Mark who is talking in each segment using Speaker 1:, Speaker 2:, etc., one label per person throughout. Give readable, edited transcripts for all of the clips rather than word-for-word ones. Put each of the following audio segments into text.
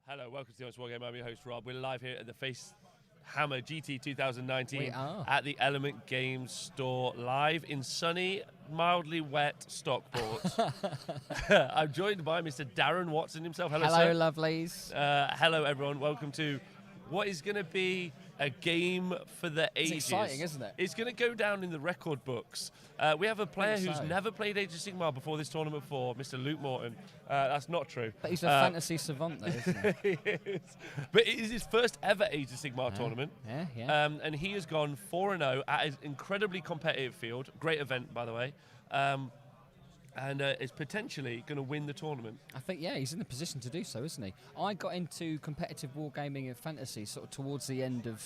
Speaker 1: Hello, welcome to the Honest Wargame. I'm your host, Rob. We're live here at the FHGT 2019
Speaker 2: We are.
Speaker 1: at the Element Games store, live in sunny, mildly wet Stockport. I'm joined by Mr. Darren Watson himself. Hello,
Speaker 2: Hello,
Speaker 1: sir.
Speaker 2: lovelies.
Speaker 1: Hello, everyone. Welcome to what is going to be a game for the ages.
Speaker 2: It's exciting, isn't it?
Speaker 1: It's going to go down in the record books. We have a player who's never played Age of Sigmar before this tournament before, Mr. Luke Morton. That's not true.
Speaker 2: But he's a fantasy savant, though, isn't he?
Speaker 1: He is. But it is his first ever Age of Sigmar tournament.
Speaker 2: Yeah.
Speaker 1: And he has gone 4-0 at an incredibly competitive field. Great event, by the way. And is potentially going to win the tournament.
Speaker 2: I think, he's in the position to do so, isn't he? I got into competitive wargaming and fantasy sort of towards the end of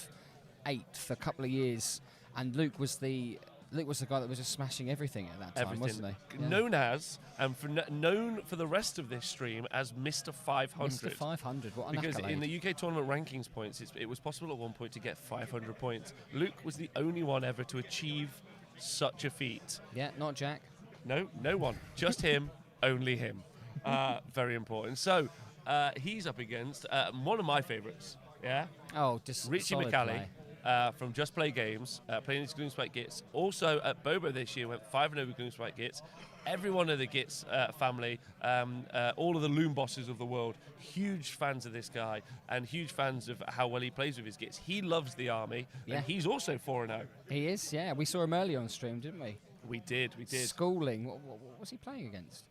Speaker 2: 8 for a couple of years, and Luke was the guy that was just smashing everything at that time, wasn't he? Yeah.
Speaker 1: Known as, and known for the rest of this stream as Mr. 500.
Speaker 2: Mr. 500, what an
Speaker 1: Because
Speaker 2: accolade.
Speaker 1: in the UK tournament rankings points, it was possible at one point to get 500 points. Luke was the only one ever to achieve such a feat.
Speaker 2: Yeah, not Jack.
Speaker 1: No one. Just him, only him. Very important. So, he's up against one of my favourites, yeah?
Speaker 2: Oh, just
Speaker 1: Richie
Speaker 2: solid
Speaker 1: McCallie
Speaker 2: play.
Speaker 1: from Just Play Games, playing his Gloomspite Gitz. Also at Bobo this year, went 5-0 with Gloomspite Gitz. Every one of the Gitz family, all of the Loom bosses of the world, huge fans of this guy and huge fans of how well he plays with his Gitz. He loves the army, and he's also 4-0.
Speaker 2: He is, yeah. We saw him earlier on stream, didn't we?
Speaker 1: We did.
Speaker 2: Schooling. What was he playing against?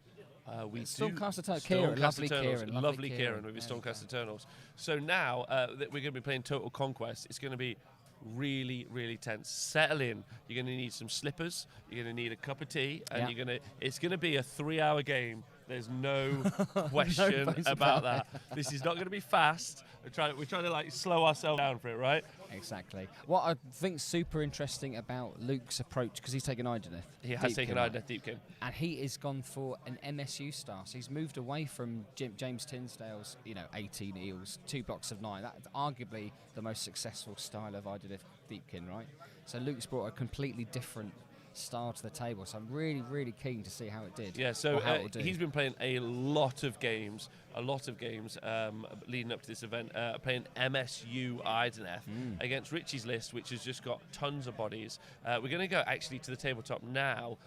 Speaker 1: Stormcast
Speaker 2: Eternals. Kieran,
Speaker 1: lovely Kieran with his Stormcast Eternals. So now that we're going to be playing Total Conquest, it's going to be really, really tense. Settle in. You're going to need some slippers. You're going to need a cup of tea, and it's going to be a 3-hour game. There's no question about that. This is not going to be fast. We're trying to like slow ourselves down for it, right?
Speaker 2: Exactly. What I think super interesting about Luke's approach, because he's taken Idoneth.
Speaker 1: He has taken Idoneth Deepkin.
Speaker 2: And he has gone for an MSU star. So he's moved away from James Tinsdale's, 18 eels, 2 blocks of 9. That's arguably the most successful style of Idoneth Deepkin, right? So Luke's brought a completely different style to the table. So I'm really, really keen to see how it did.
Speaker 1: Yeah, so he's been playing a lot of games leading up to this event, playing MSU Idoneth against Richie's list, which has just got tons of bodies. We're going to go actually to the tabletop now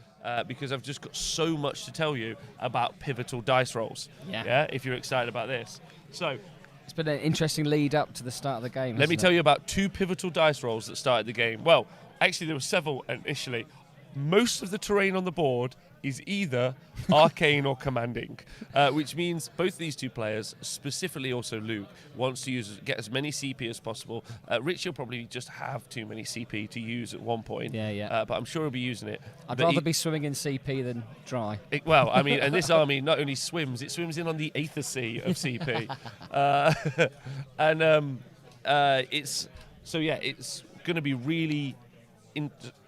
Speaker 1: because I've just got so much to tell you about pivotal dice rolls. Yeah, if you're excited about this. So
Speaker 2: it's been an interesting lead up to the start of the game.
Speaker 1: Let me tell you about 2 pivotal dice rolls that started the game. Well, actually there were several initially. Most of the terrain on the board is either arcane or commanding, which means both these 2 players, specifically also Luke, wants to get as many CP as possible. Rich will probably just have too many CP to use at one point, but I'm sure he'll be using it.
Speaker 2: I'd rather be swimming in CP than dry.
Speaker 1: And this army not only swims, it swims in on the Aether Sea of CP. It's going to be really...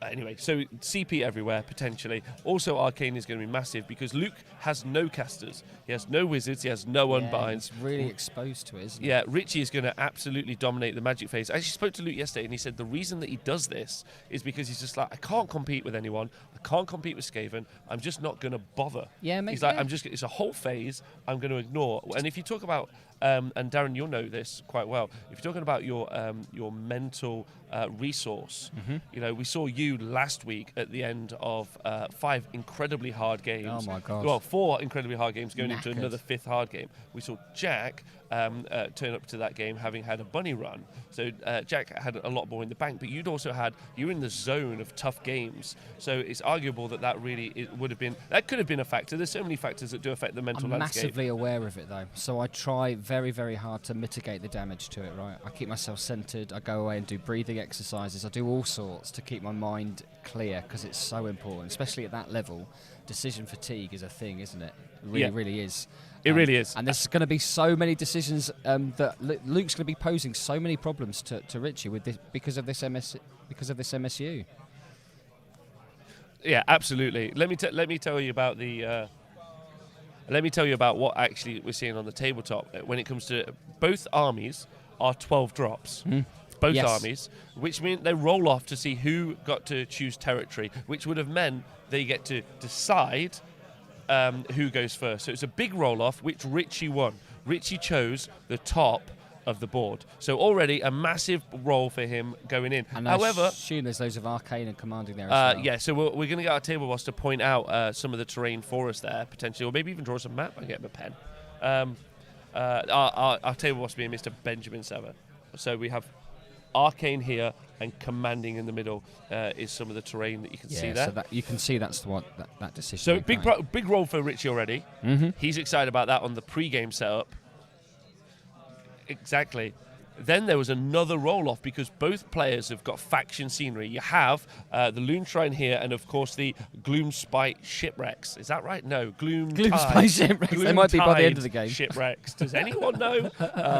Speaker 1: Anyway, so CP everywhere, potentially. Also, Arcane is going to be massive because Luke has no casters. He has no wizards. He has no unbinds.
Speaker 2: He's really exposed to it, isn't he?
Speaker 1: Yeah, Richie is going to absolutely dominate the magic phase. I actually spoke to Luke yesterday, and he said the reason that he does this is because he's just like, I can't compete with anyone. I can't compete with Skaven. I'm just not going to bother.
Speaker 2: Yeah,
Speaker 1: he's like, it's a whole phase I'm going to ignore. And if you talk about, and Darren, you'll know this quite well, if you're talking about your mental resource, we saw you last week at the end of 5 incredibly hard games.
Speaker 2: Oh my God.
Speaker 1: Well, 4 incredibly hard games going into another 5th hard game. We saw Jack turn up to that game having had a bunny run. So Jack had a lot more in the bank, but you'd also you're in the zone of tough games. So it's arguable that could have been a factor. There's so many factors that do affect the mental landscape.
Speaker 2: I'm massively aware of it though. So I try very, very hard to mitigate the damage to it, right? I keep myself centered. I go away and do breathing exercises. I do all sorts to keep my mind clear because it's so important, especially at that level. Decision fatigue is a thing, isn't it? It really is.
Speaker 1: It really is.
Speaker 2: And there's going to be so many decisions that Luke's going to be posing so many problems to Richie with this because of this MSU.
Speaker 1: Yeah, absolutely. Let me tell you about the. Let me tell you about what actually we're seeing on the tabletop when it comes to both armies are 12 drops. Both armies, which means they roll off to see who got to choose territory, which would have meant they get to decide who goes first. So it's a big roll-off, which Richie won. Richie chose the top of the board. So already a massive roll for him going in.
Speaker 2: And
Speaker 1: However,
Speaker 2: I assume there's loads of arcane and commanding there as well.
Speaker 1: yeah, so we're going to get our table boss to point out some of the terrain for us there, potentially, or maybe even draw some map and get him a pen. Our table boss being Mr. Benjamin Sever. So we have arcane here and commanding in the middle is some of the terrain that you can see there.
Speaker 2: So that, you can see that's the one, that decision.
Speaker 1: So big roll for Richie already. He's excited about that on the pre-game setup. Exactly. Then there was another roll-off because both players have got faction scenery. You have the Loon Shrine here and, of course, the Gloomspite shipwrecks. Is that right? No,
Speaker 2: Gloomspite shipwrecks. They might be by the end of the game.
Speaker 1: Shipwrecks. Does anyone know?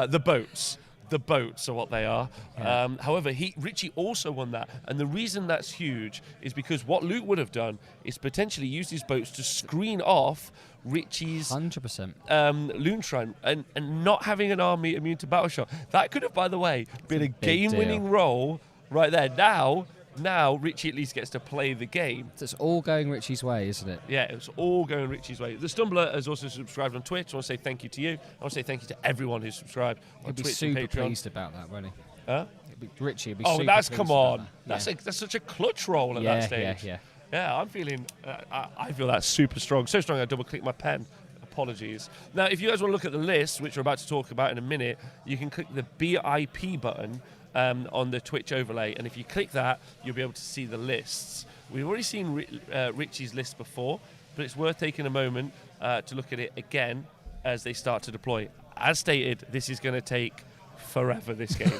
Speaker 1: The boats. The boats are what they are.
Speaker 2: Yeah.
Speaker 1: However, Richie also won that. And the reason that's huge is because what Luke would have done is potentially use these boats to screen off Richie's
Speaker 2: 100%
Speaker 1: Loon Shrine and not having an army immune to battle shot. That could have, by the way, been a game-winning roll right there. Now Richie at least gets to play the game.
Speaker 2: So it's all going Richie's way, isn't it?
Speaker 1: Yeah, it's all going Richie's way. The Stumbler has also subscribed on Twitch. I want to say thank you to you. I want to say thank you to everyone who's subscribed on
Speaker 2: He'll
Speaker 1: Twitch
Speaker 2: be super
Speaker 1: and Patreon.
Speaker 2: pleased about that, won't he?
Speaker 1: Huh?
Speaker 2: Richie will be
Speaker 1: Oh,
Speaker 2: super
Speaker 1: that's
Speaker 2: pleased
Speaker 1: come
Speaker 2: about
Speaker 1: on.
Speaker 2: that.
Speaker 1: That's such a clutch roll at that stage. Yeah, I'm feeling. I feel that's super strong. So strong I double-clicked my pen. Apologies. Now, if you guys want to look at the list, which we're about to talk about in a minute, you can click the BIP button on the Twitch overlay, and if you click that, you'll be able to see the lists. We've already seen Richie's list before, but it's worth taking a moment to look at it again as they start to deploy. As stated, this is going to take forever, this game.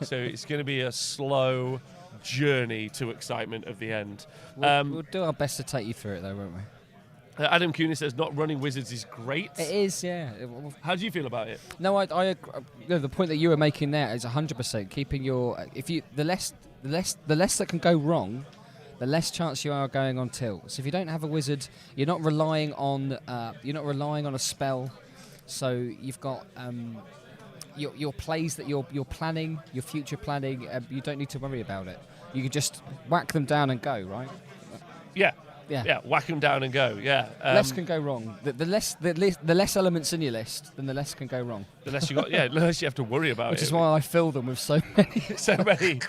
Speaker 1: So it's going to be a slow journey to excitement of the end.
Speaker 2: We'll do our best to take you through it, though, won't we?
Speaker 1: Adam Cooney says not running wizards is great.
Speaker 2: It is, yeah.
Speaker 1: How do you feel about it?
Speaker 2: No, I the point that you were making there is 100%. Keeping your the less that can go wrong, the less chance you are going on tilt. So if you don't have a wizard, you're not relying on a spell. So you've got your plays that you're planning, your future planning. You don't need to worry about it. You can just whack them down and go, right?
Speaker 1: Yeah, whack them down and go. Yeah,
Speaker 2: less can go wrong. The less elements in your list, then the less can go wrong.
Speaker 1: The less you got, the less you have to worry about
Speaker 2: Which
Speaker 1: it.
Speaker 2: is why I fill them with so many.
Speaker 1: So many.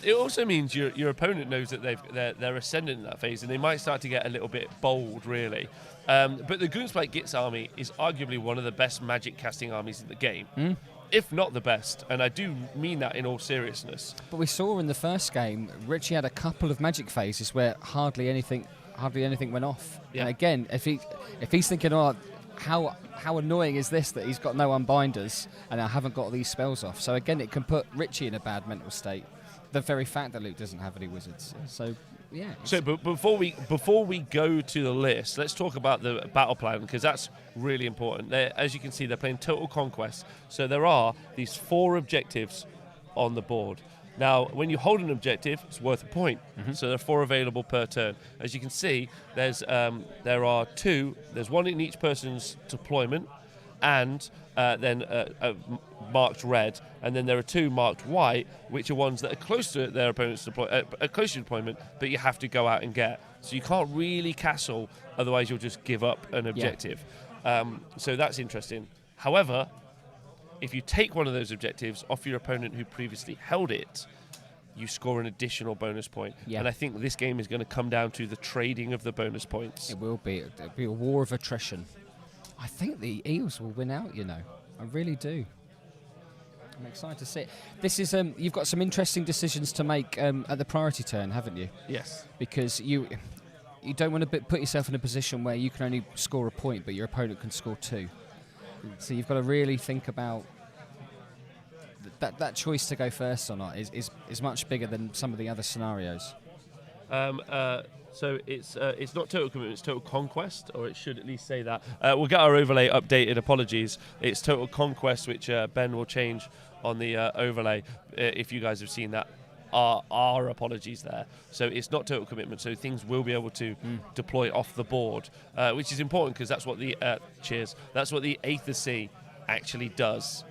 Speaker 1: It also means your opponent knows that they're ascendant in that phase, and they might start to get a little bit bold, really. But the Gloomspite Gitz army is arguably one of the best magic casting armies in the game. If not the best, and I do mean that in all seriousness.
Speaker 2: But we saw in the first game, Richie had a couple of magic phases where hardly anything went off.
Speaker 1: Yeah.
Speaker 2: And again, if he's thinking, oh, how annoying is this that he's got no unbinders and I haven't got these spells off. So again, it can put Richie in a bad mental state. The very fact that Luke doesn't have any wizards. So yeah.
Speaker 1: So, but before we go to the list, let's talk about the battle plan, because that's really important. As you can see, they're playing Total Conquest. So there are these 4 objectives on the board. Now, when you hold an objective, it's worth a point. So there are 4 available per turn. As you can see, there are 2. There's 1 in each person's deployment, and then marked red, and then there are 2 marked white, which are ones that are close to their opponent's close to deployment, but you have to go out and get. So you can't really castle, otherwise you'll just give up an objective. So that's interesting. However, if you take one of those objectives off your opponent who previously held it, you score an additional bonus point. And I think this game is going to come down to the trading of the bonus points.
Speaker 2: It will be. It'll be a war of attrition. I think the Eels will win out, I really do. I'm excited to see it. This is you've got some interesting decisions to make at the priority turn, haven't you?
Speaker 1: Yes.
Speaker 2: Because you don't want to put yourself in a position where you can only score a point, but your opponent can score 2. So you've got to really think about that choice to go first or not is much bigger than some of the other scenarios.
Speaker 1: So it's not Total Commitment, it's Total Conquest, or it should at least say that. We'll get our overlay updated, apologies. It's Total Conquest, which Ben will change on the overlay. If you guys have seen that, our apologies there. So it's not Total Commitment, so things will be able to deploy off the board, which is important because that's what the that's what the Aether Sea actually does.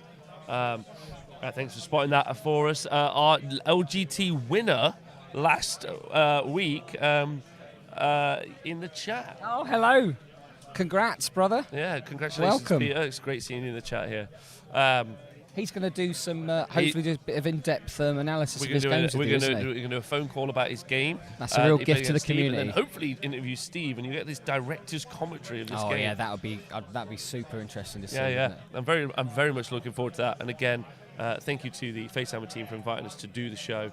Speaker 1: Thanks for spotting that for us. Our LGT winner last week in the chat.
Speaker 2: Oh, hello. Congrats, brother.
Speaker 1: Yeah, congratulations,
Speaker 2: Welcome.
Speaker 1: Peter. It's great seeing you in the chat here.
Speaker 2: He's going to do some, hopefully, do a bit of in-depth analysis of his games.
Speaker 1: We're going to do a phone call about his game.
Speaker 2: That's a real gift to the community.
Speaker 1: And then hopefully interview Steve, and you get this director's commentary of this game.
Speaker 2: Oh yeah, that'd be super interesting to see.
Speaker 1: Yeah. I'm very much looking forward to that. And again, thank you to the Facehammer team for inviting us to do the show.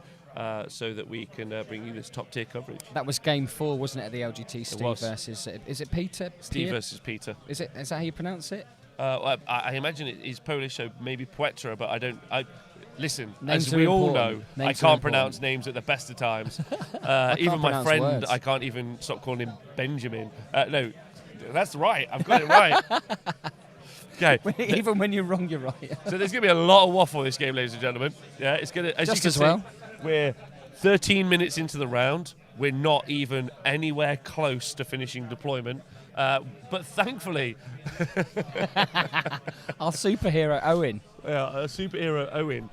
Speaker 1: So that we can bring you this top tier coverage.
Speaker 2: That was game 4, wasn't it, at the LGT? Steve versus, is it Peter?
Speaker 1: Steve versus Peter.
Speaker 2: Is that how you pronounce it?
Speaker 1: I imagine it is Polish, so maybe Poetra, but listen,
Speaker 2: names
Speaker 1: as we all
Speaker 2: important.
Speaker 1: know, I can't pronounce names at the best of times. Even my friend,
Speaker 2: words.
Speaker 1: I can't even stop calling him Benjamin. No, that's right. I've got it right. Okay.
Speaker 2: Even when you're wrong, you're right.
Speaker 1: So there's going to be a lot of waffle this game, ladies and gentlemen. Yeah, it's going to, as
Speaker 2: Just
Speaker 1: you can
Speaker 2: as
Speaker 1: see,
Speaker 2: well.
Speaker 1: we're 13 minutes into the round. We're not even anywhere close to finishing deployment. But thankfully...
Speaker 2: Our superhero, Owen.
Speaker 1: Our superhero, Owen,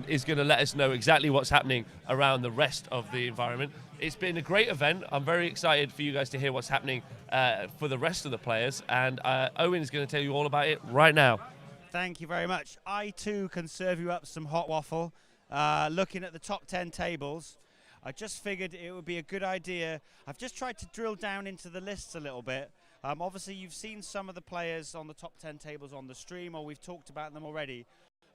Speaker 1: is going to let us know exactly what's happening around the rest of the environment. It's been a great event. I'm very excited for you guys to hear what's happening for the rest of the players. And Owen is going to tell you all about it right now.
Speaker 3: Thank you very much. I, too, can serve you up some hot waffle. Looking at the top 10 tables, I just figured it would be a good idea. I've just tried to drill down into the lists a little bit. Obviously, you've seen some of the players on the top 10 tables on the stream, or we've talked about them already.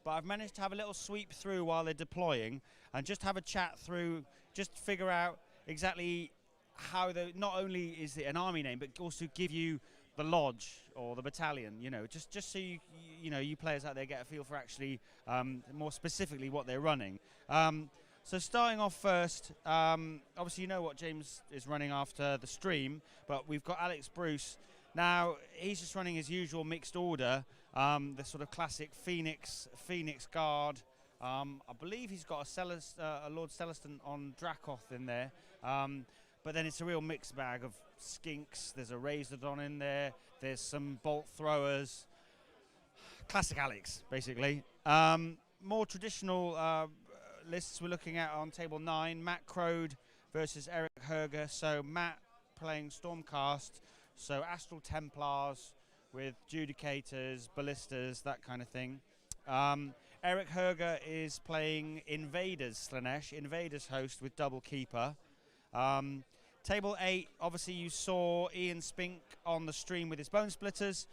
Speaker 3: But I've managed to have a little sweep through while they're deploying and just have a chat through, just figure out exactly how not only is it an army name, but also give you the lodge or the battalion, just so you players out there get a feel for actually more specifically what they're running. So starting off first, obviously you know what James is running after the stream, but we've got Alex Bruce. Now, he's just running his usual mixed order, the sort of classic Phoenix Guard. I believe he's got a Lord Celestin on Dracoth in there, but then it's a real mixed bag of skinks. There's a Razordon in there. There's some bolt throwers. Classic Alex, basically. More traditional lists we're looking at on table 9. Matt Crode versus Eric Herger. So Matt playing Stormcast. So Astral Templars with Judicators, Ballistas, that kind of thing. Eric Herger is playing Invaders Slanesh, Invaders host with Double Keeper. Table 8, obviously you saw Ian Spink on the stream with his Bone Splitters,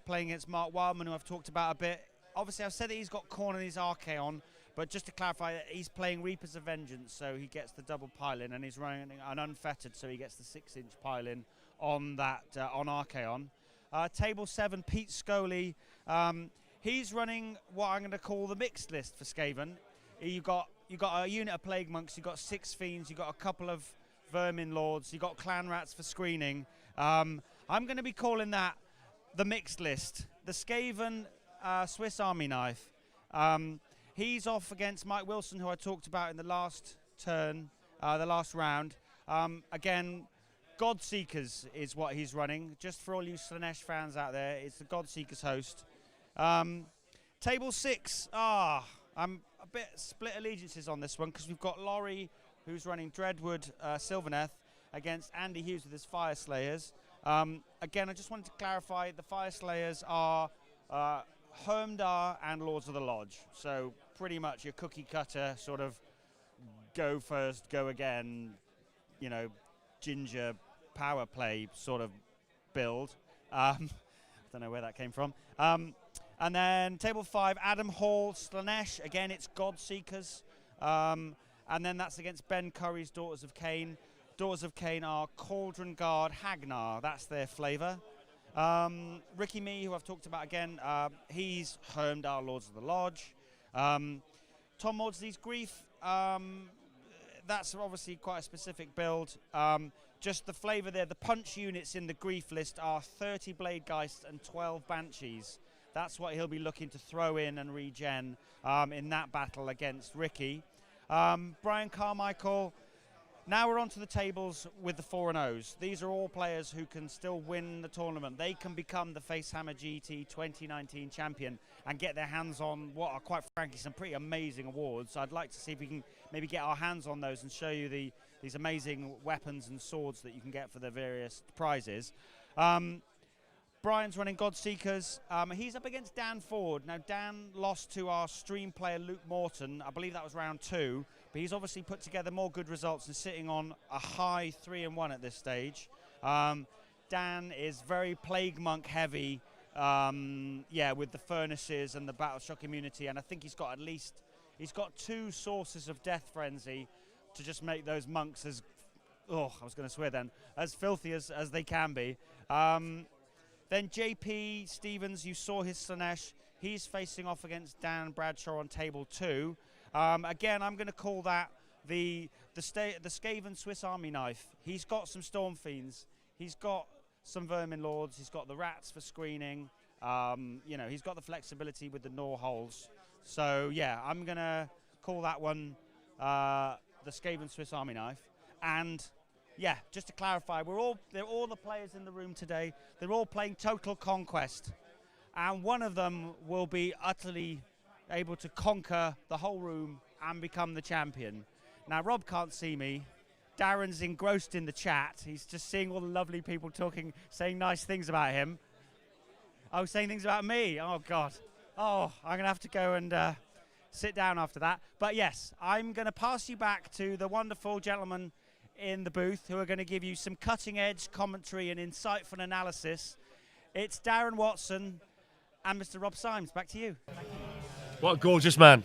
Speaker 3: playing against Mark Wildman, who I've talked about a bit. Obviously I've said that he's got Khorne and his Archaon, but just to clarify, he's playing Reapers of Vengeance, so he gets the double pile-in, and he's running an Unfettered, so he gets the 6-inch pile-in on that, on Archaon. Table 7, Pete Scully, he's running what I'm going to call the mixed list for Skaven. You got a unit of Plague Monks, you've got 6 Fiends, you've got a couple of Vermin Lords, you've got Clan Rats for screening. I'm going to be calling that the mixed list. The Skaven Swiss Army knife. He's off against Mike Wilson, who I talked about in the last turn, the last round. Again, Godseekers is what he's running. Just for all you Slanesh fans out there, it's the Godseekers host. Table 6, I'm a bit split allegiances on this one because we've got Laurie, who's running Dreadwood Sylvaneth, against Andy Hughes with his Fire Slayers. Again, I just wanted to clarify, the Fire Slayers are Hermdar and Lords of the Lodge. So pretty much your cookie cutter sort of go first, go again, ginger power play sort of build. Don't know where that came from. And then table 5, Adam Hall, Slanesh. Again, it's Godseekers. And then that's against Ben Curry's Daughters of Cain. Daughters of Cain are Cauldron Guard, Hagnar. That's their flavour. Ricky Me, who I've talked about again, he's Hermdar, Lords of the Lodge. Tom Maudsley's Grief, that's obviously quite a specific build. Just the flavour there, the punch units in the Grief list are 30 Blade Geists and 12 Banshees. That's what he'll be looking to throw in and regen in that battle against Ricky. Brian Carmichael, now we're onto the tables with the 4-0s. These are all players who can still win the tournament. They can become the Facehammer GT 2019 champion and get their hands on what are, quite frankly, some pretty amazing awards. I'd like to see if we can maybe get our hands on those and show you the these amazing weapons and swords that you can get for the various prizes. Brian's running Godseekers. He's up against Dan Ford. Now, Dan lost to our stream player Luke Morton. I believe that was round 2. But he's obviously put together more good results and sitting on a high 3-1 at this stage. Dan is very Plague Monk heavy, with the furnaces and the Battle Shock immunity. And I think he's got 2 sources of Death Frenzy to just make those monks as, as filthy as they can be. Then JP Stevens, you saw his Slanesh. He's facing off against Dan Bradshaw on table 2. Again, I'm going to call that the Skaven Swiss Army knife. He's got some Storm Fiends. He's got some Vermin Lords. He's got the rats for screening. He's got the flexibility with the Gnaw holes. So, yeah, I'm going to call that one the Skaven Swiss Army knife. And... yeah, just to clarify, they're all the players in the room today. They're all playing Total Conquest. And one of them will be utterly able to conquer the whole room and become the champion. Now, Rob can't see me. Darren's engrossed in the chat. He's just seeing all the lovely people talking, saying nice things about him. Oh, saying things about me. Oh, God. Oh, I'm going to have to go and sit down after that. But, yes, I'm going to pass you back to the wonderful gentleman in the booth who are going to give you some cutting-edge commentary and insightful analysis. It's Darren Watson and Mr. Rob Symes. Back to you.
Speaker 1: What a gorgeous man.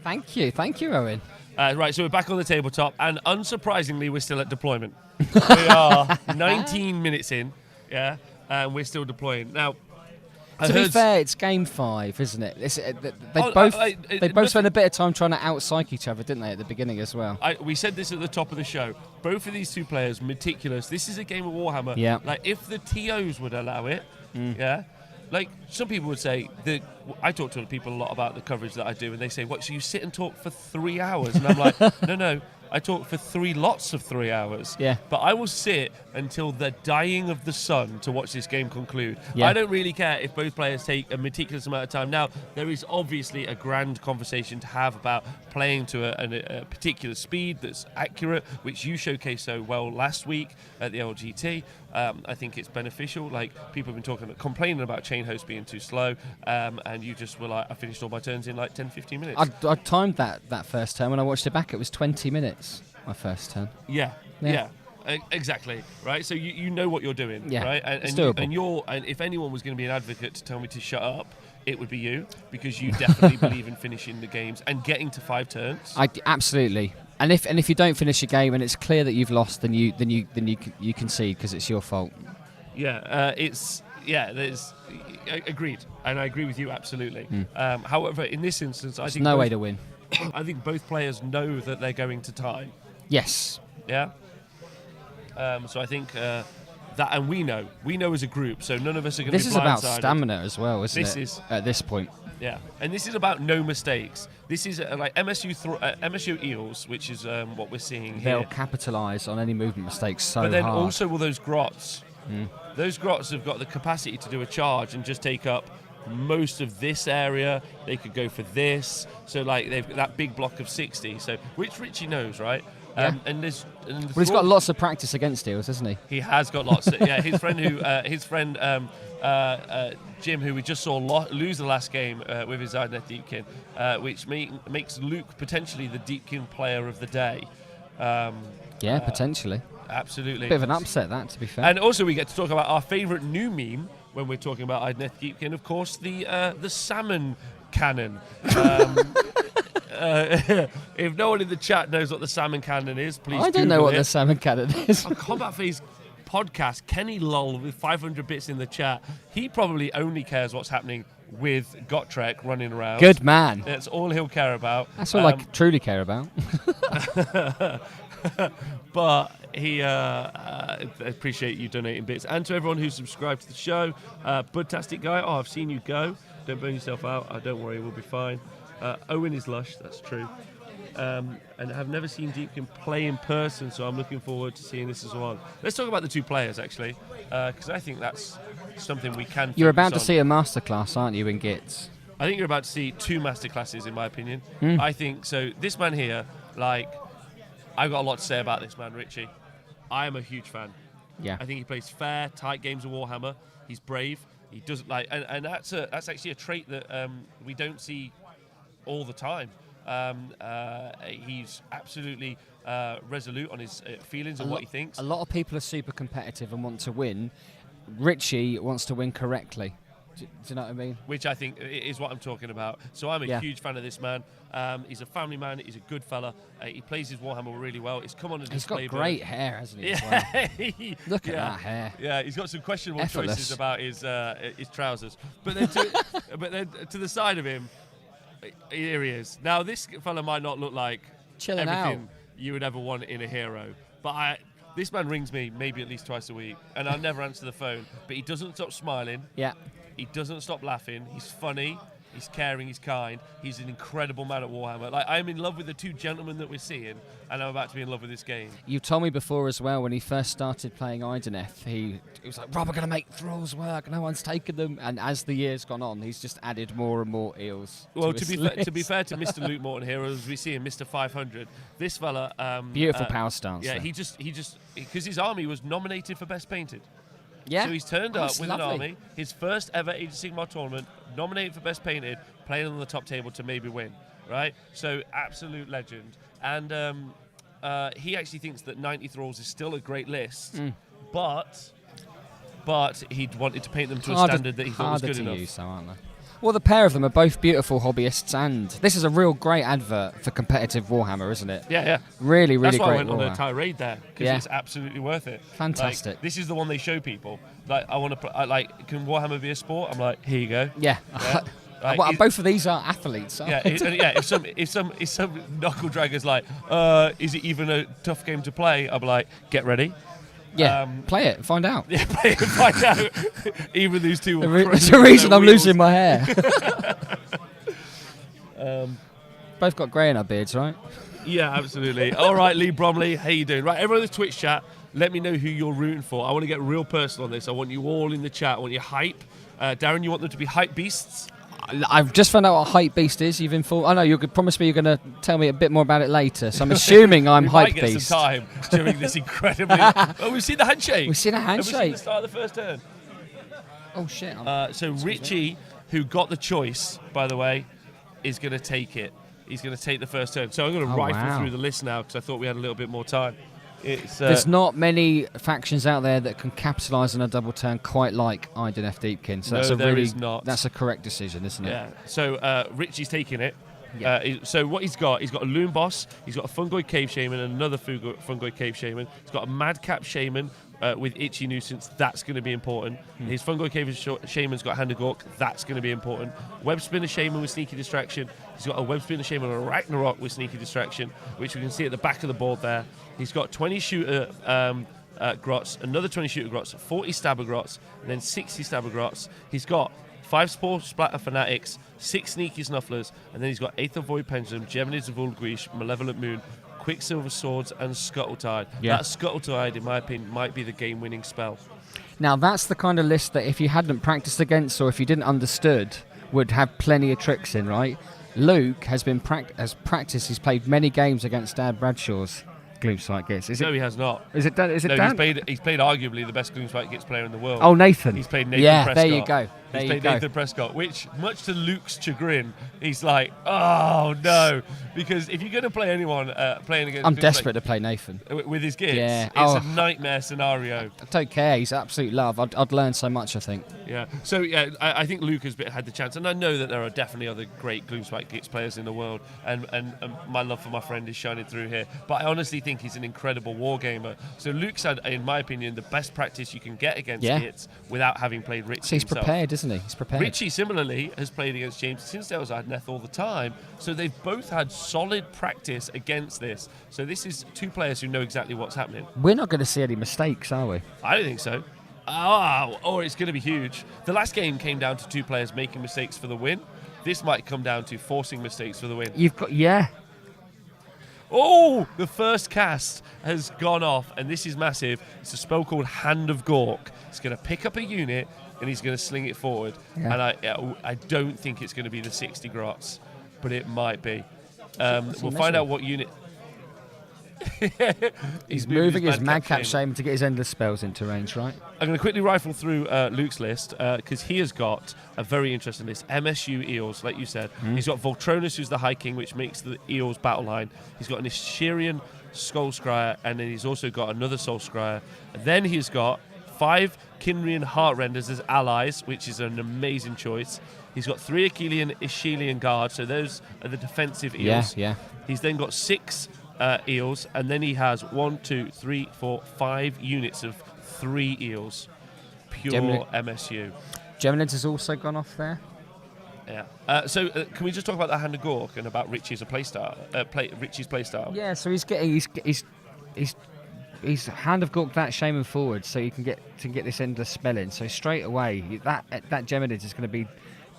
Speaker 2: Thank you, Owen.
Speaker 1: Right, so we're back on the tabletop, and unsurprisingly, we're still at deployment. We are 19 minutes in, and we're still deploying. Now,
Speaker 2: to be fair, it's game 5, isn't it? They both spent a bit of time trying to out-psych each other, didn't they, at the beginning as well?
Speaker 1: We said this at the top of the show. Both of these 2 players, meticulous. This is a game of Warhammer.
Speaker 2: Yeah.
Speaker 1: Like, if the TOs would allow it, like, some people would say, I talk to people a lot about the coverage that I do, and they say, what, so you sit and talk for 3 hours? And I'm like, no. I talk for 3 lots of 3 hours.
Speaker 2: Yeah.
Speaker 1: But I will sit until the dying of the sun to watch this game conclude.
Speaker 2: Yeah.
Speaker 1: I don't really care if both players take a meticulous amount of time. Now, there is obviously a grand conversation to have about playing to a particular speed that's accurate, which you showcased so well last week at the LGT. I think it's beneficial. Like, people have been complaining about chain host being too slow, and you just were like, I finished all my turns in like 10-15 minutes.
Speaker 2: I timed that first turn. When I watched it back, it was 20 minutes, my first turn.
Speaker 1: Yeah. Exactly, right? So you know what you're doing, right?
Speaker 2: It's doable.
Speaker 1: And if anyone was going to be an advocate to tell me to shut up, it would be you, because you definitely believe in finishing the games and getting to 5 turns.
Speaker 2: Absolutely. And if you don't finish a game and it's clear that you've lost, then you concede because it's your fault.
Speaker 1: There's agreed, and I agree with you absolutely. However, in this instance, I think
Speaker 2: no way to win.
Speaker 1: I think both players know that they're going to tie.
Speaker 2: Yes.
Speaker 1: Yeah. So I think that, and we know as a group, so none of us are going to be blindsided.
Speaker 2: This is about stamina as well, isn't it?
Speaker 1: This is
Speaker 2: at this point.
Speaker 1: Yeah, and this is about no mistakes. This is like MSU Eels, which is what we're seeing here.
Speaker 2: They'll capitalise on any movement mistakes so hard.
Speaker 1: But then also will those grots. Those grots have got the capacity to do a charge and just take up most of this area. They could go for this. So like they've got that big block of 60. So which Richie knows, right?
Speaker 2: Yeah. He's got lots of practice against Eels, hasn't he?
Speaker 1: He has got lots. His friend Jim, who we just saw lose the last game with his Idoneth Deepkin, which makes Luke potentially the Deepkin player of the day.
Speaker 2: Potentially.
Speaker 1: Absolutely.
Speaker 2: Bit of an upset, that, to be fair.
Speaker 1: And also we get to talk about our favourite new meme when we're talking about Idoneth Deepkin, of course, the salmon cannon. If no one in the chat knows what the salmon cannon is, please
Speaker 2: I don't know what the salmon cannon is.
Speaker 1: On Combat Phase podcast, Kenny Lull with 500 bits in the chat, he probably only cares what's happening with Gotrek running around.
Speaker 2: Good man.
Speaker 1: That's all he'll care about.
Speaker 2: That's all I truly care about.
Speaker 1: But he appreciate you donating bits. And to everyone who's subscribed to the show, Budtastic Guy, I've seen you go. Don't burn yourself out. Don't worry, we'll be fine. Owen is lush, that's true. And I've never seen Deepkin play in person, so I'm looking forward to seeing this as well. Let's talk about the 2 players, actually, because I think that's something we can.
Speaker 2: You're about to see a masterclass, aren't you, in Gitz?
Speaker 1: I think you're about to see 2 masterclasses, in my opinion. I think so. This man here, like, I've got a lot to say about this man, Richie. I am a huge fan.
Speaker 2: Yeah.
Speaker 1: I think he plays fair, tight games of Warhammer. He's brave. He doesn't like, and that's actually a trait that we don't see all the time. He's absolutely resolute on his feelings and what he thinks.
Speaker 2: A lot of people are super competitive and want to win. Richie wants to win correctly. Do you know what I mean?
Speaker 1: Which I think is what I'm talking about. So I'm a huge fan of this man. He's a family man. He's a good fella. He plays his Warhammer really well. He's come on a display.
Speaker 2: He's got great hair, hasn't he?
Speaker 1: Yeah.
Speaker 2: As well? Look at that hair.
Speaker 1: Yeah, he's got some questionable
Speaker 2: Effortless.
Speaker 1: choices about his trousers. But then, to the side of him, here he is. Now, this fella might not look like
Speaker 2: Chilling
Speaker 1: everything
Speaker 2: out.
Speaker 1: you would ever want in a hero. But this man rings me maybe at least twice a week, and I'll never answer the phone. But he doesn't stop smiling.
Speaker 2: Yeah.
Speaker 1: He doesn't stop laughing. He's funny. He's caring. He's kind. He's an incredible man at Warhammer. Like, I'm in love with the two gentlemen that we're seeing, and I'm about to be in love with this game.
Speaker 2: You told me before as well when he first started playing Idoneth, he was like, "Rob, we're going to make thralls work. No one's taken them." And as the years gone on, he's just added more and more eels.
Speaker 1: Well,
Speaker 2: to
Speaker 1: to be fair to Mr. Luke Morton here, as we see in Mr. 500, this fella,
Speaker 2: beautiful power stance.
Speaker 1: Yeah,
Speaker 2: though.
Speaker 1: he just because his army was nominated for best painted.
Speaker 2: Yeah.
Speaker 1: So he's turned up
Speaker 2: That's
Speaker 1: with
Speaker 2: lovely.
Speaker 1: an army, his first ever Age of Sigmar tournament, nominated for best painted, playing on the top table to maybe win, right? So absolute legend. And he actually thinks that 90 thralls is still a great list, but he wanted to paint them to a standard that he thought was good
Speaker 2: to
Speaker 1: enough.
Speaker 2: use, though, aren't they? Well, the pair of them are both beautiful hobbyists, and this is a real great advert for competitive Warhammer, isn't it?
Speaker 1: Yeah.
Speaker 2: Really, really
Speaker 1: That's why
Speaker 2: great.
Speaker 1: I went on a
Speaker 2: Warhammer.
Speaker 1: tirade there, because
Speaker 2: Yeah.
Speaker 1: it's absolutely worth it.
Speaker 2: Fantastic.
Speaker 1: Like, this is the one they show people. Like, I want to like, can Warhammer be a sport? I'm like, here you go.
Speaker 2: Yeah.
Speaker 1: Like,
Speaker 2: well, both of these are athletes.
Speaker 1: Yeah, if some knuckle dragger's like, is it even a tough game to play? I'm like, get ready.
Speaker 2: Yeah, play it, find out.
Speaker 1: Yeah, play it, find out. Even these two.
Speaker 2: There's a reason I'm losing my hair. Both got grey in our beards, right?
Speaker 1: Yeah, absolutely. All right, Lee Bromley, how you doing? Right, everyone in the Twitch chat, let me know who you're rooting for. I want to get real personal on this. I want you all in the chat. I want you hype. Darren, you want them to be hype beasts?
Speaker 2: I've just found out what hype beast is. You've informed. I know you could promise me you're going to tell me a bit more about it later. So I'm assuming I'm hype
Speaker 1: might get
Speaker 2: beast.
Speaker 1: some time during this incredibly. Oh, we've seen the handshake.
Speaker 2: We've seen a
Speaker 1: Have we seen
Speaker 2: handshake.
Speaker 1: the start of the first turn?
Speaker 2: Oh shit!
Speaker 1: So Richie, who got the choice, by the way, is going to take it. He's going to take the first turn. So I'm going to rifle through the list now because I thought we had a little bit more time.
Speaker 2: There's not many factions out there that can capitalise on a double turn quite like Idoneth Deepkin. So that's a correct decision, isn't it?
Speaker 1: Yeah. So Richie's taking it.
Speaker 2: Yeah.
Speaker 1: So what he's got a Loon Boss, he's got a Fungoid Cave Shaman, and another Fungoid Cave Shaman. He's got a Madcap Shaman with Itchy Nuisance. That's going to be important. His Fungoid Cave Shaman's got Hand of Gork. That's going to be important. Web Spinner Shaman with Sneaky Distraction. He's got a Web Spinner Shaman and a Ragnarok with Sneaky Distraction, which we can see at the back of the board there. He's got 20 Shooter Grots, another 20 Shooter Grots, 40 Stabber Grots, and then 60 Stabber Grots. He's got 5 Spore Splatter Fanatics, 6 Sneaky Snufflers, and then he's got Aether Void Pendulum, Geminids of Ulgrish, Malevolent Moon, Quicksilver Swords, and Scuttle-Tide.
Speaker 2: Yeah.
Speaker 1: That Scuttle-Tide, in my opinion, might be the game-winning spell.
Speaker 2: Now that's the kind of list that if you hadn't practiced against or if you didn't understood, would have plenty of tricks in, right? Luke has practiced. He's played many games against Dad Bradshaw's Gloomspite Gitz.
Speaker 1: No, he has not.
Speaker 2: Is it Dan?
Speaker 1: He's played arguably the best Gloomspite Gitz player in the world.
Speaker 2: Oh, Nathan.
Speaker 1: He's played Nathan
Speaker 2: yeah,
Speaker 1: Prescott.
Speaker 2: there you go.
Speaker 1: He's played Nathan Prescott, which, much to Luke's chagrin, he's like, oh no, because if you're going to play anyone playing against,
Speaker 2: I'm desperate to play Nathan
Speaker 1: with his Gitz.
Speaker 2: Yeah.
Speaker 1: It's a nightmare scenario.
Speaker 2: I don't care. He's absolute love. I'd learn so much, I think.
Speaker 1: Yeah. So yeah, I think Luke has had the chance, and I know that there are definitely other great Gloomspite Gitz players in the world, and my love for my friend is shining through here. But I honestly think he's an incredible wargamer. So Luke's had, in my opinion, the best practice you can get against Gitz without having played Richie.
Speaker 2: So he's
Speaker 1: himself.
Speaker 2: prepared, isn't he? He's prepared.
Speaker 1: Richie similarly has played against James Tinsdale's Idoneth all the time, so they've both had solid practice against this. So this is two players who know exactly what's happening.
Speaker 2: We're not going to see any mistakes, are we?
Speaker 1: I don't think so. It's going to be huge. The last game came down to two players making mistakes for the win. This might come down to forcing mistakes for the win. Oh, the first cast has gone off, and this is massive. It's a spell called Hand of Gork. It's going to pick up a unit, and he's going to sling it forward.
Speaker 2: Yeah.
Speaker 1: And I don't think it's going to be the 60 grots, but it might be. We'll find out what unit.
Speaker 2: He's moving his Madcap Shaman to get his endless spells into range, right?
Speaker 1: I'm going to quickly rifle through Luke's list because he has got a very interesting list. MSU Eels, like you said. He's got Voltronus, who's the High King, which makes the Eels battle line. He's got an Ishirian Skull Scryer, and then he's also got another Soul Scryer. And then he's got 5 Kinrian Heartrenders as allies, which is an amazing choice. He's got 3 Ishilian Guards, so those are the defensive Eels.
Speaker 2: Yeah.
Speaker 1: He's then got 6 Eels, and then he has 1, 2, 3, 4, 5 units of 3 Eels. Pure MSU.
Speaker 2: Geminids has also gone off there.
Speaker 1: Yeah. So can we just talk about the Hand of Gork and about Richie's playstyle? Richie's playstyle.
Speaker 2: Yeah. So he's Hand of Gork that Shaman forward, so you can get this endless spell in. So straight away, that Geminids is going to be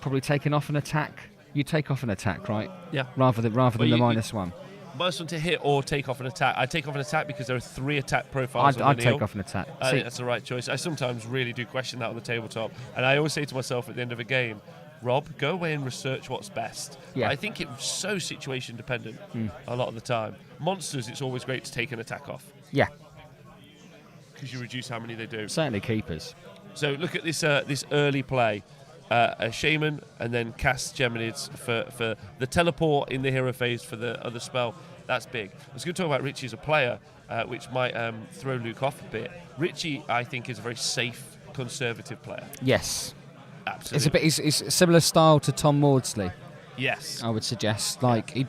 Speaker 2: probably taking off an attack. You take off an attack, right?
Speaker 1: Yeah.
Speaker 2: Rather than the -1.
Speaker 1: -1 to hit or take off an attack. I take off an attack because there are 3 attack profiles.
Speaker 2: I'd take off an attack.
Speaker 1: I think that's the right choice. I sometimes really do question that on the tabletop, and I always say to myself at the end of a game, Rob, go away and research what's best.
Speaker 2: Yeah.
Speaker 1: I think it's so situation dependent a lot of the time. Monsters, it's always great to take an attack off
Speaker 2: Yeah.
Speaker 1: because you reduce how many they do.
Speaker 2: Certainly keepers.
Speaker 1: So look at this this early play. A Shaman and then cast Geminids for the teleport in the hero phase for the other spell. That's big. I was going to talk about Richie as a player, which might throw Luke off a bit. Richie, I think, is a very safe, conservative player.
Speaker 2: Yes.
Speaker 1: Absolutely.
Speaker 2: It's a similar style to Tom Maudsley.
Speaker 1: Yes.
Speaker 2: I would suggest. Like he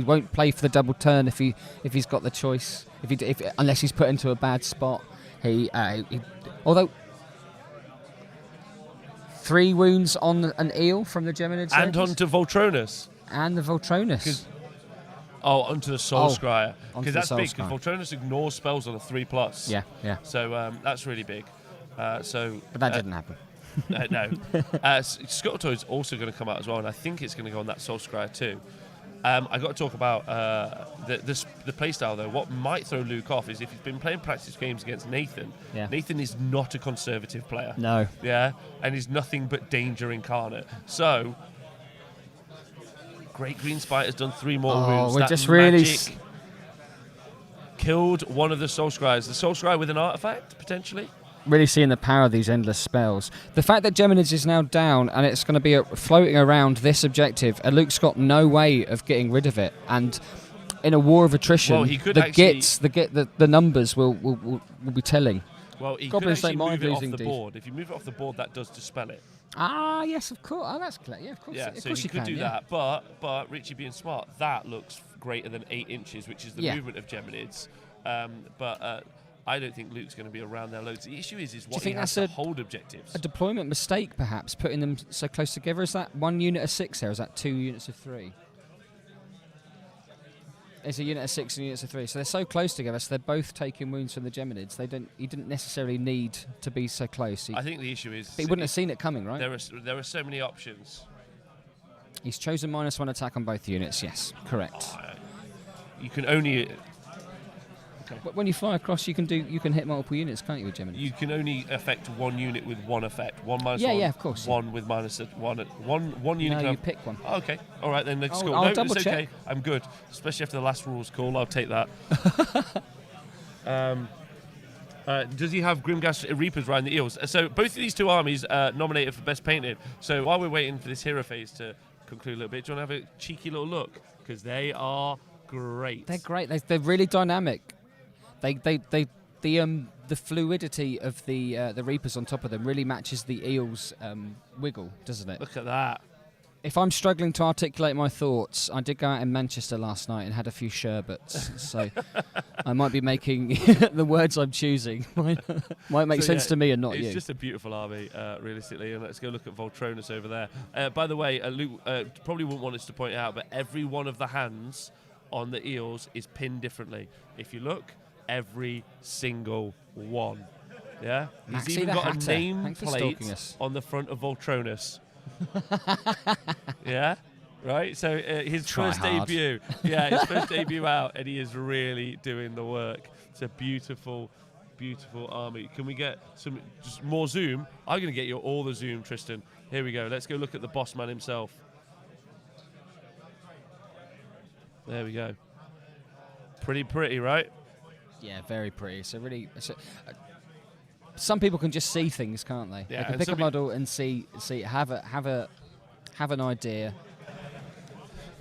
Speaker 2: won't play for the double turn if he's got the choice. Unless he's put into a bad spot. Although 3 wounds on an eel from the Geminids.
Speaker 1: And onto Voltronus.
Speaker 2: And the Voltronus.
Speaker 1: Onto the Soul Scryer.
Speaker 2: Onto
Speaker 1: Because that's
Speaker 2: the
Speaker 1: big,
Speaker 2: Soul
Speaker 1: because Voltronus ignores spells on a 3+.
Speaker 2: Yeah.
Speaker 1: So that's really big. But
Speaker 2: that didn't happen.
Speaker 1: No. Scuttletoy is also going to come out as well, and I think it's going to go on that Soul Scryer too. I got to talk about the playstyle though. What might throw Luke off is if he's been playing practice games against Nathan.
Speaker 2: Yeah.
Speaker 1: Nathan is not a conservative player.
Speaker 2: No.
Speaker 1: Yeah, and he's nothing but danger incarnate. So, Great Gloomspite has done 3 more wounds.
Speaker 2: We're
Speaker 1: That
Speaker 2: just really
Speaker 1: magic killed one of the Soul Scryers. The Soul Scryer with an artifact potentially.
Speaker 2: Really seeing the power of these endless spells. The fact that Geminids is now down and it's going to be floating around this objective, and Luke's got no way of getting rid of it. And in a war of attrition,
Speaker 1: he could
Speaker 2: the numbers will be telling.
Speaker 1: Well, he
Speaker 2: Goblins
Speaker 1: could actually
Speaker 2: don't mind
Speaker 1: move it off
Speaker 2: losing
Speaker 1: the
Speaker 2: these.
Speaker 1: board. If you move it off the board, that does dispel it.
Speaker 2: Ah, yes, of course. Oh, that's clear. Yeah, of course.
Speaker 1: Yeah,
Speaker 2: of
Speaker 1: so
Speaker 2: course
Speaker 1: you could
Speaker 2: can,
Speaker 1: do
Speaker 2: yeah.
Speaker 1: that. But Richie being smart, that looks greater than 8 inches, which is the
Speaker 2: Yeah.
Speaker 1: movement of Geminids. But I don't think Luke's going to be around there loads. The issue is what he
Speaker 2: think
Speaker 1: has
Speaker 2: that's
Speaker 1: to hold objectives.
Speaker 2: A deployment mistake, perhaps, putting them so close together. Is that 1 unit of 6 there? Is that 2 units of 3? It's a unit of 6 and units of 3. So they're so close together, so they're both taking wounds from the Geminids. He didn't necessarily need to be so close.
Speaker 1: I think the issue is...
Speaker 2: But he wouldn't have seen it coming, right?
Speaker 1: There are so many options.
Speaker 2: He's chosen -1 attack on both units, yes. Correct.
Speaker 1: You can only...
Speaker 2: But when you fly across, you can hit multiple units, can't you, with Gemini?
Speaker 1: You can only affect 1 unit with 1 effect. 1 minus 1.
Speaker 2: Yeah, of course.
Speaker 1: 1 with minus 1. One unit.
Speaker 2: No, you pick one.
Speaker 1: Oh, okay. All right, then let's go.
Speaker 2: I'll
Speaker 1: No,
Speaker 2: double
Speaker 1: it's
Speaker 2: check.
Speaker 1: okay. I'm good. Especially after the last rules call. I'll take that. Does he have Grimgas Reapers riding the Eels? So both of these 2 armies nominated for Best Painted. So while we're waiting for this hero phase to conclude a little bit, do you want to have a cheeky little look? Because they are great.
Speaker 2: They're great. They're really dynamic. The fluidity of the Reapers on top of them really matches the Eels' wiggle, doesn't it?
Speaker 1: Look at that.
Speaker 2: If I'm struggling to articulate my thoughts, I did go out in Manchester last night and had a few sherbets, so I might be making the words I'm choosing might make sense to me and not you.
Speaker 1: It's just a beautiful army, realistically. And let's go look at Voltronus over there. By the way, Luke probably wouldn't want us to point out, but every one of the hands on the Eels is pinned differently. If you look, every single one. Yeah? He's even got a nameplate on the front of Voltronus. Yeah? Right? So his first debut. Yeah, his first debut out, and he is really doing the work. It's a beautiful, beautiful army. Can we get some just more zoom? I'm going to get you all the zoom, Tristan. Here we go. Let's go look at the boss man himself. There we go. Pretty, right?
Speaker 2: Yeah, very pretty. So really, some people can just see things, can't they?
Speaker 1: Yeah,
Speaker 2: They can
Speaker 1: and
Speaker 2: pick a
Speaker 1: some
Speaker 2: model and see, have an idea.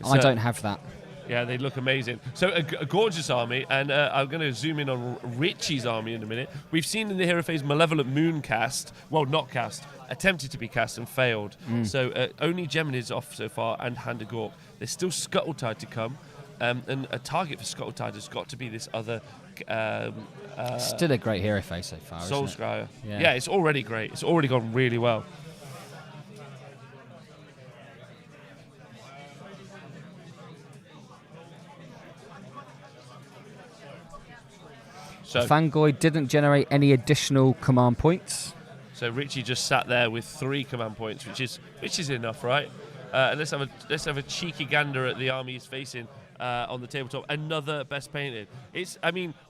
Speaker 2: I don't have that.
Speaker 1: Yeah, they look amazing. So a gorgeous army, and I'm going to zoom in on Richie's army in a minute. We've seen in the hero phase Malevolent Moon cast, well, not cast, attempted to be cast and failed. So only Gemini's off so far, and Hand of Gork. There's still Scuttletide to come, and a target for Scuttletide has got to be this other...
Speaker 2: Still a great hero phase so far,
Speaker 1: Soul
Speaker 2: isn't it?
Speaker 1: Scryer.
Speaker 2: Yeah.
Speaker 1: Yeah, it's already great. It's already gone really well. So,
Speaker 2: Fangoid didn't generate any additional command points.
Speaker 1: So Richie just sat there with 3 command points, which is enough, right? And let's have a cheeky gander at the army he's facing on the tabletop. Another best painted.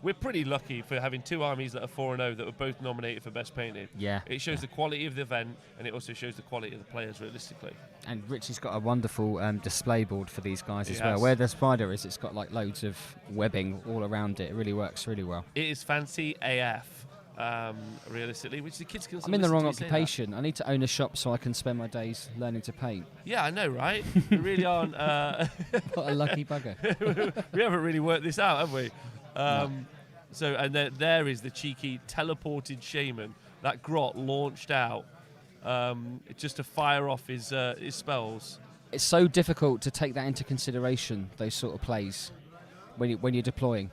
Speaker 1: We're pretty lucky for having 2 armies that are 4-0 that were both nominated for best painted.
Speaker 2: Yeah.
Speaker 1: It shows the quality of the event, and it also shows the quality of the players realistically.
Speaker 2: And Richie's got a wonderful display board for these guys
Speaker 1: He
Speaker 2: as well.
Speaker 1: has.
Speaker 2: Where the spider is, it's got like loads of webbing all around it. It really works really well.
Speaker 1: It is fancy AF. Realistically, which the kids can.
Speaker 2: I'm in the wrong
Speaker 1: listen to you say that.
Speaker 2: occupation. I need to own a shop so I can spend my days learning to paint.
Speaker 1: Yeah, I know, right? We really aren't.
Speaker 2: What a lucky bugger.
Speaker 1: We haven't really worked this out, have we?
Speaker 2: No.
Speaker 1: So, and there is the cheeky teleported shaman that Grot launched out just to fire off his spells.
Speaker 2: It's so difficult to take that into consideration, those sort of plays, when you're deploying.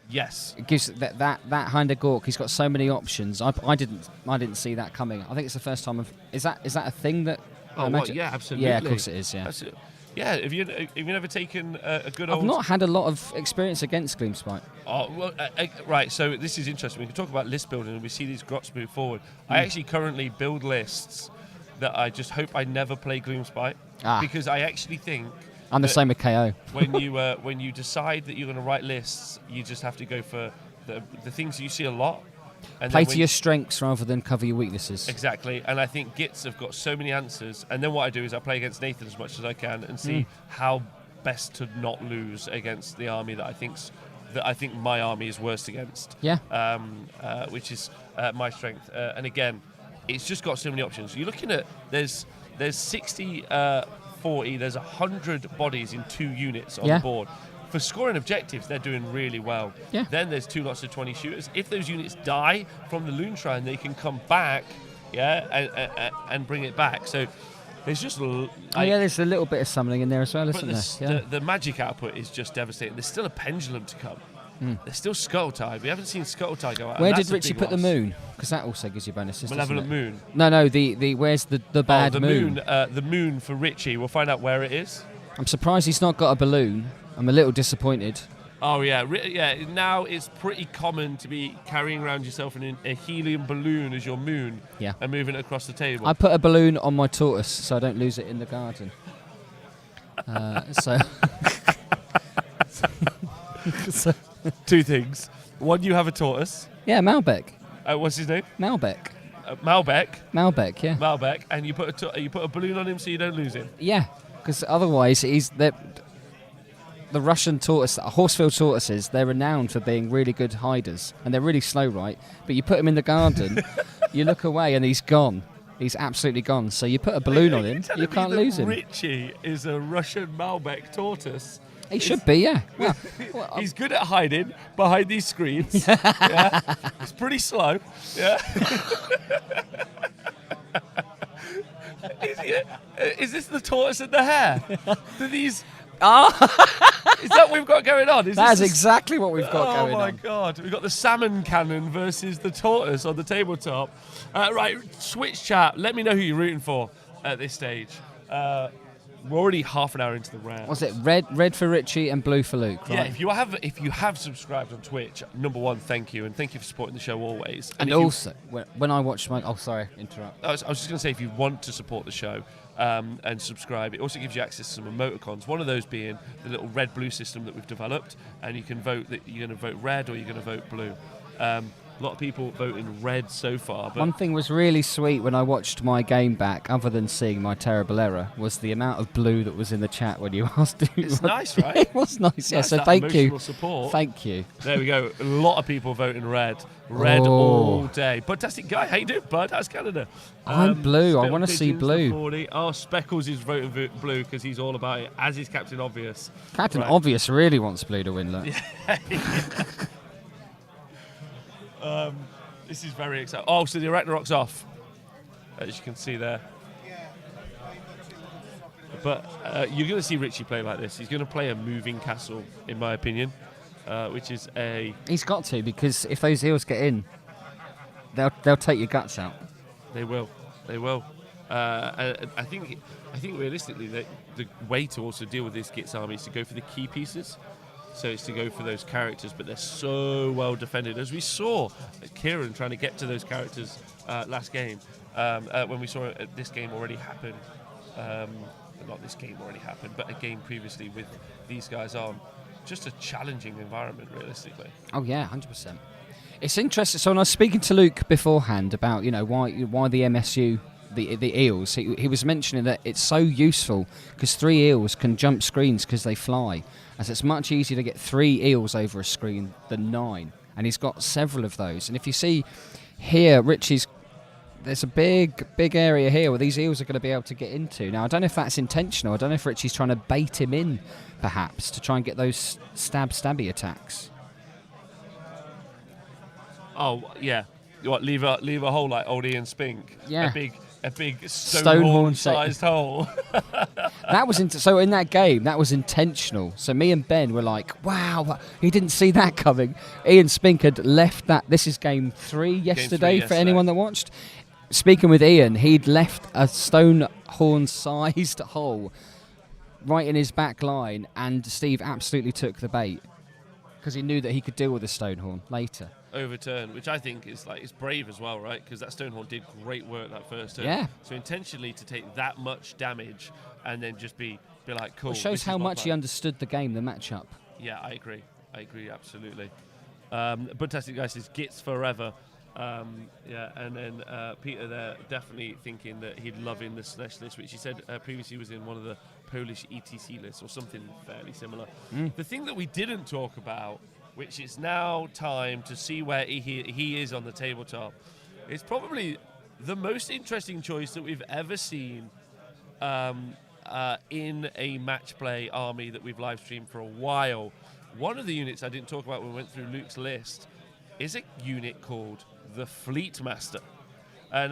Speaker 1: Yes.
Speaker 2: It gives that Hind of Gork. He's got so many options. I didn't see that coming. I think it's the first time. Is that a thing that?
Speaker 1: Oh, what? Yeah, absolutely.
Speaker 2: Yeah, of course it is. Yeah.
Speaker 1: Absolutely. Yeah. Have you never taken a good old?
Speaker 2: I've not had a lot of experience against Gloomspite.
Speaker 1: Oh, well, right. So this is interesting. We can talk about list building, and we see these Grots move forward. I actually currently build lists that I just hope I never play Gloomspite because I actually think.
Speaker 2: I'm the same with KO.
Speaker 1: when you decide that you're going to write lists, you just have to go for the things you see a lot. And
Speaker 2: Play
Speaker 1: then
Speaker 2: to your strengths rather than cover your weaknesses.
Speaker 1: Exactly, and I think Gitz have got so many answers. And then what I do is I play against Nathan as much as I can and see how best to not lose against the army that I think my army is worst against.
Speaker 2: Yeah.
Speaker 1: Which is my strength. And again, it's just got so many options. You're looking at there's 60. 40, there's 100 bodies in 2 units on the board. For scoring objectives, they're doing really well.
Speaker 2: Yeah.
Speaker 1: Then there's 2 lots of 20 shooters. If those units die from the Loon Shrine, they can come back, and bring it back. So there's just...
Speaker 2: there's a little bit of summoning in there as well, isn't there? Yeah.
Speaker 1: The magic output is just devastating. There's still a pendulum to come. There's still Scuttletide. We haven't seen Scuttletide go out.
Speaker 2: Where did Richie put the moon? Because that also gives you bonuses.
Speaker 1: Malevolent Moon.
Speaker 2: No. The where's the bad
Speaker 1: moon? The moon for Richie. We'll find out where it is.
Speaker 2: I'm surprised he's not got a balloon. I'm a little disappointed.
Speaker 1: Oh yeah. Now it's pretty common to be carrying around yourself in a helium balloon as your moon.
Speaker 2: Yeah.
Speaker 1: And moving it across the table.
Speaker 2: I put a balloon on my tortoise so I don't lose it in the garden. So.
Speaker 1: 2 things. One, you have a tortoise.
Speaker 2: Yeah, Malbec.
Speaker 1: What's his name?
Speaker 2: Malbec.
Speaker 1: Malbec.
Speaker 2: Malbec, yeah.
Speaker 1: Malbec, and you put a balloon on him so you don't lose him.
Speaker 2: Yeah, because otherwise he's the Russian tortoise, Horsfield tortoises. They're renowned for being really good hiders, and they're really slow, right? But you put him in the garden, you look away, and he's gone. He's absolutely gone. So you put a balloon on him, you can't lose him.
Speaker 1: Richie is a Russian Malbec tortoise.
Speaker 2: He should be, yeah. Well,
Speaker 1: he's good at hiding behind these screens. Yeah. He's pretty slow. Yeah. Is this the tortoise and the hare? Do these? Is that what we've got going on?
Speaker 2: That's exactly what we've got going on.
Speaker 1: Oh my God! We've got the salmon cannon versus the tortoise on the tabletop. Right, Switch chat. Let me know who you're rooting for at this stage. We're already half an hour into the round.
Speaker 2: Was it red for Richie and blue for Luke? Right?
Speaker 1: Yeah, if you have subscribed on Twitch, number 1, thank you, and thank you for supporting the show always.
Speaker 2: And also, when I watch my... Oh, sorry, interrupt.
Speaker 1: I was just going to say, if you want to support the show and subscribe, it also gives you access to some emoticons, one of those being the little red-blue system that we've developed, and you can vote that you're going to vote red or you're going to vote blue. A lot of people voting red so far. But
Speaker 2: One thing was really sweet when I watched my game back, other than seeing my terrible error, was the amount of blue that was in the chat when you asked.
Speaker 1: It's nice, right?
Speaker 2: It was nice, yeah.
Speaker 1: Nice,
Speaker 2: So
Speaker 1: that
Speaker 2: thank you.
Speaker 1: emotional support.
Speaker 2: Thank you.
Speaker 1: There we go. A lot of people voting red. Red
Speaker 2: Oh.
Speaker 1: all day. Fantastic guy. How you doing, bud? How's Canada?
Speaker 2: I'm blue. I
Speaker 1: Spittle
Speaker 2: want to see
Speaker 1: Pigeons for
Speaker 2: blue.
Speaker 1: 40. Oh, Speckles is voting blue because he's all about it, as is Captain Obvious.
Speaker 2: Captain
Speaker 1: Right.
Speaker 2: Obvious really wants blue to win, look.
Speaker 1: This is very exciting. Oh, so the Ragnarok's off, as you can see there. But you're going to see Richie play like this. He's going to play a moving castle, in my opinion, which is a...
Speaker 2: He's got to, because if those eels get in, they'll take your guts out.
Speaker 1: They will. They will. I think realistically, the way to also deal with this Gitz army is to go for the key pieces. So it's to go for those characters, but they're so well defended, as we saw Kieran trying to get to those characters last game. When we saw this game already happen, not this game already happened, but a game previously with these guys on. Just a challenging environment, realistically.
Speaker 2: Oh yeah, 100%. It's interesting. So when I was speaking to Luke beforehand about why the MSU, the eels, he was mentioning that it's so useful because 3 eels can jump screens because they fly, as it's much easier to get 3 eels over a screen than 9, and he's got several of those. And if you see here, there's a big area here where these eels are going to be able to get into. Now I don't know if that's intentional. I don't know if Richie's trying to bait him in, perhaps, to try and get those stabby attacks.
Speaker 1: Oh yeah, what? Leave a hole like old Ian Spink.
Speaker 2: Yeah.
Speaker 1: A big Stonehorn-sized hole.
Speaker 2: That was so in that game that was intentional. So me and Ben were like, "Wow, he didn't see that coming." Ian Spink had left that. This is game 3 yesterday for anyone that watched. Speaking with Ian, he'd left a Stonehorn-sized hole right in his back line, and Steve absolutely took the bait because he knew that he could deal with the Stonehorn later.
Speaker 1: Overturn, which I think is it's brave as well, right? Because that Stonehorn did great work that first turn.
Speaker 2: Yeah.
Speaker 1: So intentionally to take that much damage and then just be like, cool.
Speaker 2: Well, it shows how much he understood the game, the matchup.
Speaker 1: Yeah, I agree absolutely. Fantastic guy says Gitz forever. Yeah, and then Peter there definitely thinking that he'd love in the SNES list, which he said previously was in one of the Polish ETC lists or something fairly similar. The thing that we didn't talk about, which is now time to see where he is on the tabletop, it's probably the most interesting choice that we've ever seen in a match play army that we've live streamed for a while. One of the units I didn't talk about when we went through Luke's list is a unit called the Fleet Master. And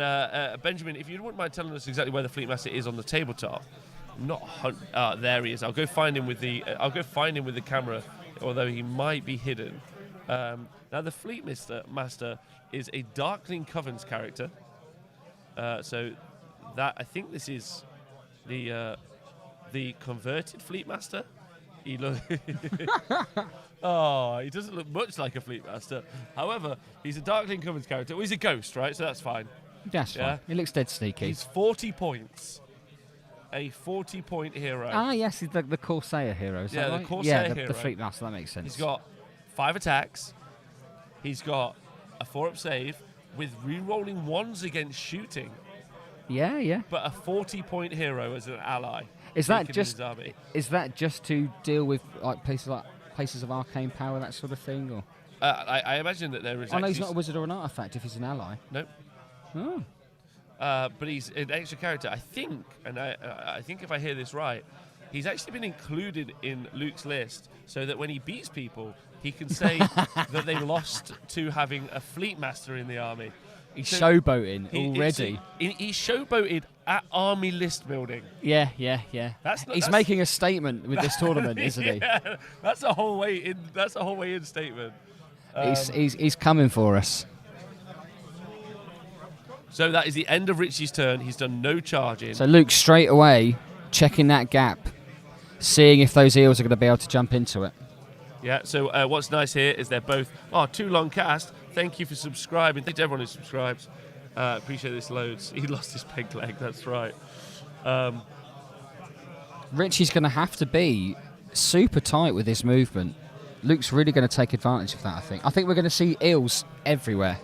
Speaker 1: Benjamin, if you wouldn't mind telling us exactly where the Fleet Master is on the tabletop. There he is. I'll go find him with the camera, although he might be hidden. Now the Fleet Master is a Darkling Covens character. So that I think this is the converted Fleet Master. He doesn't look much like a Fleet Master. However, he's a Darkling Covens character. Well, he's a ghost, right? So that's fine.
Speaker 2: That's fine. He looks dead sneaky.
Speaker 1: He's 40 points. A 40-point hero.
Speaker 2: Ah, yes, he's the Corsair hero. Is that right?
Speaker 1: The Corsair
Speaker 2: hero. The Fleet Master, that makes sense.
Speaker 1: He's got 5 attacks. He's got a 4-up save with re-rolling 1s against shooting.
Speaker 2: Yeah.
Speaker 1: But a 40-point hero as an ally.
Speaker 2: Is that just to deal with places of arcane power, that sort of thing, or?
Speaker 1: I imagine that there is.
Speaker 2: Oh no, he's not a wizard or an artifact if he's an ally.
Speaker 1: Nope.
Speaker 2: Oh.
Speaker 1: But he's an extra character, I think, and I think if I hear this right, he's actually been included in Luke's list so that when he beats people, he can say that they lost to having a Fleet Master in the army.
Speaker 2: He's showboating already.
Speaker 1: He's showboated at army list building.
Speaker 2: Yeah. He's making a statement with this tournament, isn't he?
Speaker 1: Yeah, that's a whole way in. That's a whole way in statement.
Speaker 2: He's coming for us.
Speaker 1: So that is the end of Richie's turn. He's done no charging.
Speaker 2: So Luke straight away checking that gap, seeing if those eels are going to be able to jump into it.
Speaker 1: Yeah, so what's nice here is they're both... Oh, too long cast. Thank you for subscribing. Thanks to everyone who subscribes. Appreciate this loads. He lost his peg leg, that's right.
Speaker 2: Richie's going to have to be super tight with his movement. Luke's really going to take advantage of that, I think. I think we're going to see eels everywhere.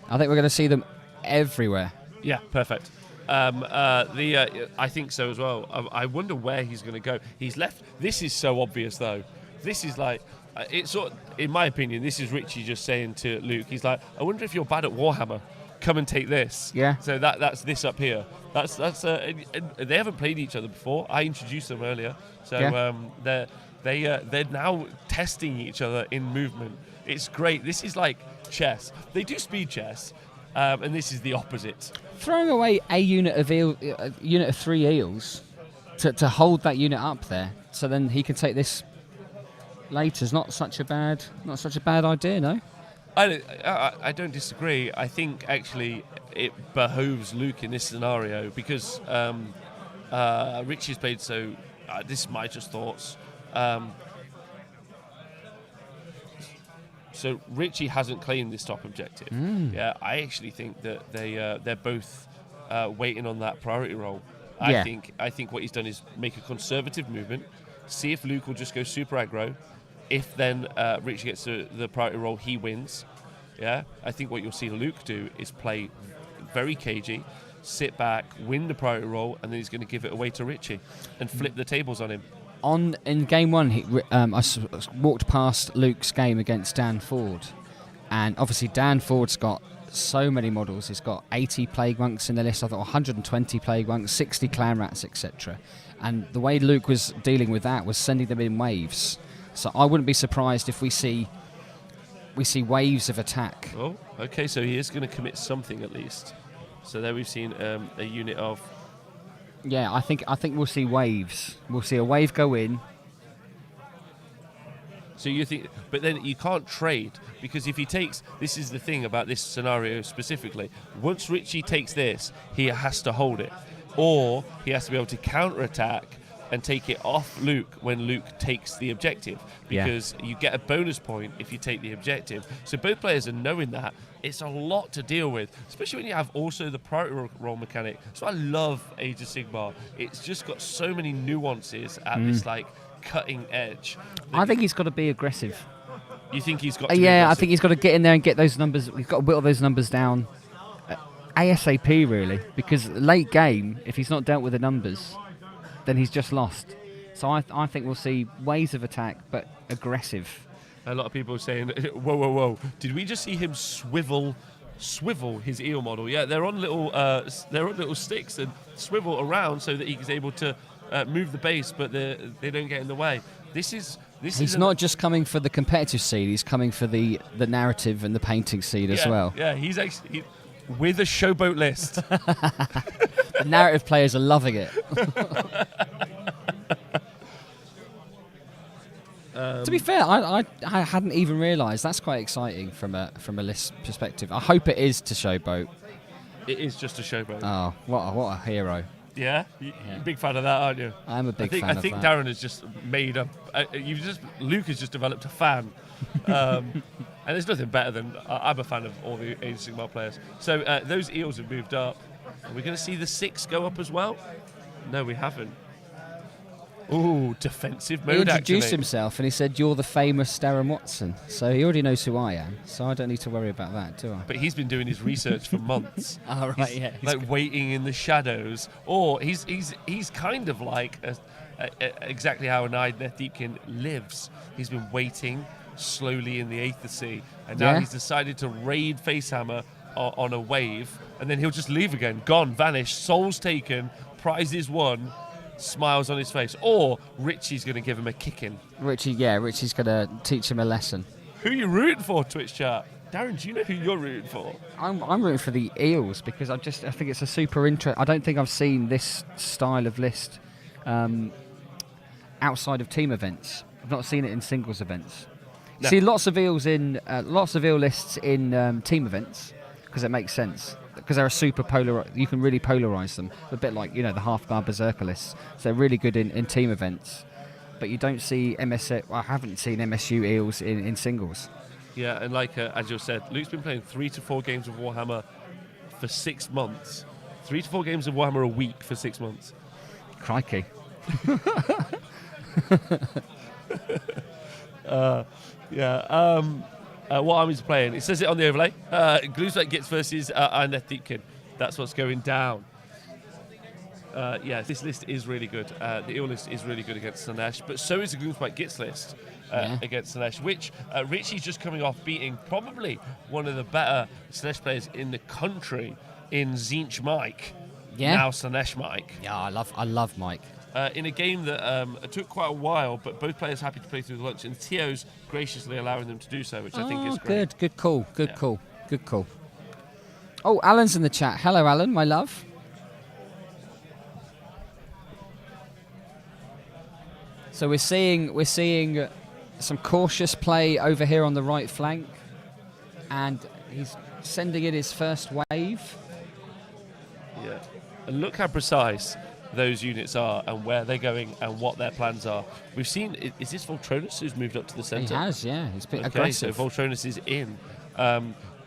Speaker 2: I think we're going to see them everywhere.
Speaker 1: Yeah, perfect. I think so as well. I wonder where he's going to go. He's left. This is so obvious, though. This is like, it's sort of, in my opinion, this is Richie just saying to Luke, he's like, I wonder if you're bad at Warhammer. Come and take this.
Speaker 2: Yeah.
Speaker 1: So that's this up here. That's and they haven't played each other before. I introduced them earlier. So they're now testing each other in movement. It's great. This is like chess. They do speed chess, and this is the opposite.
Speaker 2: Throwing away a unit of 3 eels to hold that unit up there, so then he can take this later is not such a bad idea, no?
Speaker 1: I don't disagree. I think actually it behoves Luke in this scenario because Richie's played so. This is my just thoughts. So Richie hasn't claimed this top objective. Yeah, I actually think that they're both waiting on that priority roll.
Speaker 2: Yeah.
Speaker 1: I think what he's done is make a conservative movement, see if Luke will just go super aggro. If then Richie gets the priority roll, he wins. Yeah, I think what you'll see Luke do is play very cagey, sit back, win the priority roll, and then he's going to give it away to Richie and flip the tables on him.
Speaker 2: In game 1, I walked past Luke's game against Dan Ford, and obviously Dan Ford's got so many models. He's got 80 Plague Monks in the list, I thought 120 Plague Monks, 60 Clan Rats, etc. And the way Luke was dealing with that was sending them in waves. So I wouldn't be surprised if we see waves of attack.
Speaker 1: Oh, okay, so he is going to commit something at least. So there we've seen a unit of...
Speaker 2: Yeah, I think we'll see waves. We'll see a wave go in.
Speaker 1: So you think, but then you can't trade because if he takes, this is the thing about this scenario specifically. Once Richie takes this, he has to hold it, or he has to be able to counter-attack and take it off Luke when Luke takes the objective, because you get a bonus point if you take the objective. So both players are knowing that. It's a lot to deal with, especially when you have also the priority roll mechanic. So I love Age of Sigmar. It's just got so many nuances at this like cutting edge.
Speaker 2: I think he's got to be aggressive.
Speaker 1: You think he's got to be
Speaker 2: I
Speaker 1: aggressive?
Speaker 2: think he's got to get in there and get those numbers. He's got to whittle those numbers down ASAP, really, because late game, if he's not dealt with the numbers, then he's just lost. So I think we'll see waves of attack, but aggressive.
Speaker 1: A lot of people are saying, whoa, did we just see him swivel his eel model? Yeah, they're on little sticks and swivel around so that he's able to move the base, but they don't get in the way. He's
Speaker 2: not just coming for the competitive seed, he's coming for the narrative and the painting seed as well.
Speaker 1: Yeah, he's actually with a showboat list.
Speaker 2: The narrative players are loving it. To be fair, I hadn't even realised. That's quite exciting from a list perspective. I hope it is to showboat.
Speaker 1: It is just a showboat.
Speaker 2: Oh, what a hero!
Speaker 1: Yeah, you're a big fan of that, aren't you?
Speaker 2: I'm a big fan of that.
Speaker 1: I think Darren has just made Luke has just developed a fan. And there's nothing better than I'm a fan of all the Age of Sigmar players. So those eels have moved up. Are we going to see the 6 go up as well? No, we haven't. Ooh, defensive mode.
Speaker 2: He introduced
Speaker 1: activate.
Speaker 2: himself and he said, "You're the famous Darren Watson." So he already knows who I am. So I don't need to worry about that, do I?
Speaker 1: But he's been doing his research for months.
Speaker 2: Oh, right, yeah.
Speaker 1: Like waiting in the shadows, or he's kind of like exactly how an Idoneth Deepkin lives. He's been waiting slowly in the Aether Sea, and now he's decided to raid Facehammer on a wave, and then he'll just leave again, gone, vanished, souls taken, prizes won, smiles on his face. Or Richie's going to give him a kicking.
Speaker 2: Richie's going to teach him a lesson.
Speaker 1: Who are you rooting for, Twitch chat? Darren, do you know who you're rooting for?
Speaker 2: I'm rooting for the Eels because I think it's a super interesting. I don't think I've seen this style of list outside of team events. I've not seen it in singles events. No. See lots of eel lists in team events because it makes sense. Because they're a super polar, you can really polarize them. A bit like the half-guard berserker lists. So they're really good in team events, but you don't see I haven't seen MSU eels in singles.
Speaker 1: Yeah, and like as you said, Luke's been playing 3 to 4 games of Warhammer for 6 months. 3 to 4 games of Warhammer a week for 6 months. What armies are playing? It says it on the overlay. Gloomspite Gitz versus Idoneth Deepkin. That's what's going down. This list is really good. The Eel list is really good against Slaanesh, but so is the Gloomspite Gitz list against Slaanesh, which Richie's just coming off beating probably one of the better Slaanesh players in the country in Zinch Mike.
Speaker 2: Yeah.
Speaker 1: Now Slaanesh Mike.
Speaker 2: Yeah, I love Mike.
Speaker 1: In a game that took quite a while, but both players happy to play through the lunch, and Tio's graciously allowing them to do so, which I think is great.
Speaker 2: Good call. Oh, Alan's in the chat. Hello, Alan, my love. So we're seeing some cautious play over here on the right flank, and he's sending in his first wave.
Speaker 1: Yeah, and look how precise those units are and where they're going and what their plans are. We've seen, is this Voltronus who's moved up to the centre?
Speaker 2: He has, yeah. He's been
Speaker 1: okay,
Speaker 2: aggressive.
Speaker 1: So Voltronus is in.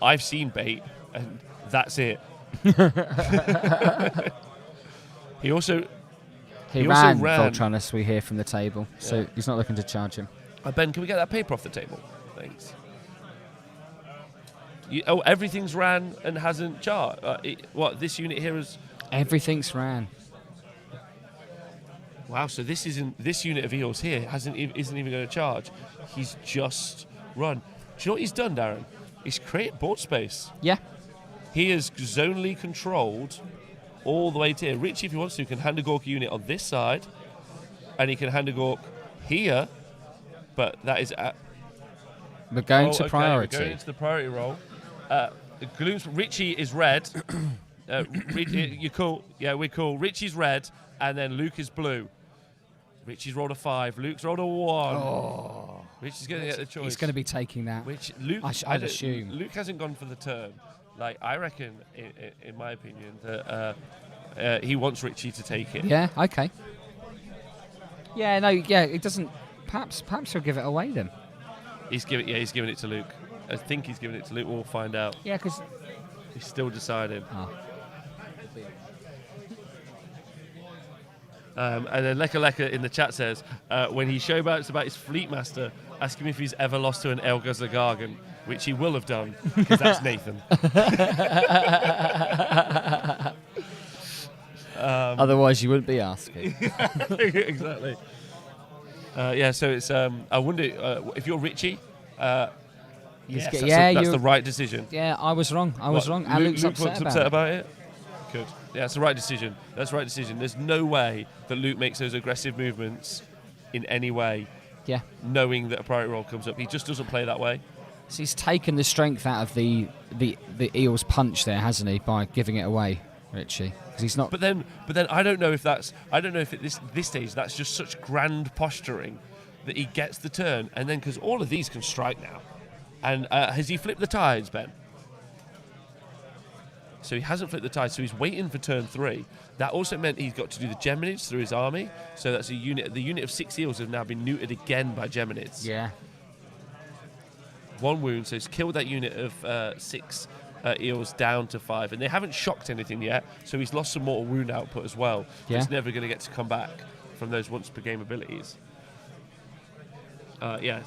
Speaker 1: I've seen bait, and that's it. He also
Speaker 2: ran
Speaker 1: ran
Speaker 2: Voltronus, we hear from the table, so he's not looking to charge him.
Speaker 1: Ben, can we get that paper off the table? Thanks. Everything's ran and hasn't charged. This unit here is...
Speaker 2: Everything's ran.
Speaker 1: Wow, so this unit of Eels here isn't even going to charge. He's just run. Do you know what he's done, Darren? He's created board space.
Speaker 2: Yeah.
Speaker 1: He is zonally controlled all the way to here. Richie, if he wants to, can hand a Gork unit on this side, and he can hand a Gork here, but that is at...
Speaker 2: We're going to priority.
Speaker 1: We're going into the priority roll. Richie is red. You're cool. Yeah, we're cool. Richie's red, and then Luke is blue. Richie's rolled a 5. Luke's rolled a 1.
Speaker 2: Oh.
Speaker 1: Richie's going to get the choice.
Speaker 2: He's going to be taking that. I'd assume.
Speaker 1: Luke hasn't gone for the turn. I reckon, in my opinion, that he wants Richie to take it.
Speaker 2: Yeah, okay. It doesn't... Perhaps he'll give it away then.
Speaker 1: He's giving it to Luke. I think he's giving it to Luke. We'll find out.
Speaker 2: Yeah, because...
Speaker 1: He's still deciding.
Speaker 2: Oh.
Speaker 1: And then Leka in the chat says, when he showboats about his fleet master, ask him if he's ever lost to an Elgazar Gargan, which he will have done, because that's Nathan.
Speaker 2: Otherwise, you wouldn't be asking.
Speaker 1: Exactly. So it's. I wonder if you're Richie. Yes, that's the right decision.
Speaker 2: Yeah, I was wrong. And Luke's upset
Speaker 1: about it. Good. Yeah, it's the right decision. That's the right decision. There's no way that Luke makes those aggressive movements in any way.
Speaker 2: Yeah.
Speaker 1: Knowing that a priority roll comes up, he just doesn't play that way.
Speaker 2: So he's taken the strength out of the Eels punch there, hasn't he, by giving it away, Richie? Because he's not.
Speaker 1: But then I don't know if at this stage that's just such grand posturing that he gets the turn, and then because all of these can strike now, and has he flipped the tides, Ben? So he hasn't flipped the tide, so he's waiting for turn 3. That also meant he's got to do the Geminids through his army. So that's a unit. The unit of 6 Eels have now been neutered again by Geminids.
Speaker 2: Yeah.
Speaker 1: 1 wound, so he's killed that unit of 6 Eels down to 5. And they haven't shocked anything yet, so he's lost some mortal wound output as well.
Speaker 2: Yeah.
Speaker 1: He's never going to get to come back from those once per game abilities. Yeah,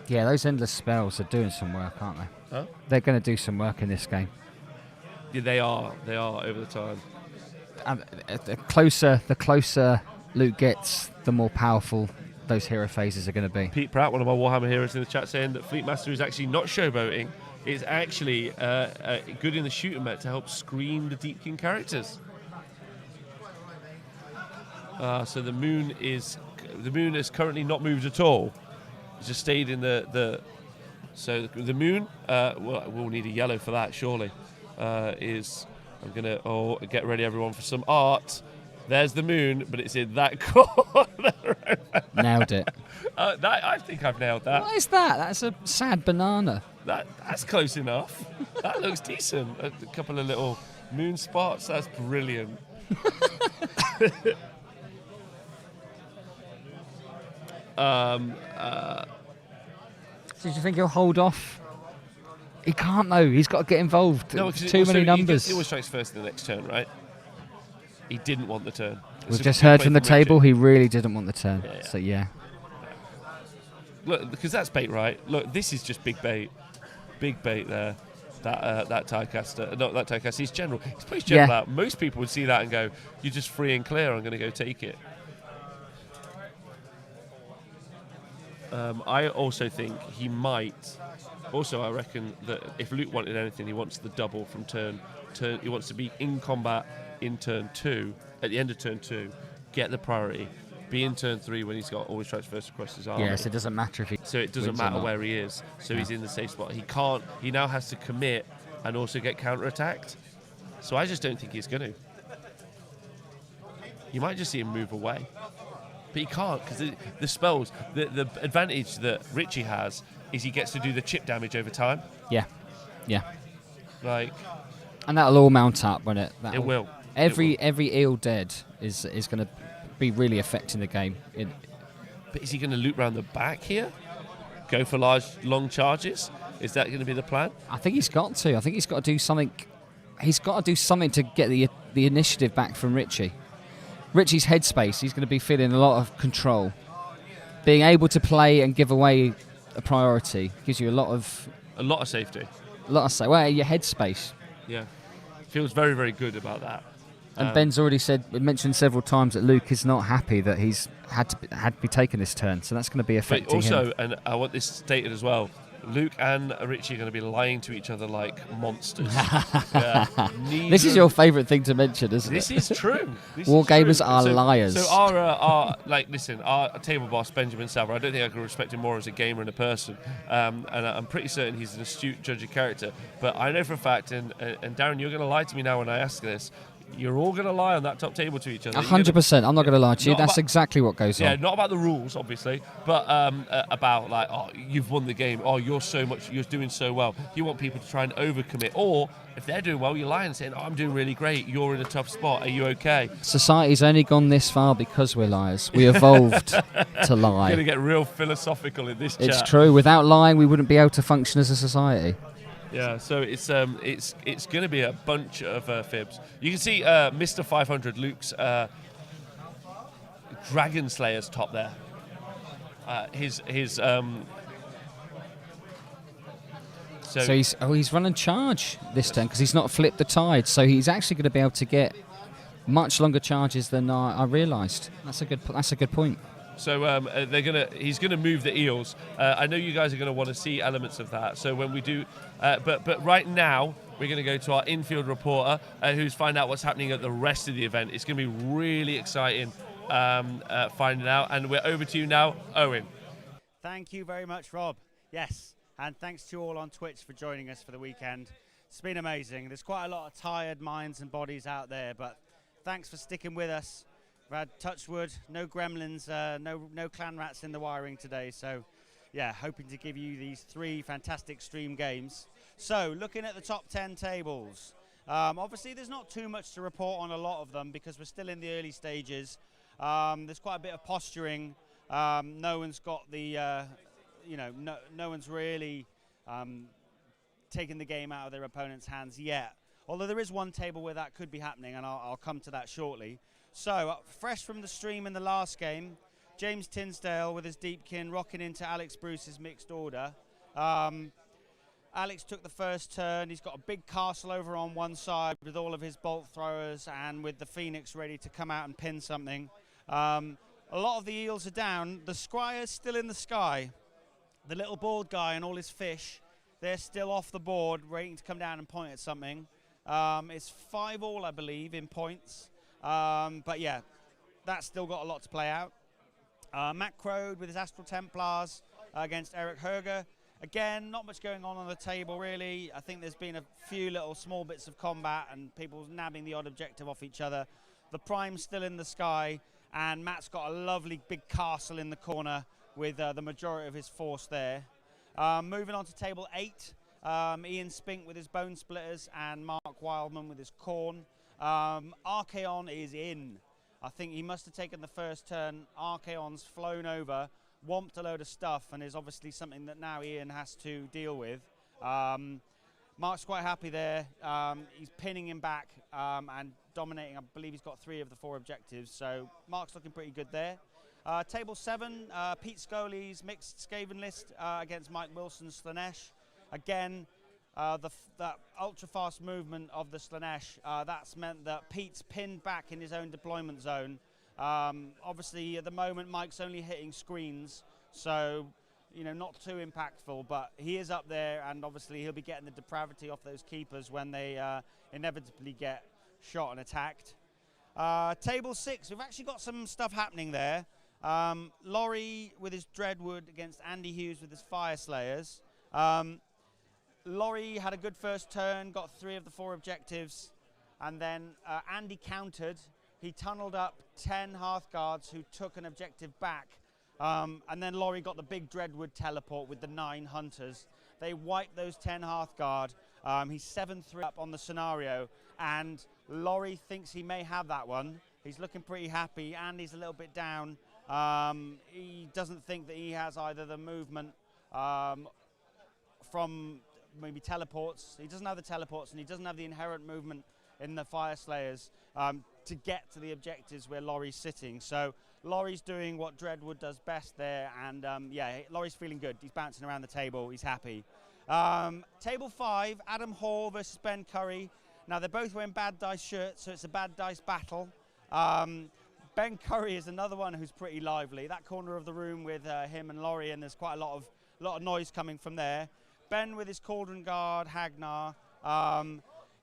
Speaker 2: those endless spells are doing some work, aren't they?
Speaker 1: Huh?
Speaker 2: They're going to do some work in this game.
Speaker 1: Yeah, they are over the time.
Speaker 2: And the closer Luke gets, the more powerful those hero phases are going to be.
Speaker 1: Pete Pratt, one of my Warhammer heroes in the chat, saying that Fleet Master is actually not showboating. It's actually good in the shooter met to help screen the Deepkin characters. So the moon is currently not moved at all. It's just stayed in the. So the moon. We'll need a yellow for that, surely. I'm gonna get ready everyone for some art. There's the moon, but it's in that corner.
Speaker 2: Nailed it.
Speaker 1: I think I've nailed that.
Speaker 2: What is that? That's a sad banana.
Speaker 1: That's close enough. That looks decent. A couple of little moon spots. That's brilliant.
Speaker 2: So do you think he'll hold off? He can't though. He's got to get involved.
Speaker 1: No,
Speaker 2: too many numbers.
Speaker 1: He always strikes first in the next turn, right? He didn't want the turn.
Speaker 2: We've just heard from the table he really didn't want the turn.
Speaker 1: Yeah.
Speaker 2: So yeah.
Speaker 1: look, because that's bait, right? Look, this is just big bait there. That tiecaster, not that tiecaster. He's general. He's pretty general out. Most people would see that and go, "You're just free and clear. I'm going to go take it." I also think he might. Also, I reckon that if Luke wanted anything, he wants the double from turn. He wants to be in combat in turn 2, at the end of turn 2, get the priority, be in turn 3 when he's got all his strikes first across his army.
Speaker 2: Yes, it doesn't matter if he.
Speaker 1: So it doesn't matter where he is. So he's in the safe spot. He can't. He now has to commit and also get counter-attacked. So I just don't think he's going to. You might just see him move away. But he can't, because the spells, the advantage that Richie has is he gets to do the chip damage over time.
Speaker 2: Yeah.
Speaker 1: Like,
Speaker 2: and that'll all mount up, won't it?
Speaker 1: it will.
Speaker 2: Every eel dead is going to be really affecting the game.
Speaker 1: But is he going to loop around the back here? Go for long charges? Is that going to be the plan?
Speaker 2: I think he's got to. I think he's got to do something. He's got to do something to get the initiative back from Richie. Richie's headspace, he's going to be feeling a lot of control. Being able to play and give away a priority gives you a lot of
Speaker 1: safety.
Speaker 2: Well, your headspace.
Speaker 1: Yeah. Feels very, very good about that.
Speaker 2: And Ben's already mentioned several times that Luke is not happy that he's had to be taking this turn, so that's going to be affecting him.
Speaker 1: And I want this stated as well, Luke and Richie are going to be lying to each other like monsters.
Speaker 2: This is your favourite thing to mention, isn't
Speaker 1: it?
Speaker 2: This
Speaker 1: is true.
Speaker 2: Wargamers are liars.
Speaker 1: So our table boss, Benjamin Savra, I don't think I can respect him more as a gamer and a person. And I'm pretty certain he's an astute judge of character. But I know for a fact, and Darren, you're going to lie to me now when I ask this, you're all going to lie on that top table to each other.
Speaker 2: 100%. I'm not going to lie to you. That's exactly what goes on.
Speaker 1: Yeah, not about the rules, obviously, but about like, oh, you've won the game. Oh, you're doing so well. You want people to try and overcommit. Or if they're doing well, you're lying and saying, oh, I'm doing really great. You're in a tough spot. Are you okay?
Speaker 2: Society's only gone this far because we're liars. We evolved to lie.
Speaker 1: You're going to get real philosophical in this chat.
Speaker 2: It's true. Without lying, we wouldn't be able to function as a society.
Speaker 1: Yeah, so it's going to be a bunch of fibs. You can see Mr. 500, Luke's Dragon Slayer's top there. So
Speaker 2: he's running charge this turn because he's not flipped the tide. So he's actually going to be able to get much longer charges than I realised. That's a good point.
Speaker 1: So he's gonna move the eels. I know you guys are gonna want to see elements of that. So when we do, but right now we're gonna go to our infield reporter, who's find out what's happening at the rest of the event. It's gonna be really exciting finding out. And we're over to you now, Owen.
Speaker 3: Thank you very much, Rob. Yes, and thanks to you all on Twitch for joining us for the weekend. It's been amazing. There's quite a lot of tired minds and bodies out there, but thanks for sticking with us. We've had touchwood, no gremlins, no clan rats in the wiring today. So, yeah, hoping to give you these 3 fantastic stream games. So, looking at the top 10 tables, obviously there's not too much to report on a lot of them because we're still in the early stages. There's quite a bit of posturing. No one's got the, no one's really taken the game out of their opponent's hands yet. Although there is one table where that could be happening, and I'll come to that shortly. So, fresh from the stream in the last game, James Tinsdale with his Deepkin rocking into Alex Bruce's mixed order. Alex took the first turn. He's got a big castle over on one side with all of his bolt throwers and with the Phoenix ready to come out and pin something. A lot of the eels are down. The Squire's still in the sky. The little bald guy and all his fish, they're still off the board waiting to come down and point at something. It's 5-all, I believe, in points. But yeah, that's still got a lot to play out. Matt Crode with his Astral Templars against Eric Herger. Again, not much going on the table, really. I think there's been a few little small bits of combat and people nabbing the odd objective off each other. The Prime's still in the sky, and Matt's got a lovely big castle in the corner with the majority of his force there. Moving on to table 8, Ian Spink with his Bone Splitters and Mark Wildman with his Khorne. Archaon is in. I think he must have taken the first turn. Archaon's flown over, whomped a load of stuff, and is obviously something that now Ian has to deal with. Mark's quite happy there. He's pinning him back and dominating. I believe he's got 3 of the 4 objectives, so Mark's looking pretty good there. Table 7, Pete Scully's mixed Skaven list against Mike Wilson's Slanesh. Again, that ultra-fast movement of the Slanesh, that's meant that Pete's pinned back in his own deployment zone. Obviously, at the moment, Mike's only hitting screens, so not too impactful, but he is up there, and obviously he'll be getting the depravity off those keepers when they inevitably get shot and attacked. Table 6, we've actually got some stuff happening there. Laurie with his Dreadwood against Andy Hughes with his Fire Slayers. Laurie had a good first turn, got 3 of the 4 objectives, and then Andy countered. He tunneled up 10 Hearthguards who took an objective back, and then Laurie got the big Dreadwood teleport with the 9 Hunters. They wiped those 10 Hearthguard. He's 7-3 up on the scenario, and Laurie thinks he may have that one. He's looking pretty happy. Andy's a little bit down. He doesn't think that he has either the movement from maybe teleports. He doesn't have the teleports, and he doesn't have the inherent movement in the Fire Slayers to get to the objectives where Laurie's sitting. So Laurie's doing what Dreadwood does best there, and Laurie's feeling good. He's bouncing around the table. He's happy. Table 5, Adam Hall versus Ben Curry. Now, they're both wearing Bad Dice shirts, so it's a Bad Dice battle. Ben Curry is another one who's pretty lively. That corner of the room with him and Laurie, and there's quite a lot of noise coming from there. Ben with his Cauldron Guard, Hagnar.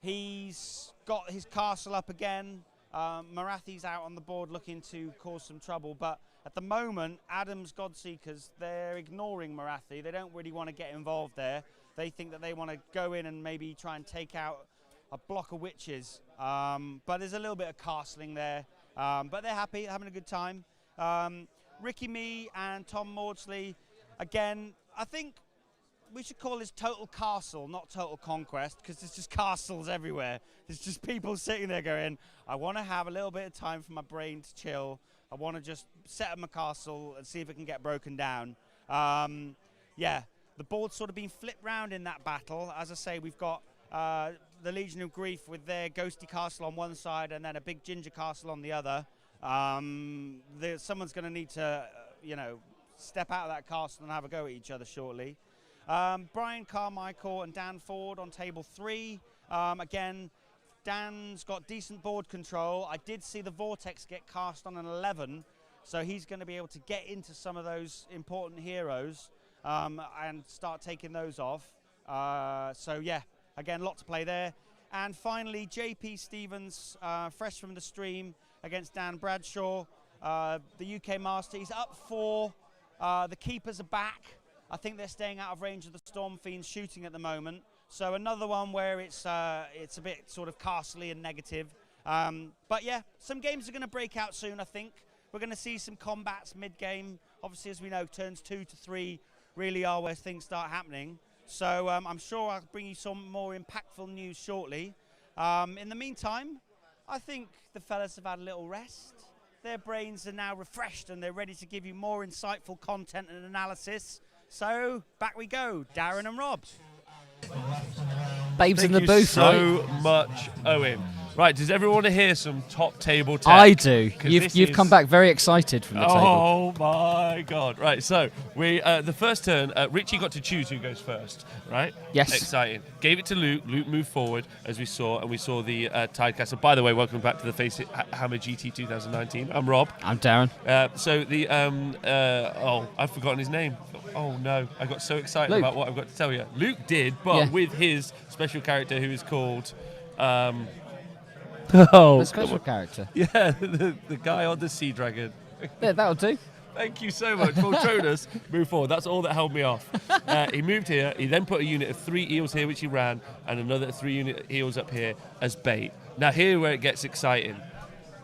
Speaker 3: He's got his castle up again. Marathi's out on the board looking to cause some trouble, but at the moment, Adam's Godseekers, they're ignoring Marathi. They don't really want to get involved there. They think that they want to go in and maybe try and take out a block of witches. But there's a little bit of castling there. But they're happy, having a good time. Ricky Me and Tom Maudsley, again, I think we should call this Total Castle, not Total Conquest, because there's just castles everywhere. There's just people sitting there going, I want to have a little bit of time for my brain to chill. I want to just set up my castle and see if it can get broken down. The board's sort of been flipped round in that battle. As I say, we've got the Legion of Grief with their ghosty castle on one side and then a big ginger castle on the other. Someone's going to need to, step out of that castle and have a go at each other shortly. Brian Carmichael and Dan Ford on table 3. Again, Dan's got decent board control. I did see the Vortex get cast on an 11, so he's going to be able to get into some of those important heroes and start taking those off. Again, lot to play there. And finally, JP Stevens, fresh from the stream, against Dan Bradshaw, the UK Master. He's up 4. The Keepers are back. I think they're staying out of range of the Storm Fiends shooting at the moment. So another one where it's a bit sort of castly and negative. But yeah, some games are going to break out soon, I think. We're going to see some combats mid-game. Obviously, as we know, turns 2 to 3 really are where things start happening. So I'm sure I'll bring you some more impactful news shortly. In the meantime, I think the fellas have had a little rest. Their brains are now refreshed and they're ready to give you more insightful content and analysis. So back we go, Darren and Rob.
Speaker 2: Babes
Speaker 1: Thank
Speaker 2: in the
Speaker 1: you
Speaker 2: booth,
Speaker 1: so
Speaker 2: right?
Speaker 1: much, Owen. Right, does everyone want to hear some top table tech?
Speaker 2: I do.
Speaker 1: 'Cause
Speaker 2: You've come back very excited from the table.
Speaker 1: Oh my God! Right, so we the first turn, Richie got to choose who goes first, right?
Speaker 2: Yes.
Speaker 1: Exciting. Gave it to Luke. Luke moved forward as we saw, and we saw the Tide Castle. By the way, welcome back to the Face It Hammer GT 2019. I'm Rob.
Speaker 2: I'm Darren.
Speaker 1: So the I've forgotten his name. Oh no! I got so excited
Speaker 2: Luke.
Speaker 1: about what I've got to tell you. Luke did, but with his special character who is called.
Speaker 2: The special character.
Speaker 1: Yeah, the guy on the Sea Dragon.
Speaker 2: Yeah, that'll do.
Speaker 1: Thank you so much. Voltronus, move forward. That's all that held me off. He moved here. He then put a unit of 3 eels here, which he ran, and another 3 unit eels up here as bait. Now here where it gets exciting.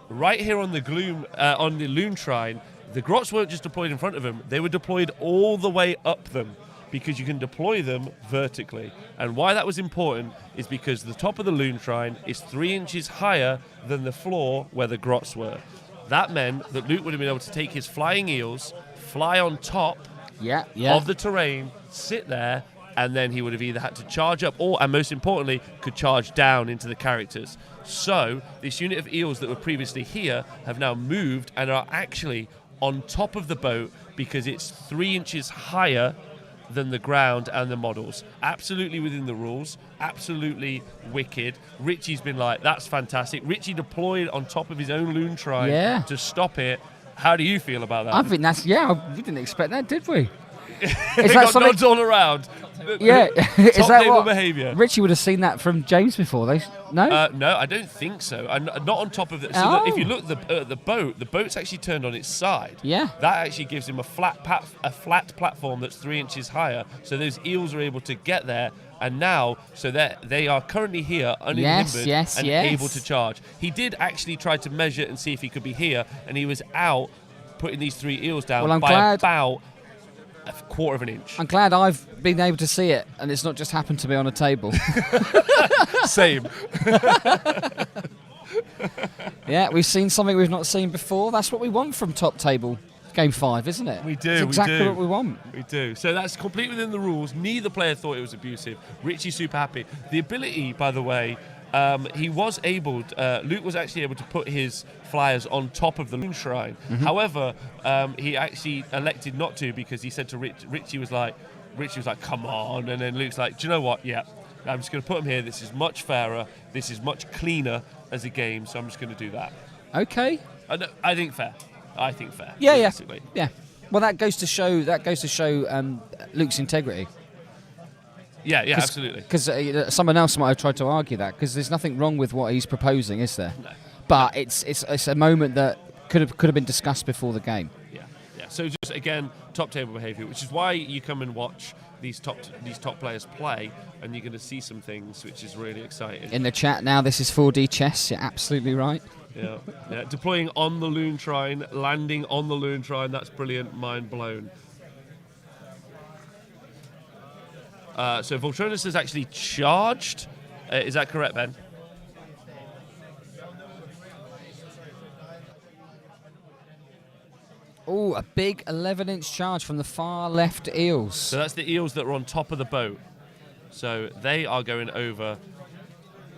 Speaker 1: Right here on the Loom Shrine, the grots weren't just deployed in front of him. They were deployed all the way up them, because you can deploy them vertically. And why that was important is because the top of the Loom Shrine is 3 inches higher than the floor where the grots were. That meant that Luke would have been able to take his flying eels, fly on top of the terrain, sit there, and then he would have either had to charge up or, and most importantly, could charge down into the characters. So this unit of eels that were previously here have now moved and are actually on top of the boat because it's 3 inches higher than the ground and the models. Absolutely within the rules. Absolutely wicked. Richie's been like, that's fantastic. Richie deployed on top of his own loon shrine to stop it. How do you feel about that?
Speaker 2: I think that's, we didn't expect that, did we?
Speaker 1: Is that something? Nods all around.
Speaker 2: Yeah. Is
Speaker 1: Top
Speaker 2: that
Speaker 1: table
Speaker 2: what?
Speaker 1: behaviour.
Speaker 2: Richie would have seen that from James before. No?
Speaker 1: No, I don't think so. Not on top of it. So look, if you look at the boat's actually turned on its side.
Speaker 2: Yeah.
Speaker 1: That actually gives him a flat platform that's 3 inches higher. So those eels are able to get there. And now, so they are currently here, uninhibited and able to charge. He did actually try to measure and see if he could be here, and he was out putting these 3 eels down by about a quarter of an inch.
Speaker 2: I'm glad I've been able to see it, and it's not just happened to be on a table.
Speaker 1: Same.
Speaker 2: Yeah, we've seen something we've not seen before. That's what we want from Top Table Game 5, isn't it?
Speaker 1: We do.
Speaker 2: It's exactly
Speaker 1: we do.
Speaker 2: what we want.
Speaker 1: We do. So that's complete within the rules. Neither player thought it was abusive. Richie's super happy. The ability, by the way, he was able, Luke was actually able to put his flyers on top of the loon shrine. Mm-hmm. However, he actually elected not to because he said to Richie was like, come on. And then Luke's like, do you know what? Yeah, I'm just going to put him here. This is much fairer. This is much cleaner as a game. So I'm just going to do that.
Speaker 2: Okay.
Speaker 1: I think fair.
Speaker 2: Yeah,
Speaker 1: basically.
Speaker 2: Yeah. Well, that goes to show Luke's integrity.
Speaker 1: Yeah, absolutely.
Speaker 2: Because someone else might have tried to argue that, because there's nothing wrong with what he's proposing, is there?
Speaker 1: No.
Speaker 2: But it's a moment that could have been discussed before the game.
Speaker 1: Yeah. So just again, top table behaviour, which is why you come and watch these top players play, and you're going to see some things which is really exciting.
Speaker 2: In the chat now, this is 4D chess. You're absolutely right.
Speaker 1: Yeah. Deploying on the loon shrine, landing on the loon shrine. That's brilliant. Mind blown. So Voltronus is actually charged. Is that correct, Ben?
Speaker 2: Oh, a big 11-inch charge from the far left eels.
Speaker 1: So that's the eels that are on top of the boat. So they are going over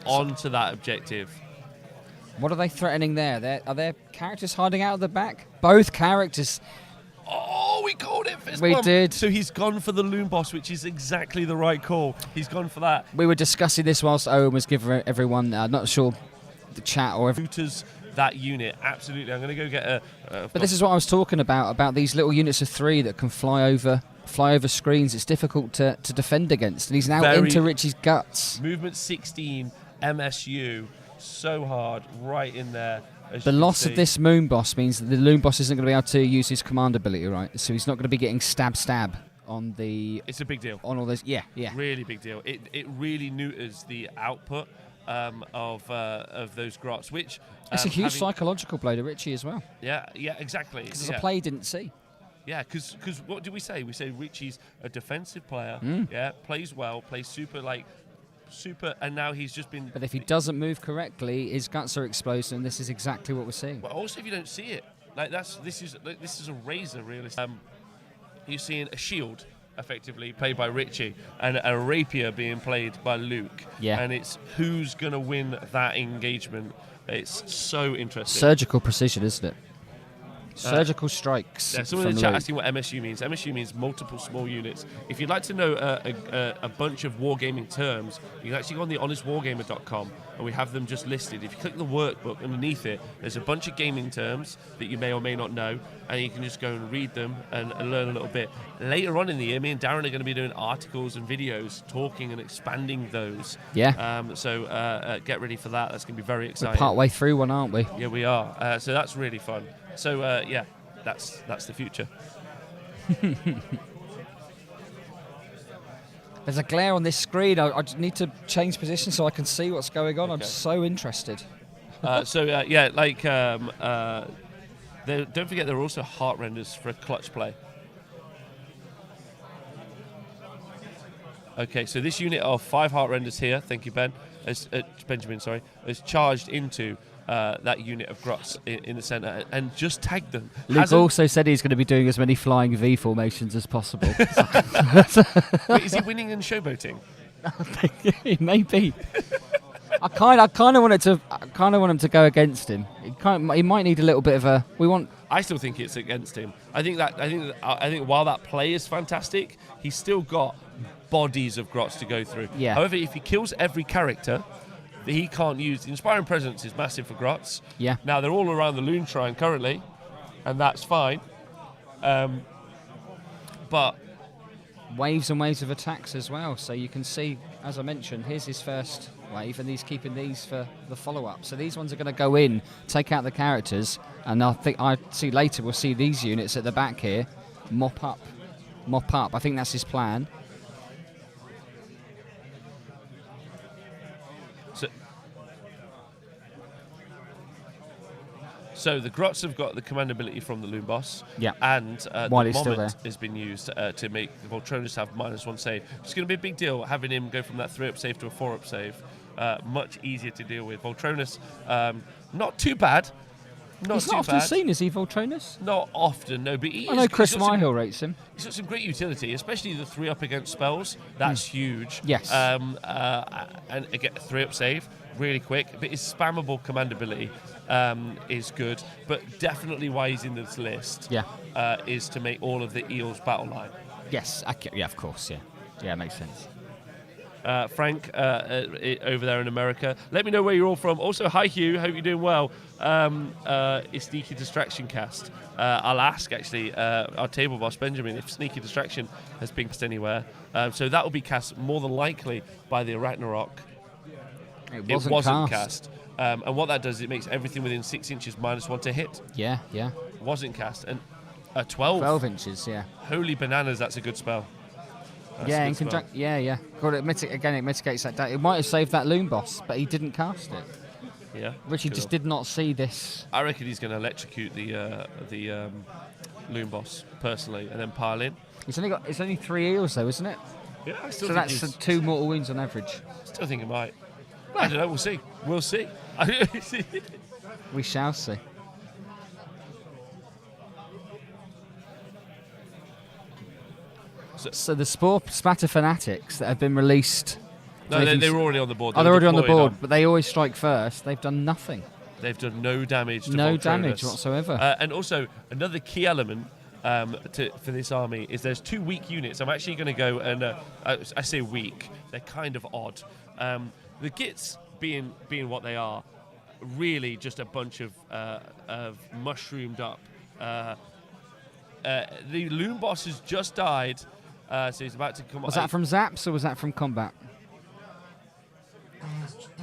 Speaker 1: onto that objective.
Speaker 2: What are they threatening there? Are there characters hiding out at the back? Both characters.
Speaker 1: Oh, we called it fist
Speaker 2: We
Speaker 1: bump.
Speaker 2: did.
Speaker 1: So he's gone for the loon boss, which is exactly the right call. He's gone for that.
Speaker 2: We were discussing this whilst Owen was giving everyone, not sure, the chat or...
Speaker 1: Looters that unit, absolutely. I'm going to go get a...
Speaker 2: But this is what I was talking about these little units of 3 that can fly over screens. It's difficult to defend against. And he's now into Richie's guts.
Speaker 1: Movement 16, MSU, so hard, right in there.
Speaker 2: The loss of this moon boss means that the loon boss isn't going to be able to use his command ability, right? So he's not going to be getting stab on the...
Speaker 1: It's a big deal.
Speaker 2: On all this, yeah.
Speaker 1: Really big deal. It really neuters the output of those grots, which...
Speaker 2: It's a huge psychological blow to Richie as well.
Speaker 1: Yeah, exactly.
Speaker 2: Because it's a play he didn't see.
Speaker 1: Yeah, because what do we say? We say Richie's a defensive player. Yeah, plays well, plays super, and now he's just been...
Speaker 2: But if he doesn't move correctly, his guts are explosive, and this is exactly what we're seeing.
Speaker 1: Well, also if you don't see it, this is a razor, really. You're seeing a shield, effectively, played by Richie, and a rapier being played by Luke.
Speaker 2: Yeah.
Speaker 1: And it's who's going to win that engagement. It's so interesting.
Speaker 2: Surgical precision, isn't it? Surgical strikes.
Speaker 1: Yeah, someone in the chat asking what MSU means. MSU means multiple small units. If you'd like to know a bunch of wargaming terms, you can actually go on the honestwargamer.com, and we have them just listed. If you click the workbook underneath it, there's a bunch of gaming terms that you may or may not know, and you can just go and read them and learn a little bit. Later on in the year, me and Darren are going to be doing articles and videos talking and expanding those.
Speaker 2: Yeah.
Speaker 1: So get ready for that. That's going to be very exciting.
Speaker 2: We're part way through one, aren't we?
Speaker 1: Yeah, we are. So that's really fun. So that's the future.
Speaker 2: There's a glare on this screen. I just need to change position so I can see what's going on. Okay. I'm so interested.
Speaker 1: Don't forget there are also heart renders for a clutch play. Okay, so this unit of 5 heart renders here, thank you, Benjamin, is charged into that unit of grots in the centre and just tagged them.
Speaker 2: Luke also said he's going to be doing as many flying V formations as possible.
Speaker 1: Wait, is he winning and showboating?
Speaker 2: Maybe. I kind of want him to go against him. He might need a little bit of a.
Speaker 1: I still think it's against him. I think while that play is fantastic, he's still got bodies of grots to go through.
Speaker 2: Yeah.
Speaker 1: However, if he kills every character that he can't use, the Inspiring Presence is massive for grots.
Speaker 2: Yeah.
Speaker 1: Now they're all around the Loon Shrine currently, and that's fine. But
Speaker 2: waves and waves of attacks as well. So you can see, as I mentioned, here's his first wave, and he's keeping these for the follow-up. So these ones are going to go in, take out the characters, and I see later we'll see these units at the back here mop up. I think that's his plan.
Speaker 1: So the Grots have got the command ability from the Loon Boss.
Speaker 2: Yeah.
Speaker 1: And the
Speaker 2: While he's still
Speaker 1: Moment has been used to make the Voltronus have -1 save. It's going to be a big deal having him go from that 3-up save to a 4-up save. Much easier to deal with. Voltronus, not too bad.
Speaker 2: He's not often seen, is he, Voltronus?
Speaker 1: Not often, no. But
Speaker 2: I know Chris Myhill rates him.
Speaker 1: He's got some great utility, especially the 3-up against spells. That's huge.
Speaker 2: Yes.
Speaker 1: And again, 3-up save, really quick. But his spammable command ability is good. But definitely why he's in this list is to make all of the Eels battle line.
Speaker 2: Yes, yeah, of course, yeah. Yeah, it makes sense.
Speaker 1: Frank over there in America. Let me know where you're all from. Also, hi Hugh, hope you're doing well. Is Sneaky Distraction cast? I'll ask actually our table boss Benjamin if Sneaky Distraction has been cast anywhere. So that will be cast more than likely by the Ragnarok.
Speaker 2: It wasn't
Speaker 1: cast. And what that does, it makes everything within 6 inches -1 to hit.
Speaker 2: Yeah.
Speaker 1: Wasn't cast. And 12.
Speaker 2: 12 inches, yeah.
Speaker 1: Holy bananas, that's a good spell.
Speaker 2: Yeah, in conjunction. Yeah. God, it mitigates that. It might have saved that Loon Boss, but he didn't cast it.
Speaker 1: Yeah.
Speaker 2: Richie just did not see this.
Speaker 1: I reckon he's going to electrocute the Loon Boss personally, and then pile in.
Speaker 2: It's only 3 eels though, isn't it?
Speaker 1: Yeah. I still
Speaker 2: so
Speaker 1: think
Speaker 2: that's 2 mortal wounds on average.
Speaker 1: Still think it might. I don't know. We'll see.
Speaker 2: We shall see. So the Spore Splatter Fanatics that have been released...
Speaker 1: No, they were already on the board.
Speaker 2: They're already on the board, but they always strike first. They've done nothing.
Speaker 1: They've done no damage to
Speaker 2: No
Speaker 1: Voltronus.
Speaker 2: damage whatsoever.
Speaker 1: And also, another key element for this army is there's 2 weak units. I'm actually going to go and... I say weak. They're kind of odd. The Gitz, being what they are, really just a bunch of mushroomed up. The Loon Boss has just died... so he's about to come.
Speaker 2: Was that from Zaps or was that from combat?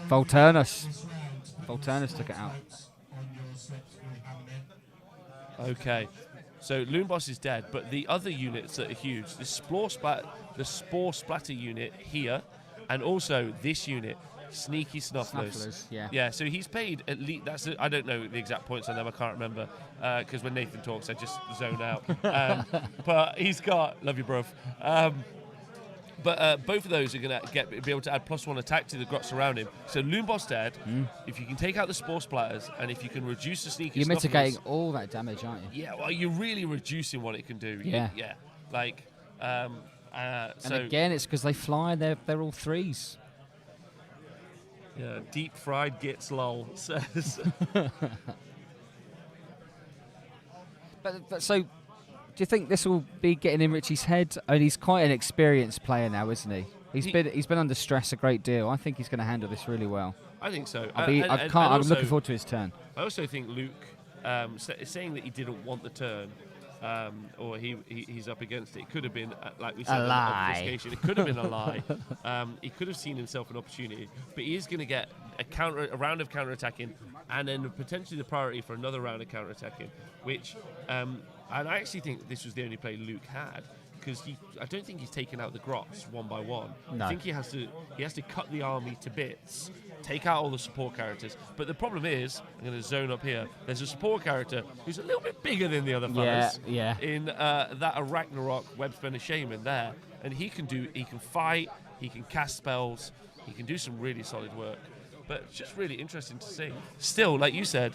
Speaker 2: Volturnus took it out.
Speaker 1: Okay, so Loon Boss is dead, but the other units that are huge, the Spore Splatter unit here, and also this unit, Sneaky Snufflers. Yeah. So he's paid at least. I don't know the exact points on them. I can't remember because when Nathan talks, I just zone out. But he's got love you, bruv. But both of those are going to be able to add +1 attack to the grots around him. So Loon Boss dead. If you can take out the Spore Splatters and if you can reduce the Sneaky,
Speaker 2: you're mitigating all that damage, aren't you?
Speaker 1: Yeah. Well, you're really reducing what it can do.
Speaker 2: Yeah.
Speaker 1: Like.
Speaker 2: And again, it's because they fly. They're all 3s.
Speaker 1: Yeah, deep fried Gitz lol says.
Speaker 2: but so, do you think this will be getting in Richie's head? I mean, he's quite an experienced player now, isn't he? He's been under stress a great deal. I think he's going to handle this really well.
Speaker 1: I think so.
Speaker 2: I'm looking forward to his turn.
Speaker 1: I also think Luke saying that he didn't want the turn. Or he's up against it. It could have been, like we said,
Speaker 2: a lie.
Speaker 1: Obfuscation. It could have been a lie. He could have seen himself an opportunity, but he is going to get a round of counter-attacking, and then potentially the priority for another round of counter-attacking. Which, and I actually think this was the only play Luke had, because I don't think he's taken out the grots one by one.
Speaker 2: No.
Speaker 1: I think he has to cut the army to bits, take out all the support characters. But the problem is, I'm going to zone up here. There's a support character who's a little bit bigger than the other fellas.
Speaker 2: Yeah.
Speaker 1: In that Ragnarok Webspinner Shaman there, and he can fight, he can cast spells, he can do some really solid work. But it's just really interesting to see. Still, like you said,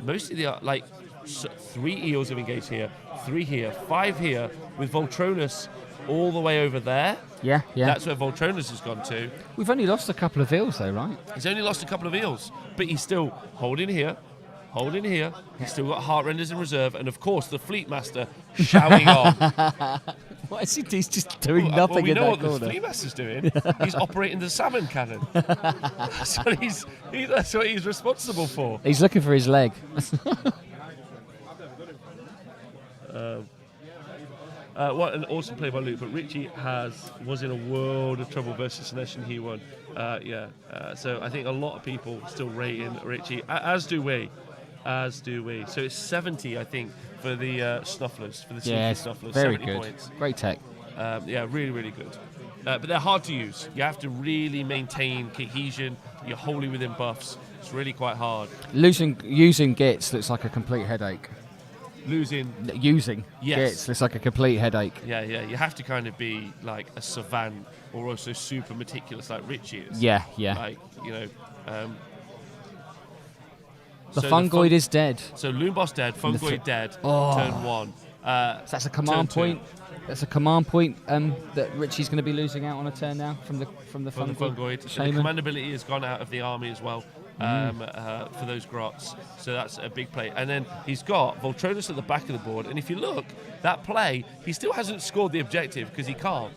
Speaker 1: most of the 3 eels have engaged here, 3 here, 5 here, with Voltronus all the way over there.
Speaker 2: Yeah.
Speaker 1: That's where Voltronus has gone to.
Speaker 2: We've only lost a couple of eels, though, right?
Speaker 1: He's only lost a couple of eels, but he's still holding here. He's still got Heart Renders in reserve, and of course the Fleet Master shouting on.
Speaker 2: What is he? He's just doing nothing
Speaker 1: we
Speaker 2: in
Speaker 1: know
Speaker 2: that
Speaker 1: what
Speaker 2: corner.
Speaker 1: the Fleet Master's doing. He's operating the salmon cannon. That's what he's responsible for.
Speaker 2: He's looking for his leg.
Speaker 1: What an awesome play by Luke, but Richie was in a world of trouble versus Sinesh, and he won. So I think a lot of people still rating Richie, as do we. So it's 70, I think, for the Snufflers, for the sneaky Snufflers.
Speaker 2: Very
Speaker 1: 70
Speaker 2: good.
Speaker 1: points.
Speaker 2: Great tech.
Speaker 1: Really, really good. But they're hard to use. You have to really maintain cohesion. You're wholly within buffs. It's really quite hard.
Speaker 2: Using Gitz looks like a complete headache.
Speaker 1: Using
Speaker 2: Gitz looks like a complete headache.
Speaker 1: Yeah. You have to kind of be like a savant, or also super meticulous like Richie is.
Speaker 2: Yeah. The Fungoid is dead.
Speaker 1: So Loonboss dead, Fungoid dead, turn 1.
Speaker 2: So that's a command point. That's a command point that Richie's going to be losing out on a turn now from the Fungoid.
Speaker 1: So the command ability has gone out of the army as well for those grots. So that's a big play. And then he's got Voltronus at the back of the board. And if you look, that play, he still hasn't scored the objective because he can't.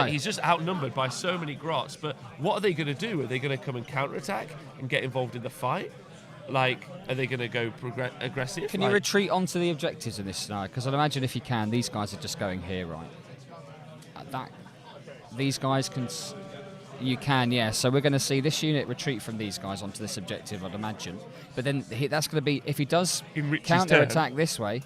Speaker 1: He's just outnumbered by so many grots. But what are they going to do? Are they going to come and counterattack and get involved in the fight? Are they going to go aggressive?
Speaker 2: Can you retreat onto the objectives in this scenario? Because I'd imagine if you can, these guys are just going here, right? These guys can... You can, yeah. So we're going to see this unit retreat from these guys onto this objective, I'd imagine. But then that's going to be... If he does counter-attack this way,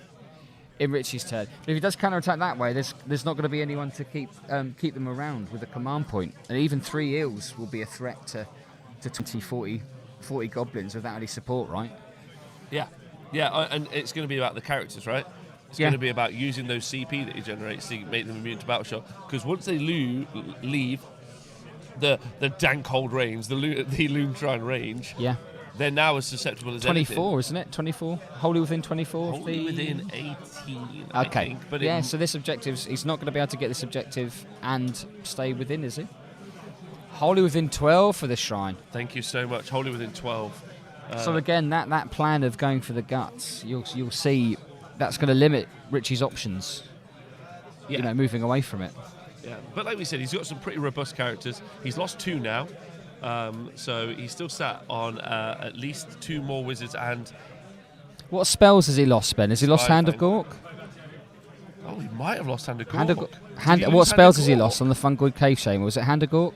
Speaker 2: in Richie's turn. But if he does counter-attack that way, there's not going to be anyone to keep them around with a command point. And even 3 eels will be a threat to 20, 40 goblins without any support, right?
Speaker 1: Yeah, and it's going to be about the characters, right? It's going to be about using those CP that he generates to make them immune to battle shock. Because once they leave the dank hold range, the Loom Shrine range, they're now as susceptible as
Speaker 2: 24,
Speaker 1: anything.
Speaker 2: Isn't it? 24? Wholly within 24?
Speaker 1: Wholly within 18,
Speaker 2: okay.
Speaker 1: I think. But
Speaker 2: so this objective's... He's not going to be able to get this objective and stay within, is he? Wholly within 12 for this shrine.
Speaker 1: Thank you so much. Wholly within 12.
Speaker 2: So again, that plan of going for the guts, you'll see that's going to limit Richie's options. Moving away from it.
Speaker 1: Yeah, but like we said, he's got some pretty robust characters. He's lost 2 now, so he's still sat on at least 2 more wizards and...
Speaker 2: What spells has he lost, Ben? Has he lost Hand of Gork?
Speaker 1: Oh, he might have lost Hand of Gork.
Speaker 2: What spells has he lost on the Fungoid Cave Shaman? Was it Hand of Gork?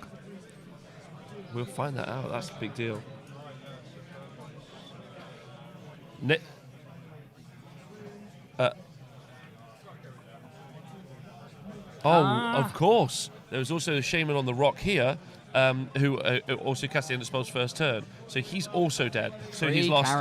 Speaker 1: We'll find that out. That's a big deal. Of course. There was also the Shaman on the rock here, who also cast the end of spell's first turn. So he's also dead. So he's lost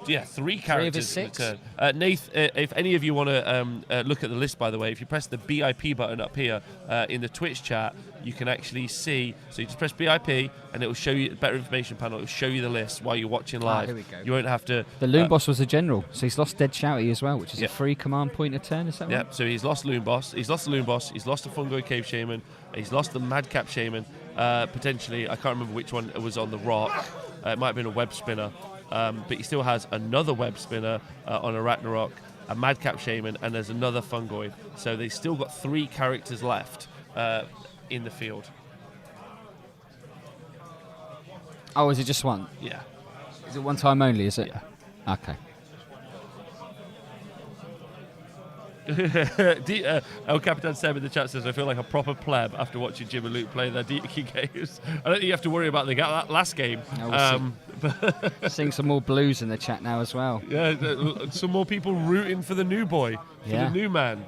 Speaker 1: 3 characters in the turn. Nath, if any of you want to look at the list, by the way, if you press the BIP button up here in the Twitch chat, you can actually see. So you just press BIP, and it will show you better information panel. It will show you the list while you're watching live.
Speaker 2: Here we go.
Speaker 1: You won't have to.
Speaker 2: The Loom Boss was a general, so he's lost Dead Shouty as well, which is a free command point a turn. Is that right?
Speaker 1: Yeah. So he's lost Loom Boss. He's lost the Loom Boss. He's lost the Fungoid Cave Shaman. He's lost the Madcap Shaman. Potentially, I can't remember which one was on the rock. It might have been a web spinner, but he still has another web spinner on a Ragnarok, a Madcap Shaman, and there's another Fungoid. So they've still got 3 characters left in the field.
Speaker 2: Oh, is it just one?
Speaker 1: Yeah.
Speaker 2: Is it one time only, is it?
Speaker 1: Yeah.
Speaker 2: Okay.
Speaker 1: El Capitan Seb in the chat says, I feel like a proper pleb after watching Jim and Luke play their Deepkin games. I don't think you have to worry about that last game.
Speaker 2: Seeing some more blues in the chat now as well.
Speaker 1: Yeah, some more people rooting for the new boy, for the new man.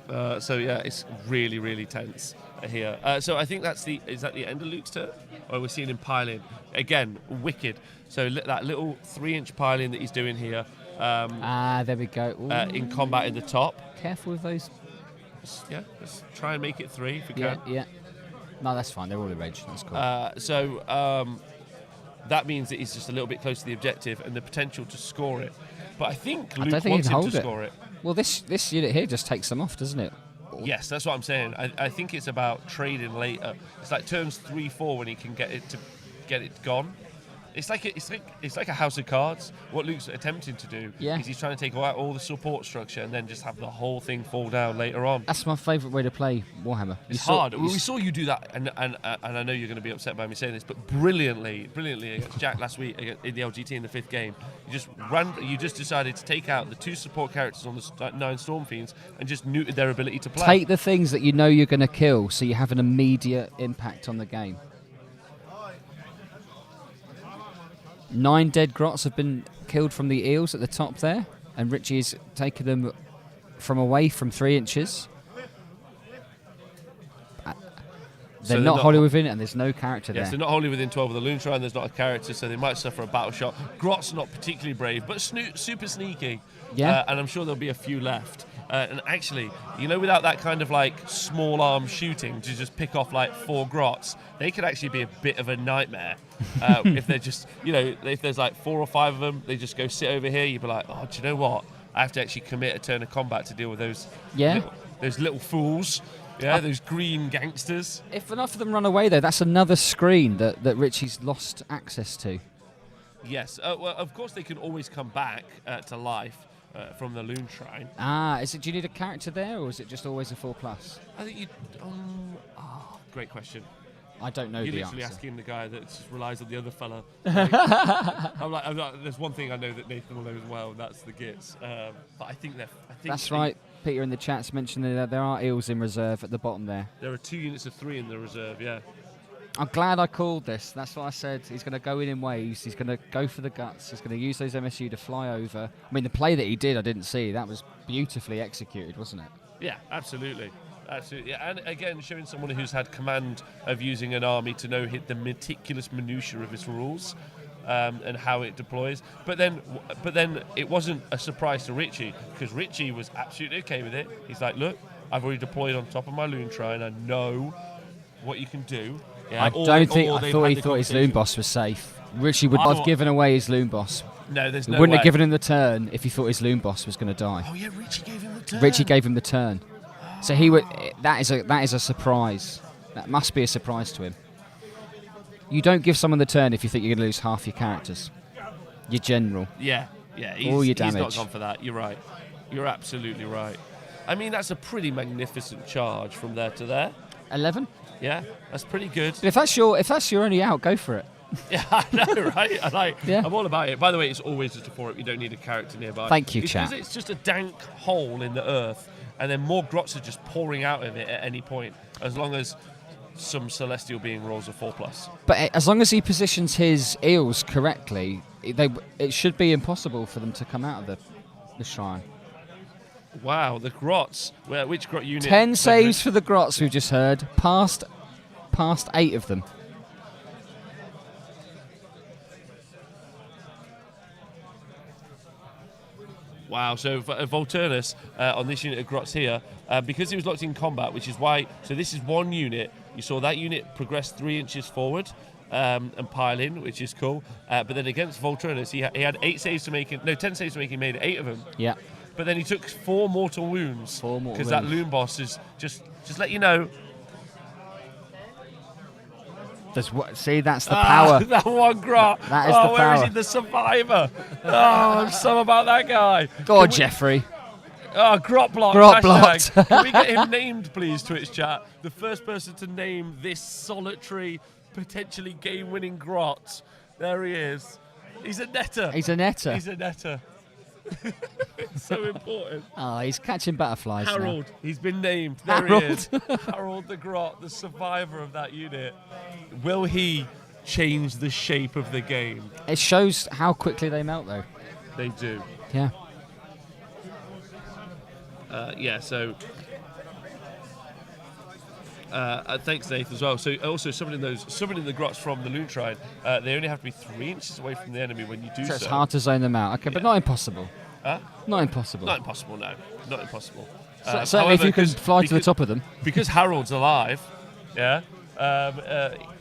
Speaker 1: It's really, really tense here. So I think is that the end of Luke's turn? Or we're seeing him pile in. Again, wicked. So that little 3-inch pile-in that he's doing here.
Speaker 2: There we go.
Speaker 1: In combat in the top.
Speaker 2: Careful with those.
Speaker 1: Let's try and make it 3 if we can.
Speaker 2: Yeah. No, that's fine. They're all in range. That's cool.
Speaker 1: That means that he's just a little bit close to the objective and the potential to score it. But I think
Speaker 2: I
Speaker 1: Luke
Speaker 2: don't think
Speaker 1: wants
Speaker 2: he can
Speaker 1: him
Speaker 2: hold
Speaker 1: to
Speaker 2: it.
Speaker 1: score it.
Speaker 2: Well, this unit here just takes them off, doesn't it?
Speaker 1: Yes, that's what I'm saying. I think it's about trading later. It's like turns 3-4 when he can get it gone. It's like a house of cards. What Luke's attempting to do is he's trying to take out all the support structure and then just have the whole thing fall down later on.
Speaker 2: That's my favourite way to play Warhammer.
Speaker 1: It's hard. We saw you do that, and I know you're going to be upset by me saying this, but brilliantly against Jack last week in the LGT in the 5th game. You just decided to take out the 2 support characters on the 9 Storm Fiends and just neutered their ability to play.
Speaker 2: Take the things that you know you're going to kill, so you have an immediate impact on the game. 9 dead grots have been killed from the eels at the top there, and Richie has taken them from away from 3 inches. They're not wholly within, and there's no character there.
Speaker 1: Yes, they're not wholly within 12 of the Loon Shrine. There's not a character, so they might suffer a battle shot. Grot's not particularly brave, but super sneaky.
Speaker 2: Yeah.
Speaker 1: And I'm sure there'll be a few left. And actually, without that kind of like small arm shooting to just pick off like 4 grots, they could actually be a bit of a nightmare. If they're just, if there's like 4 or 5 of them, they just go sit over here. You'd be like, oh, do you know what? I have to actually commit a turn of combat to deal with those little fools. Yeah, those green gangsters.
Speaker 2: If enough of them run away, though, that's another screen that Richie's lost access to.
Speaker 1: Yes. Well, of course, they can always come back to life from the Loon Shrine.
Speaker 2: Do you need a character there, or is it just always a 4+?
Speaker 1: I think you. Great question.
Speaker 2: I don't know
Speaker 1: You're
Speaker 2: the
Speaker 1: literally
Speaker 2: answer.
Speaker 1: asking the guy that just relies on the other fella. I'm like, there's one thing I know that Nathan will know as well, and that's the Gitz. But I think
Speaker 2: that's right. Peter in the chat's mentioned that there are eels in reserve at the bottom there.
Speaker 1: There are 2 units of 3 in the reserve, yeah.
Speaker 2: I'm glad I called this. That's what I said. He's going to go in waves. He's going to go for the guts. He's going to use those MSU to fly over. I mean, the play that he did, I didn't see. That was beautifully executed, wasn't it?
Speaker 1: Yeah, absolutely. Absolutely. Yeah. And again, showing someone who's had command of using an army to know the meticulous minutiae of its rules. And how it deploys, but then it wasn't a surprise to Richie, because Richie was absolutely okay with it. He's like, look, I've already deployed on top of my Loon Shrine. I know what you can do. Yeah,
Speaker 2: I thought his Loon Boss was safe. Richie would not have given away his Loon Boss.
Speaker 1: No, there's no
Speaker 2: He wouldn't
Speaker 1: way.
Speaker 2: have given him the turn if he thought his Loon Boss was going to die.
Speaker 1: Oh yeah, Richie gave him the turn.
Speaker 2: Richie gave him the turn, so he would. That is a surprise. That must be a surprise to him. You don't give someone the turn if you think you're going to lose half your characters. Your general.
Speaker 1: Yeah.
Speaker 2: All your damage.
Speaker 1: He's not gone for that. You're right. You're absolutely right. I mean, that's a pretty magnificent charge from there to there.
Speaker 2: 11.
Speaker 1: Yeah, that's pretty good.
Speaker 2: But if that's your only out, go for it.
Speaker 1: Yeah, I know, right?
Speaker 2: Yeah.
Speaker 1: I'm all about it. By the way, it's always just a 4-up. You don't need a character nearby.
Speaker 2: Thank you, chat.
Speaker 1: It's just a dank hole in the earth, and then more grots are just pouring out of it at any point, as long as some Celestial Being rolls a 4+.
Speaker 2: But as long as he positions his eels correctly, it should be impossible for them to come out of the shrine.
Speaker 1: Wow, the grots. Which grot unit?
Speaker 2: 10 saves for the grots we've just heard. Past 8 of them.
Speaker 1: Wow, so Volturnus on this unit of grots here, because he was locked in combat, which is why, so this is one unit. You saw that unit progress 3 inches forward and pile in, which is cool. But then against Volturnus, he had 10 saves to make, he made 8 of them.
Speaker 2: Yeah.
Speaker 1: But then he took 4 mortal wounds.
Speaker 2: 4 mortal
Speaker 1: because that Loon Boss is, just let you know.
Speaker 2: See, that's the power.
Speaker 1: That one grot.
Speaker 2: That is the power.
Speaker 1: Where is he? The survivor. I'm so about that guy.
Speaker 2: Go on, Jeffrey.
Speaker 1: Oh, grot block.
Speaker 2: Grot blocked.
Speaker 1: Can we get him named, please, Twitch chat? The first person to name this solitary, potentially game-winning grot. There he is. He's a netter.
Speaker 2: He's a netter.
Speaker 1: He's a netter. It's so important.
Speaker 2: Oh, he's catching butterflies
Speaker 1: Harold.
Speaker 2: now.
Speaker 1: He's been named.
Speaker 2: Harold.
Speaker 1: There he is. Harold the Grot, the survivor of that unit. Will he change the shape of the game?
Speaker 2: It shows how quickly they melt, though.
Speaker 1: They do.
Speaker 2: Yeah.
Speaker 1: So thanks, Nathan, as well. So also summoning the grots from the Loon Shrine, they only have to be 3 inches away from the enemy when you do so.
Speaker 2: So it's hard to zone them out. Okay, but not impossible.
Speaker 1: Huh?
Speaker 2: Not impossible.
Speaker 1: Not impossible, no. Not impossible.
Speaker 2: Certainly,
Speaker 1: However,
Speaker 2: if you can fly to the top of them.
Speaker 1: Because Harold's alive, yeah,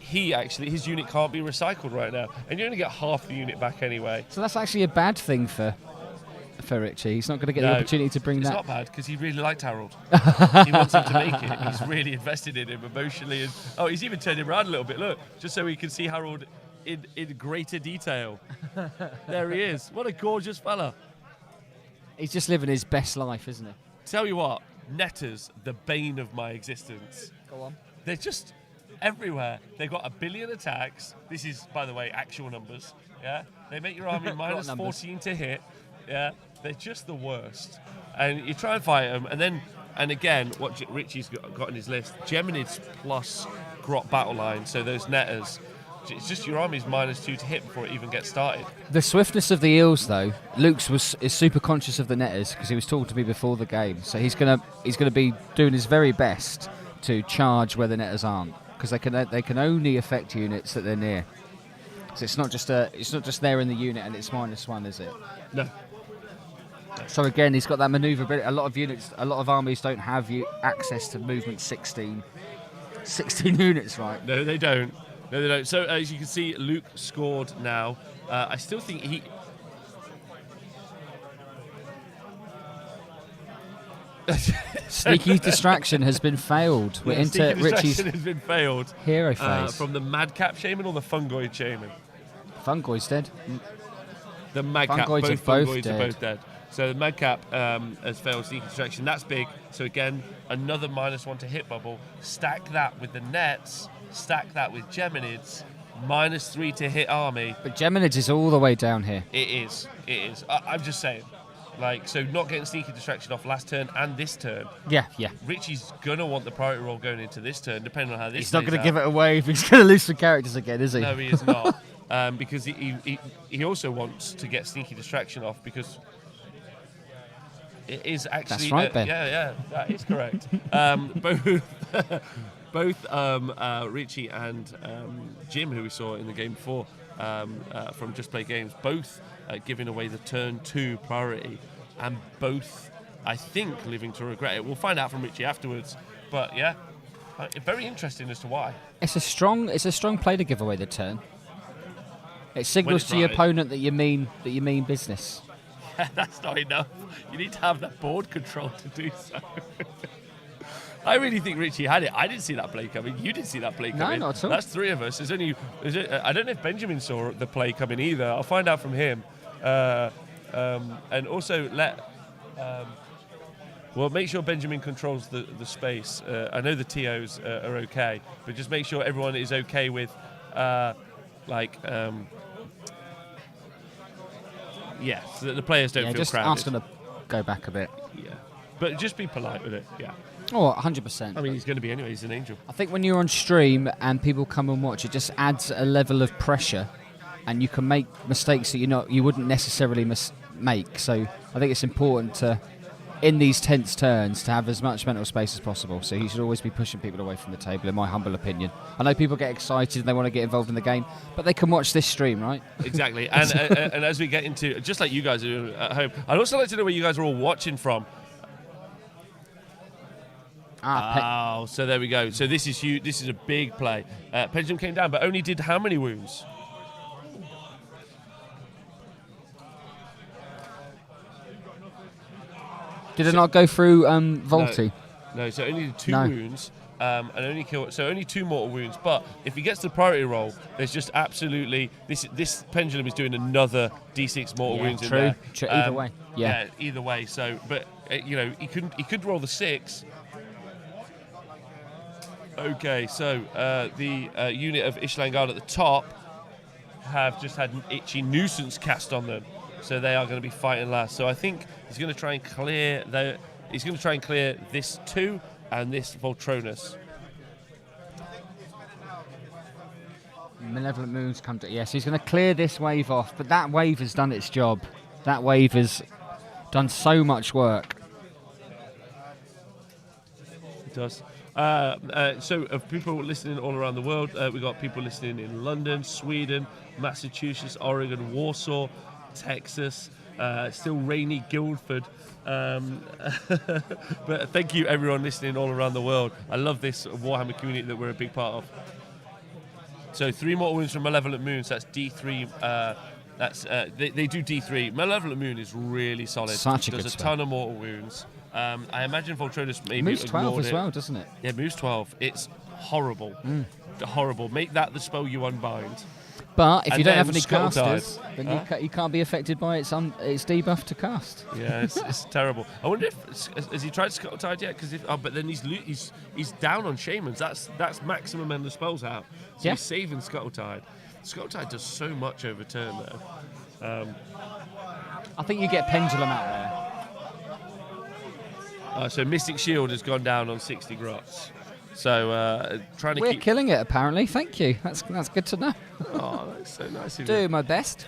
Speaker 1: his unit can't be recycled right now, and you only get half the unit back anyway.
Speaker 2: So that's actually a bad thing for Richie. He's not going to get the opportunity to bring
Speaker 1: it's
Speaker 2: that.
Speaker 1: It's not bad because he really liked Harold. He wants him to make it. He's really invested in him emotionally, and he's even turned him around a little bit. Look, just so we can see Harold in greater detail. There he is. What a gorgeous fella.
Speaker 2: He's just living his best life, isn't he?
Speaker 1: Tell you what, netters, the bane of my existence.
Speaker 2: Go on.
Speaker 1: They're just everywhere. They've got 1 billion attacks. This is, by the way, actual numbers. Yeah, they make your army minus 14 to hit. Yeah, they're just the worst. And you try and fight them, and again, what Richie's got on his list: Geminids plus Grot battle line. So those netters. It's just your army's -2 to hit before it even gets started.
Speaker 2: The swiftness of the eels, though, Luke's is super conscious of the netters because he was talking to me before the game. So he's gonna be doing his very best to charge where the netters aren't, because they can only affect units that they're near. So it's not just there in the unit and it's -1, is it?
Speaker 1: No.
Speaker 2: So again, he's got that manoeuvrability. A lot of armies don't have access to movement 16 units, right?
Speaker 1: No, they don't. No, they don't. So as you can see, Luke scored now. I still think he...
Speaker 2: Sneaky distraction has been failed. We're into Richie's
Speaker 1: has been failed.
Speaker 2: Hero phase.
Speaker 1: From the Madcap Shaman or the Fungoid Shaman?
Speaker 2: Fungoid's dead.
Speaker 1: The Madcap,
Speaker 2: Fungoids
Speaker 1: both
Speaker 2: are both
Speaker 1: Fungoids
Speaker 2: dead.
Speaker 1: are both dead. So the Madcap has failed sneaky distraction. That's big. So again, another -1 to hit bubble. Stack that with the nets. Stack that with Geminids. -3 to hit army.
Speaker 2: But Geminids is all the way down here.
Speaker 1: It is. I'm just saying. So not getting sneaky distraction off last turn and this turn.
Speaker 2: Yeah.
Speaker 1: Richie's gonna want the priority roll going into this turn, depending on how this.
Speaker 2: He's not going to give it away if he's going to lose some characters again, is he?
Speaker 1: No, he is not. Because he also wants to get sneaky distraction off because it is actually.
Speaker 2: That's right, Ben.
Speaker 1: Yeah, that is correct. Both Richie and Jim, who we saw in the game before from Just Play Games, both giving away the turn 2 priority, and both, I think, living to regret it. We'll find out from Richie afterwards. But yeah, very interesting as to why.
Speaker 2: It's a strong play to give away the turn. It signals to your
Speaker 1: right.
Speaker 2: opponent that you mean business.
Speaker 1: That's not enough. You need to have that board control to do so. I really think Richie had it. I didn't see that play coming. You didn't see that play coming.
Speaker 2: No, not at all.
Speaker 1: That's 3 of us. I don't know if Benjamin saw the play coming either. I'll find out from him. And also make sure Benjamin controls the space. I know the TOs are okay, but just make sure everyone is okay with, so that the players don't feel
Speaker 2: just
Speaker 1: crowded.
Speaker 2: ask him to go back a bit.
Speaker 1: Yeah, but just be polite with it. Yeah.
Speaker 2: Oh, 100%.
Speaker 1: I mean, he's going to be anyway. He's an angel.
Speaker 2: I think when you're on stream and people come and watch, it just adds a level of pressure, and you can make mistakes that you wouldn't necessarily make. So I think it's important to, in these tense turns, to have as much mental space as possible. So you should always be pushing people away from the table, in my humble opinion. I know people get excited and they want to get involved in the game, but they can watch this stream, right?
Speaker 1: Exactly. And as we get into, just like you guys are doing at home, I'd also like to know where you guys are all watching from. So there we go. So this is huge. This is a big play. Pendulum came down, but only did how many wounds?
Speaker 2: Did it not go through Volti?
Speaker 1: No, so only did 2 wounds, and only killed. So only 2 mortal wounds. But if he gets the priority roll, there's just absolutely this pendulum is doing another D6 mortal wounds in there.
Speaker 2: True. Either way. Yeah.
Speaker 1: Either way. So, but he could roll the 6. Okay, so the unit of Ishlangard at the top have just had an itchy nuisance cast on them, so they are going to be fighting last. So I think he's going to try and clear this 2 and this Voltronus.
Speaker 2: Malevolent Moons come to... Yes, he's going to clear this wave off, but that wave has done its job. That wave has done so much work.
Speaker 1: It does. So of people listening all around the world, we've got people listening in London, Sweden, Massachusetts, Oregon, Warsaw, Texas, Still rainy Guildford. But thank you everyone listening all around the world. I love this Warhammer community that we're a big part of. So 3 mortal wounds from Malevolent Moons. That's D3. They do D3. Malevolent Moon is really solid.
Speaker 2: Such a
Speaker 1: Does
Speaker 2: good
Speaker 1: a
Speaker 2: spell.
Speaker 1: ton of mortal wounds. I imagine Voltronus maybe
Speaker 2: Moves 12
Speaker 1: ignored
Speaker 2: as
Speaker 1: it.
Speaker 2: well, doesn't it?
Speaker 1: Yeah, moves 12. It's horrible. Horrible. Make that the spell you unbind.
Speaker 2: But if
Speaker 1: And
Speaker 2: you don't
Speaker 1: then
Speaker 2: have any
Speaker 1: Scuttle
Speaker 2: casters,
Speaker 1: Tide.
Speaker 2: then
Speaker 1: Huh?
Speaker 2: you can't be affected by its debuff to cast.
Speaker 1: Yeah, it's terrible. I wonder if has he tried Scuttle Tide yet? Because but then he's down on Shamans. That's maximum endless spells out. So
Speaker 2: Yeah.
Speaker 1: he's saving Scuttle Tide. Scuttle Tide does so much over turn though.
Speaker 2: I think you get Pendulum out there.
Speaker 1: So Mystic Shield has gone down on 60 grots. So trying to
Speaker 2: We're
Speaker 1: keep.
Speaker 2: killing it, apparently. Thank you. That's good to know.
Speaker 1: Oh, that's so nice of you.
Speaker 2: Do my best.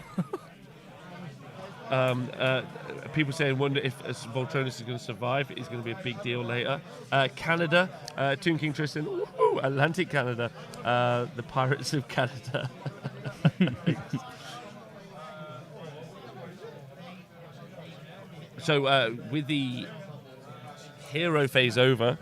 Speaker 1: People saying wonder if Voltronus is going to survive. It's going to be a big deal later. Canada, Toon King Tristan, woohoo, Atlantic Canada, the Pirates of Canada. So with the hero phase over,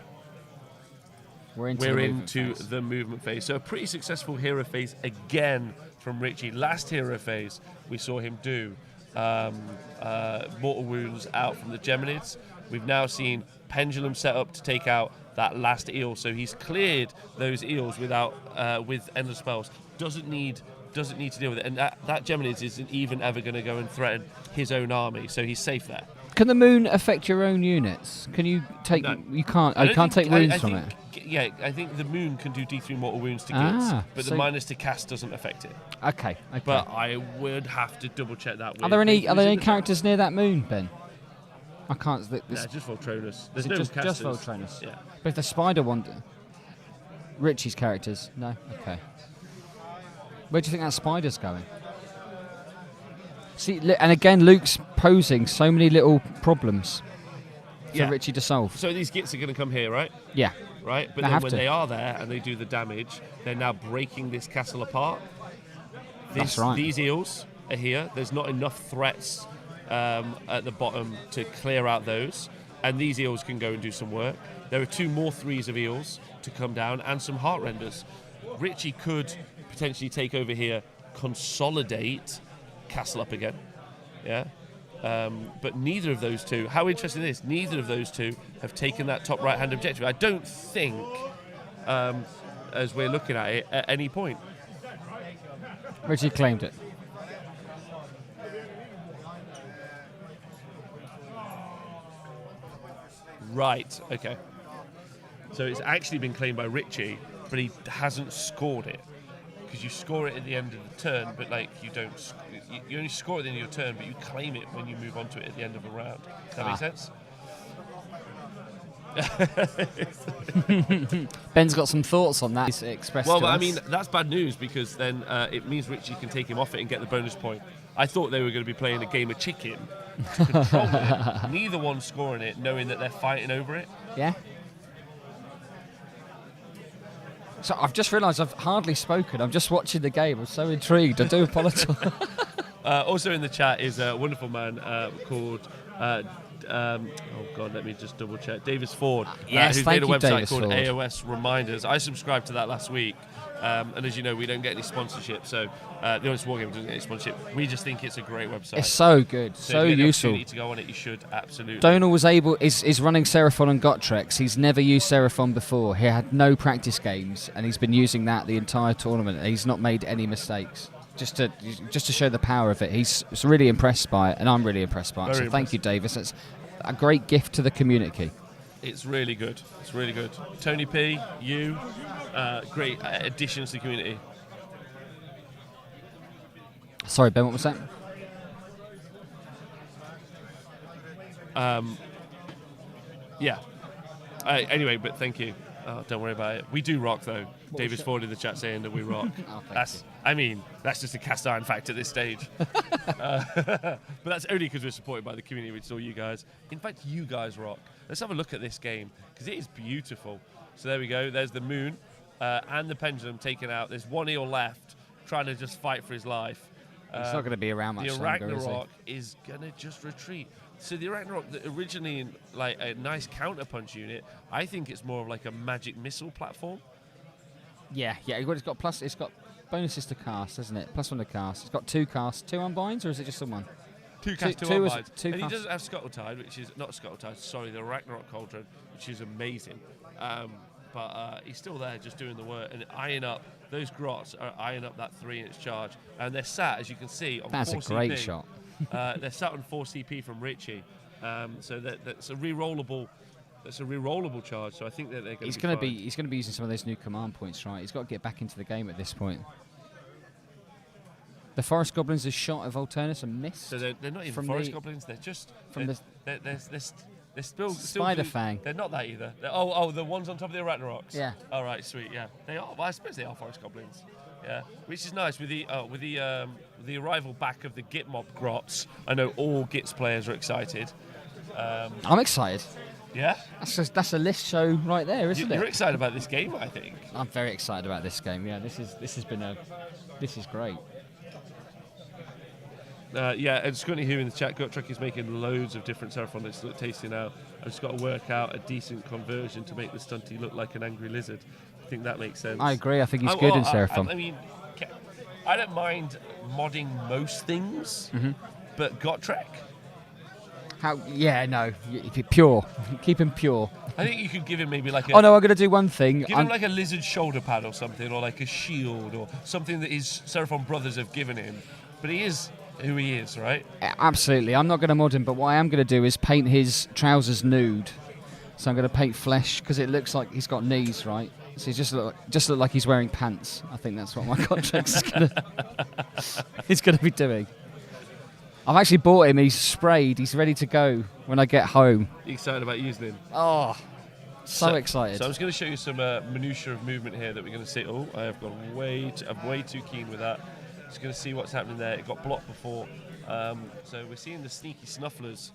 Speaker 2: We're into
Speaker 1: the movement phase. So a pretty successful hero phase again from Richie. Last hero phase, we saw him do mortal wounds out from the Geminids. We've now seen Pendulum set up to take out that last eel. So he's cleared those eels without with endless spells. Doesn't need to deal with it. And that Geminids isn't even ever going to go and threaten his own army. So he's safe there.
Speaker 2: Can the moon affect your own units? Can you take?
Speaker 1: No.
Speaker 2: You can't.
Speaker 1: I
Speaker 2: You
Speaker 1: don't
Speaker 2: can't
Speaker 1: think-
Speaker 2: take wounds
Speaker 1: I
Speaker 2: from
Speaker 1: think,
Speaker 2: it.
Speaker 1: Yeah, I think the moon can do D3 mortal wounds to
Speaker 2: Ah,
Speaker 1: Gitz, but
Speaker 2: so-
Speaker 1: the minus to cast doesn't affect it.
Speaker 2: Okay.
Speaker 1: But I would have to double check that.
Speaker 2: Are there any characters near that moon, Ben? I can't.
Speaker 1: No, just Voltronus. There's
Speaker 2: Is it
Speaker 1: no
Speaker 2: just
Speaker 1: casters.
Speaker 2: Voltronus?
Speaker 1: Yeah.
Speaker 2: But if the spider one, Richie's characters, no. Okay. Where do you think that spider's going? See, and again, Luke's posing so many little problems for
Speaker 1: Yeah.
Speaker 2: Richie to solve.
Speaker 1: So these Gits are going to come here, right?
Speaker 2: Yeah.
Speaker 1: Right. But
Speaker 2: They
Speaker 1: then
Speaker 2: have
Speaker 1: when
Speaker 2: to.
Speaker 1: they are there and they do the damage, they're now breaking this castle apart.
Speaker 2: That's right.
Speaker 1: These eels are here. There's not enough threats at the bottom to clear out those, and these eels can go and do some work. There are 2 more 3s of eels to come down and some heart renders. Richie could potentially take over here, consolidate castle up again. Yeah. But neither of those 2, how interesting is this? Neither of those 2 have taken that top right hand objective. I don't think, as we're looking at it, at any point.
Speaker 2: Richie claimed it.
Speaker 1: Right, okay. So it's actually been claimed by Richie, but he hasn't scored it. Because you score it at the end of the turn, but like you don't, you only score it at the end of your turn, but you claim it when you move on to it at the end of a round. Does that make sense?
Speaker 2: Ben's got some thoughts on that. He's expressed
Speaker 1: Well,
Speaker 2: to
Speaker 1: I
Speaker 2: us.
Speaker 1: mean, that's bad news because then it means Richie can take him off it and get the bonus point. I thought they were going to be playing a game of chicken to control it. Neither one's scoring it, knowing that they're fighting over it.
Speaker 2: Yeah. So I've just realised I've hardly spoken. I'm just watching the game. I'm so intrigued. I do apologise.
Speaker 1: Also in the chat is a wonderful man called, oh God, let me just double check. Davis Ford,
Speaker 2: Yes,
Speaker 1: who's
Speaker 2: thank
Speaker 1: made a
Speaker 2: you,
Speaker 1: website
Speaker 2: Davis
Speaker 1: called
Speaker 2: Ford.
Speaker 1: AOS Reminders. I subscribed to that last week. And as you know, we don't get any sponsorship, so the Honest Wargame doesn't get any sponsorship. We just think it's a great website.
Speaker 2: It's so good,
Speaker 1: so
Speaker 2: so
Speaker 1: if you get the
Speaker 2: useful.
Speaker 1: opportunity to go on it, you should absolutely.
Speaker 2: Donal was is running Seraphon and Gottrex. He's never used Seraphon before. He had no practice games, and he's been using that the entire tournament. He's not made any mistakes. Just to show the power of it. He's really impressed by it, and I'm really impressed by it.
Speaker 1: Very
Speaker 2: So thank you, Davis. It's a great gift to the community.
Speaker 1: It's really good. It's really good. Tony P, you, great additions to the community.
Speaker 2: Sorry, Ben, what was that?
Speaker 1: Yeah. Anyway, but thank you. Oh, don't worry about it. We do rock, though. Davis Ford in the chat saying that we rock. That's just a cast iron fact at this stage. But that's only because we're supported by the community, which is all you guys. In fact, you guys rock. Let's have a look at this game because it is beautiful. So there we go. There's the moon and the pendulum taken out. There's one eel left trying to just fight for his life.
Speaker 2: He's not going to be around much longer, is he?
Speaker 1: Ragnarok is going to just retreat. So the Ragnarok, originally like a nice counterpunch unit, I think it's more of like a magic missile platform.
Speaker 2: Yeah. It's got bonuses to cast, isn't it? +1 to cast. It's got 2 casts, 2 unbinds, or is it just someone?
Speaker 1: 2 cast, 2
Speaker 2: two
Speaker 1: unbinds. And he
Speaker 2: cast.
Speaker 1: doesn't have Scuttletide, which is not Scuttletide. Sorry, the Ragnarok Cauldron, which is amazing. But he's still there, just doing the work and eyeing up. Those grots are eyeing up that 3-inch charge, and they're sat, as you can see, on 4 CP.
Speaker 2: That's a great shot.
Speaker 1: They're sat on 4 CP from Richie, so that's a re-rollable. That's a re-rollable charge. So I think that they're going to be.
Speaker 2: He's going to be using some of those new command points, right? He's got to get back into the game at this point. The Forest Goblins is shot of Volturnus and missed.
Speaker 1: So they're not even Forest Goblins. They're just
Speaker 2: from
Speaker 1: they're still
Speaker 2: Spider Fang.
Speaker 1: They're not that either. The ones on top of the Arachnaroks.
Speaker 2: Yeah.
Speaker 1: All right, sweet. Yeah, they are. Well, I suppose they are Forest Goblins. Yeah, which is nice with the arrival back of the Git mob grots. I know all Gitz players are excited.
Speaker 2: I'm excited.
Speaker 1: Yeah,
Speaker 2: that's a list show right there, isn't it?
Speaker 1: You're excited about this game, I think.
Speaker 2: I'm very excited about this game. Yeah, this is great.
Speaker 1: And Scotty here in the chat, Gottruck is making loads of different Seraphon. It's look tasty now. I've just got to work out a decent conversion to make the stunty look like an angry lizard. I think that makes sense.
Speaker 2: I agree. I think he's good in Seraphon.
Speaker 1: I mean, I don't mind modding most things, but Gottruck?
Speaker 2: Pure. Keep him pure.
Speaker 1: I think you could give him maybe like a...
Speaker 2: I'm going to do one thing.
Speaker 1: Give him like a lizard shoulder pad or something, or like a shield, or something that his Seraphon brothers have given him. But he is who he is, right?
Speaker 2: Absolutely. I'm not going to mod him, but what I am going to do is paint his trousers nude. So I'm going to paint flesh, because it looks like he's got knees, right? So he just look like he's wearing pants. I think that's what my contract's he's going to be doing. I've actually bought him. He's sprayed. He's ready to go when I get home.
Speaker 1: You excited about using him?
Speaker 2: Oh, so excited.
Speaker 1: So I was going to show you some minutiae of movement here that we're going to see. Oh, I have gone I'm way too keen with that. Just going to see what's happening there. It got blocked before. So we're seeing the sneaky snufflers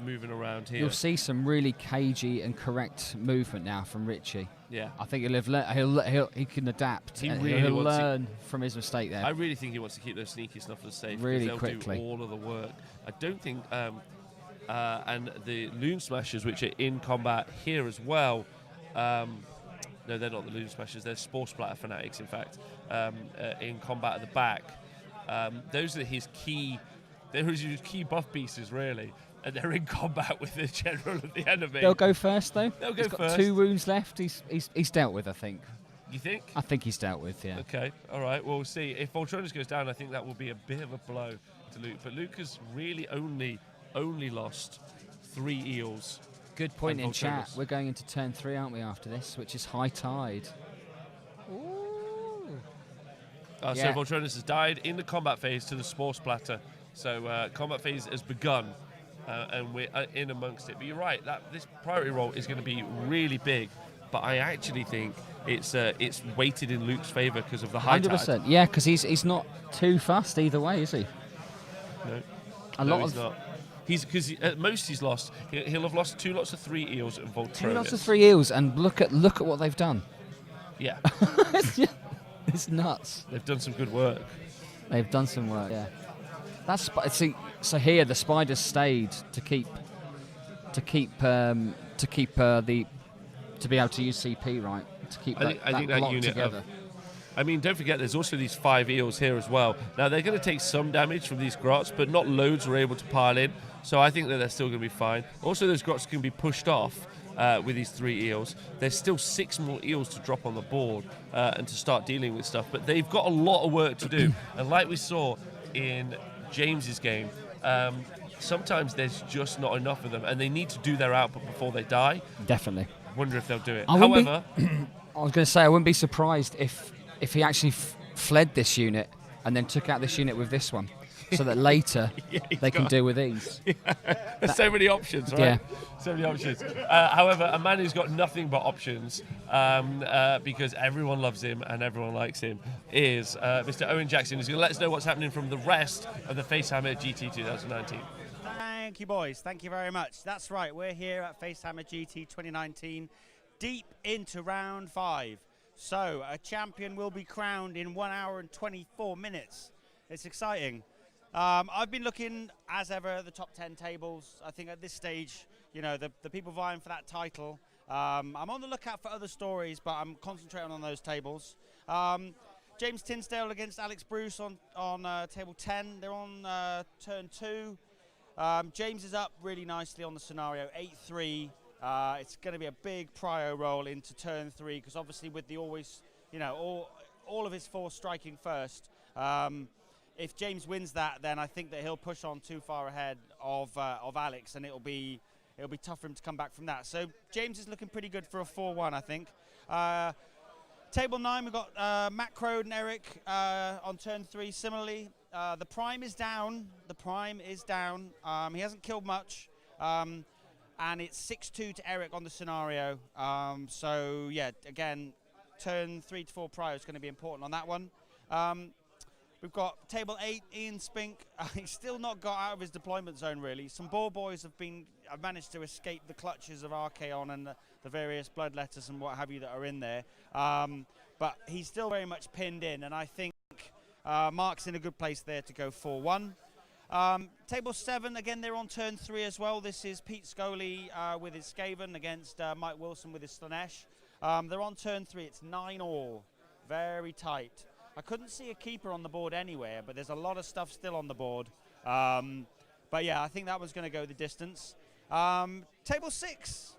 Speaker 1: moving around here.
Speaker 2: You'll see some really cagey and correct movement now from Richie.
Speaker 1: Yeah,
Speaker 2: I think he can adapt. He'll learn from his mistake there.
Speaker 1: I really think he wants to keep those sneaky snufflers safe.
Speaker 2: Really
Speaker 1: they'll
Speaker 2: quickly.
Speaker 1: do all of the work. I don't think, and the Loon Smashers, which are in combat here as well. No, they're not the Loon Smashers. They're Spore Splatter fanatics, in fact, in combat at the back. Those are his key. They're his key buff pieces, really. And they're in combat with the general of the enemy.
Speaker 2: They'll go first, though.
Speaker 1: They'll go
Speaker 2: He's got
Speaker 1: first.
Speaker 2: 2 wounds left. He's dealt with, I think.
Speaker 1: You think?
Speaker 2: I think he's dealt with, yeah.
Speaker 1: Okay, all right. Well, we'll see. If Voltronus goes down, I think that will be a bit of a blow to Luke. But Luke has really only lost 3 eels.
Speaker 2: Good point in chat. We're going into turn 3, aren't we, after this, which is High Tide. Ooh.
Speaker 1: So Voltronus has died in the combat phase to the Spore Splatter. So combat phase has begun. And we're in amongst it. But you're right, this priority roll is going to be really big. But I actually think it's weighted in Luke's favour because of the high 100%.
Speaker 2: Tide. Yeah, because he's not too fast either way, is he?
Speaker 1: No. He's not. Because at most he's lost. He'll have lost 2 lots of 3 eels and Voltronus.
Speaker 2: 2 lots of 3 eels, and look at what they've done.
Speaker 1: Yeah.
Speaker 2: It's nuts.
Speaker 1: They've done some good work.
Speaker 2: They've done some work. Yeah. So here the spiders stayed to be able to use CP, right? To keep
Speaker 1: I think that
Speaker 2: block
Speaker 1: unit
Speaker 2: together.
Speaker 1: Don't forget there's also these 5 eels here as well. Now they're going to take some damage from these grots, but not loads are able to pile in. So I think that they're still going to be fine. Also, those grots can be pushed off with these 3 eels. There's still 6 more eels to drop on the board and to start dealing with stuff. But they've got a lot of work to do. And like we saw in James's game, sometimes there's just not enough of them, and they need to do their output before they die.
Speaker 2: Definitely.
Speaker 1: Wonder if they'll do it.
Speaker 2: However, I was going to say I wouldn't be surprised if he actually fled this unit and then took out this unit with this one, so that later they can deal with these.
Speaker 1: There's so many options, right?
Speaker 2: Yeah.
Speaker 1: So many options. However, a man who's got nothing but options, because everyone loves him and everyone likes him, is Mr. Owen Jackson, who's going to let us know what's happening from the rest of the Facehammer GT 2019.
Speaker 3: Thank you, boys. Thank you very much. That's right. We're here at Facehammer GT 2019, deep into round 5. So a champion will be crowned in 1 hour and 24 minutes. It's exciting. I've been looking, as ever, at the top 10 tables. I think at this stage, you know, the people vying for that title. I'm on the lookout for other stories, but I'm concentrating on those tables. James Tinsdale against Alex Bruce on table 10. They're on turn 2. James is up really nicely on the scenario, 8-3. It's going to be a big prio roll into turn 3, because obviously with the always, you know, all of his force striking first. If James wins that, then I think that he'll push on too far ahead of Alex, and it'll be tough for him to come back from that. So James is looking pretty good for a 4-1, I think. Table 9, we've got Matt Crode and Eric on turn 3 similarly. The Prime is down. He hasn't killed much. And it's 6-2 to Eric on the scenario. So, yeah, again, turn 3 to 4 prio is going to be important on that one. We've got table 8, Ian Spink. He's still not got out of his deployment zone, really. Some ball boys have managed to escape the clutches of Archaon and the various bloodletters and what have you that are in there. But he's still very much pinned in, and I think Mark's in a good place there to go 4-1. Table 7, again, they're on turn 3 as well. This is Pete Scully with his Skaven against Mike Wilson with his Slanesh. They're on turn 3. It's 9-all. Very tight. I couldn't see a keeper on the board anywhere, but there's a lot of stuff still on the board. But yeah, I think that one's going to go the distance. Table 6,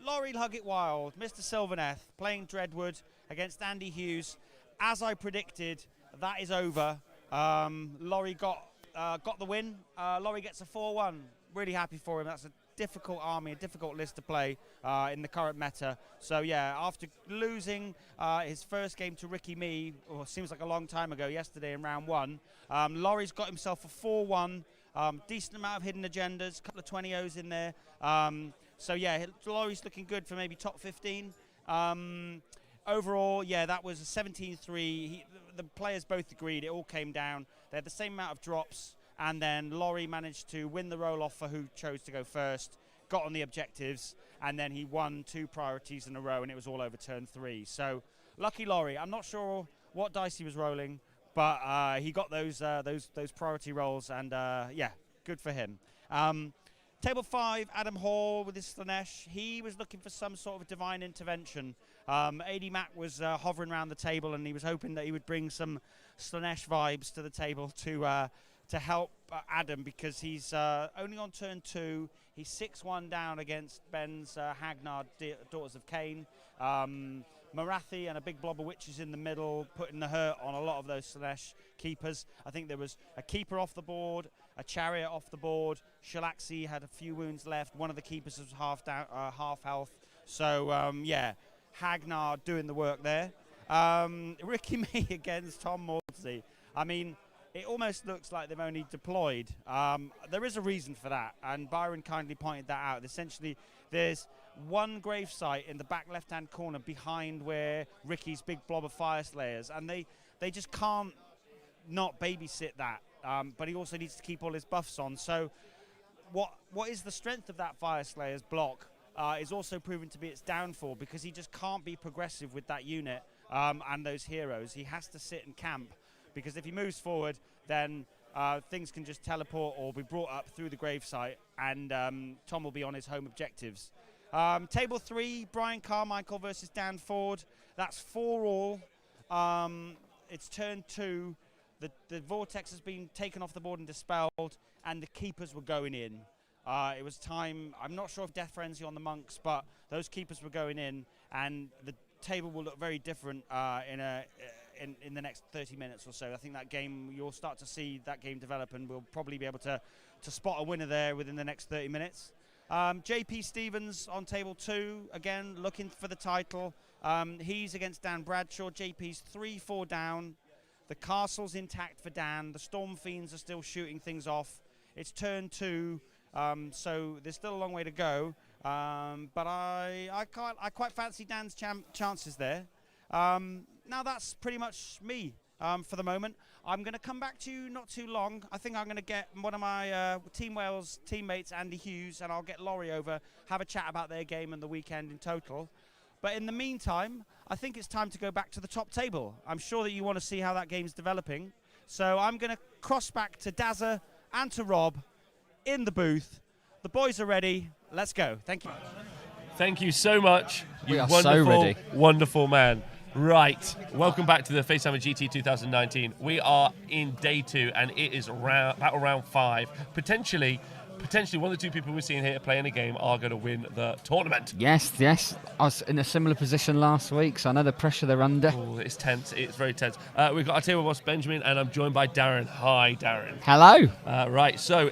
Speaker 3: Laurie Huggett Wild, Mr. Sylvaneth, playing Dreadwood against Andy Hughes. As I predicted, that is over. Laurie got the win. Laurie gets a 4-1. Really happy for him. That's a difficult army, a difficult list to play in the current meta. So yeah, after losing his first game to Ricky Me, seems like a long time ago, yesterday in round 1, Laurie's got himself a 4-1. Decent amount of hidden agendas, a couple of 20-0s in there. So yeah, Laurie's looking good for maybe top 15. Overall, yeah, that was a 17-3. The players both agreed. It all came down. They had the same amount of drops, and then Laurie managed to win the roll-off for who chose to go first, got on the objectives, and then he won 2 priorities in a row, and it was all over turn 3. So, lucky Laurie. I'm not sure what dice he was rolling, but he got those priority rolls, and yeah, good for him. Table 5, Adam Hall with his Slanesh. He was looking for some sort of divine intervention. AD Mac was hovering around the table, and he was hoping that he would bring some Slanesh vibes to the table to help Adam, because he's only on turn 2. He's 6-1 down against Ben's Hagnard, Daughters of Cain. Marathi and a big blob of witches in the middle, putting the hurt on a lot of those Slanesh keepers. I think there was a keeper off the board, a chariot off the board. Shalaxi had a few wounds left. One of the keepers was half health. So yeah, Hagnard doing the work there. Ricky Me against Tom Maudsley. I mean, it almost looks like they've only deployed. There is a reason for that, and Byron kindly pointed that out. Essentially, there's one gravesite in the back left-hand corner behind where Ricky's big blob of fire slayers, and they just can't not babysit that. But he also needs to keep all his buffs on. So what is the strength of that fire slayer's block is also proven to be its downfall, because he just can't be progressive with that unit and those heroes. He has to sit and camp, because if he moves forward, then things can just teleport or be brought up through the gravesite, and Tom will be on his home objectives. Table 3, Brian Carmichael versus Dan Ford. That's 4-all. It's turn 2. The Vortex has been taken off the board and dispelled, and the keepers were going in. It was time. I'm not sure if Death Frenzy on the monks, but those keepers were going in, and the table will look very different in the next 30 minutes or so. I think that game, you'll start to see that game develop, and we'll probably be able to spot a winner there within the next 30 minutes. JP Stevens on table 2, again looking for the title. He's against Dan Bradshaw. JP's 3-4 down. The castle's intact for Dan. The Storm Fiends are still shooting things off. It's turn 2, so there's still a long way to go. But I quite fancy Dan's chances there. Now that's pretty much me for the moment. I'm going to come back to you not too long. I think I'm going to get one of my Team Wales teammates, Andy Hughes, and I'll get Laurie over, have a chat about their game and the weekend in total. But in the meantime, I think it's time to go back to the top table. I'm sure that you want to see how that game's developing. So I'm going to cross back to Dazza and to Rob in the booth. The boys are ready. Let's go. Thank you.
Speaker 1: Thank you so much.
Speaker 2: We
Speaker 1: You
Speaker 2: are so
Speaker 1: wonderful,
Speaker 2: ready.
Speaker 1: wonderful man. Right, welcome back to the FHGT 2019. We are in day 2, and it is battle round 5. Potentially, one of the 2 people we're seeing here playing a game are going to win the tournament.
Speaker 2: Yes. I was in a similar position last week, so I know the pressure they're under.
Speaker 1: Oh, it's tense. It's very tense. We've got our table boss Benjamin, and I'm joined by Darren. Hi, Darren.
Speaker 2: Hello.
Speaker 1: Right, so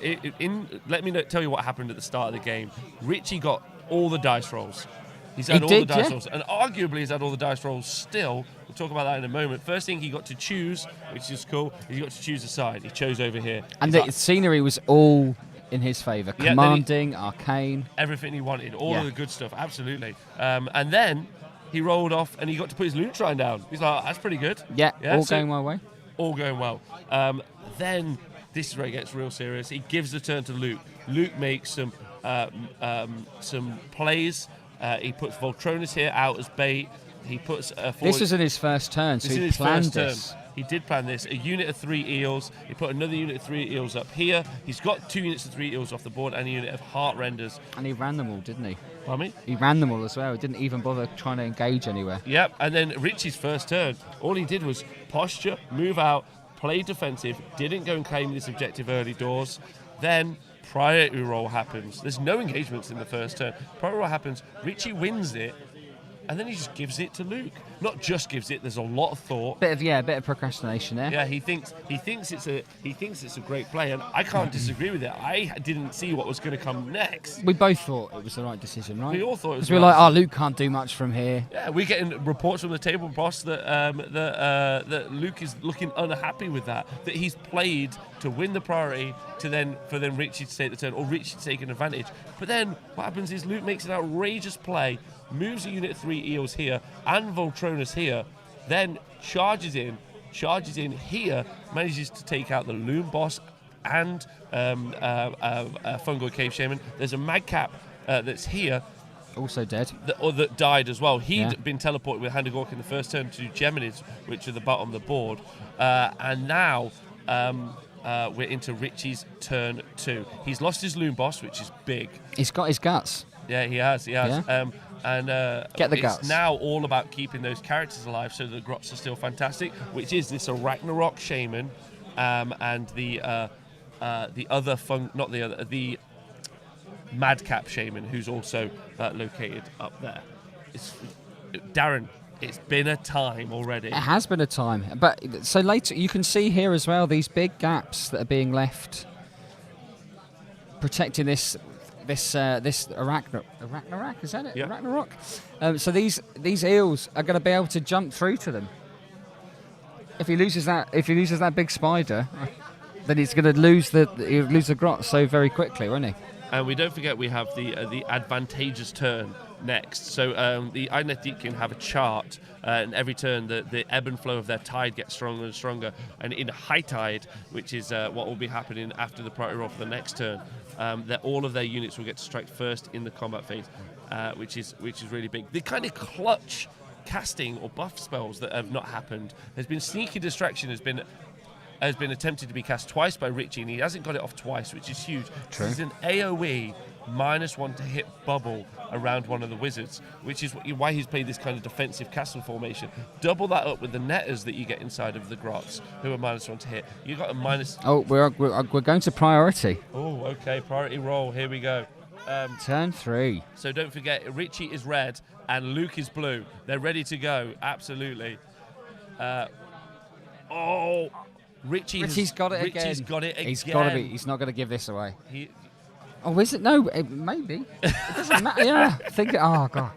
Speaker 1: let me tell you what happened at the start of the game. Richie got all the dice rolls. He's had all the dice rolls, and arguably he's had all the dice rolls still. We'll talk about that in a moment. First thing he got to choose, which is cool, he got to choose a side. He chose over here.
Speaker 2: And the scenery was all in his favour.
Speaker 1: Yeah,
Speaker 2: Commanding, arcane.
Speaker 1: Everything he wanted, all of the good stuff, absolutely. And then he rolled off and he got to put his loot shrine down. He's like, that's pretty good.
Speaker 2: Yeah, all going my way.
Speaker 1: All going well. Then this is where it gets real serious. He gives the turn to Luke. Luke makes some plays. He puts Voltronus here out as bait. He puts
Speaker 2: this was in his first turn, so he planned this.
Speaker 1: He did plan this. A unit of 3 eels. He put another unit of 3 eels up here. He's got 2 units of 3 eels off the board and a unit of heart renders.
Speaker 2: And he ran them all, didn't he?
Speaker 1: Pardon me?
Speaker 2: He ran them all as well. He didn't even bother trying to engage anywhere.
Speaker 1: Yep, and then Richie's first turn, all he did was posture, move out, play defensive, didn't go and claim this objective early doors. Then priority roll happens. There's no engagements in the first turn. Priority roll happens. Richie wins it, and then he just gives it to Luke. Not just gives it. There's a lot of thought.
Speaker 2: Bit of procrastination there.
Speaker 1: Yeah, he thinks it's a great play, and I can't disagree with it. I didn't see what was going to come next.
Speaker 2: We both thought it was the right decision, right?
Speaker 1: We all thought it was.
Speaker 2: Because we were like, Luke can't do much from here.
Speaker 1: Yeah, we're getting reports from the table boss that that Luke is looking unhappy with that. That he's played to win the priority for then Richie to take the turn, or Richie to take an advantage. But then what happens is Luke makes an outrageous play, moves a unit of 3 eels here and Voltronus here, then charges in here, manages to take out the Loom Boss and Fungal Cave Shaman. There's a Madcap that's here.
Speaker 2: Also dead.
Speaker 1: That died as well. He'd been teleported with Handagork in the first turn to Geminids, which are the bottom of the board. And now we're into Richie's turn 2. He's lost his Loom Boss, which is big.
Speaker 2: He's got his guts.
Speaker 1: Yeah, he has.
Speaker 2: Yeah. Get the guts.
Speaker 1: It's now all about keeping those characters alive, so the Grots are still fantastic, which is this Ragnarok Shaman and the Madcap Shaman, who's also located up there. Darren, it's been a time already.
Speaker 2: It has been a time, but so later you can see here as well these big gaps that are being left, protecting this Ragnarok, is that it?
Speaker 1: Yeah.
Speaker 2: Ragnarok. So these eels are going to be able to jump through to them. If he loses that big spider, then he's going to lose the grot so very quickly, won't he?
Speaker 1: And we don't forget we have the advantageous turn next. So the Idoneth Deepkin have a chart, and every turn the ebb and flow of their tide gets stronger and stronger. And in high tide, which is what will be happening after the priority roll for the next turn, that all of their units will get to strike first in the combat phase, which is really big. The kind of clutch casting or buff spells that have not happened. There's been Sneaky Distraction has been attempted to be cast twice by Richie, and he hasn't got it off twice, which is huge.
Speaker 2: True.
Speaker 1: This is an AoE -1 to hit bubble around one of the wizards, which is why he's played this kind of defensive castle formation. Double that up with the netters that you get inside of the grots, who are -1 to hit. You got a minus.
Speaker 2: Oh, we're going to priority.
Speaker 1: Oh, okay, priority roll. Here we go.
Speaker 2: Turn 3.
Speaker 1: So don't forget, Richie is red and Luke is blue. They're ready to go. Absolutely. Richie's
Speaker 2: got it again.
Speaker 1: Richie's got it again.
Speaker 2: He's got to be. He's not going to give this away.
Speaker 1: He,
Speaker 2: Oh, is it? No, maybe. It doesn't matter. Yeah. Oh, God.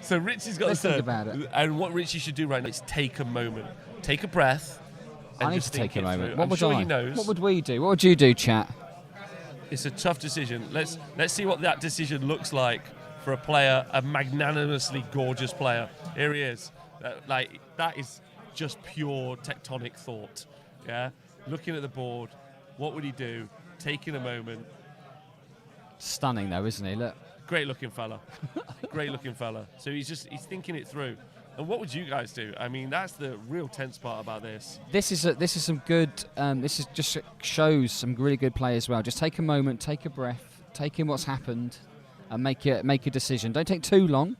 Speaker 1: So Richie's got
Speaker 2: Let's
Speaker 1: to
Speaker 2: think about it.
Speaker 1: And what Richie should do right now is take a moment, take a breath.
Speaker 2: I need to take a moment. What
Speaker 1: I'm
Speaker 2: would
Speaker 1: sure
Speaker 2: I?
Speaker 1: he knows.
Speaker 2: What would we do? What would you do, chat?
Speaker 1: It's a tough decision. Let's see what that decision looks like for a player, a magnanimously gorgeous player. Here he is. That is just pure tectonic thought. Yeah, looking at the board, what would he do? Taking a moment.
Speaker 2: Stunning, though, isn't he? Look.
Speaker 1: Great looking fella. Great looking fella. So he's thinking it through. And what would you guys do? I mean, that's the real tense part about this.
Speaker 2: This is some good. This is just shows some really good play as well. Just take a moment, take a breath, take in what's happened, and make a decision. Don't take too long,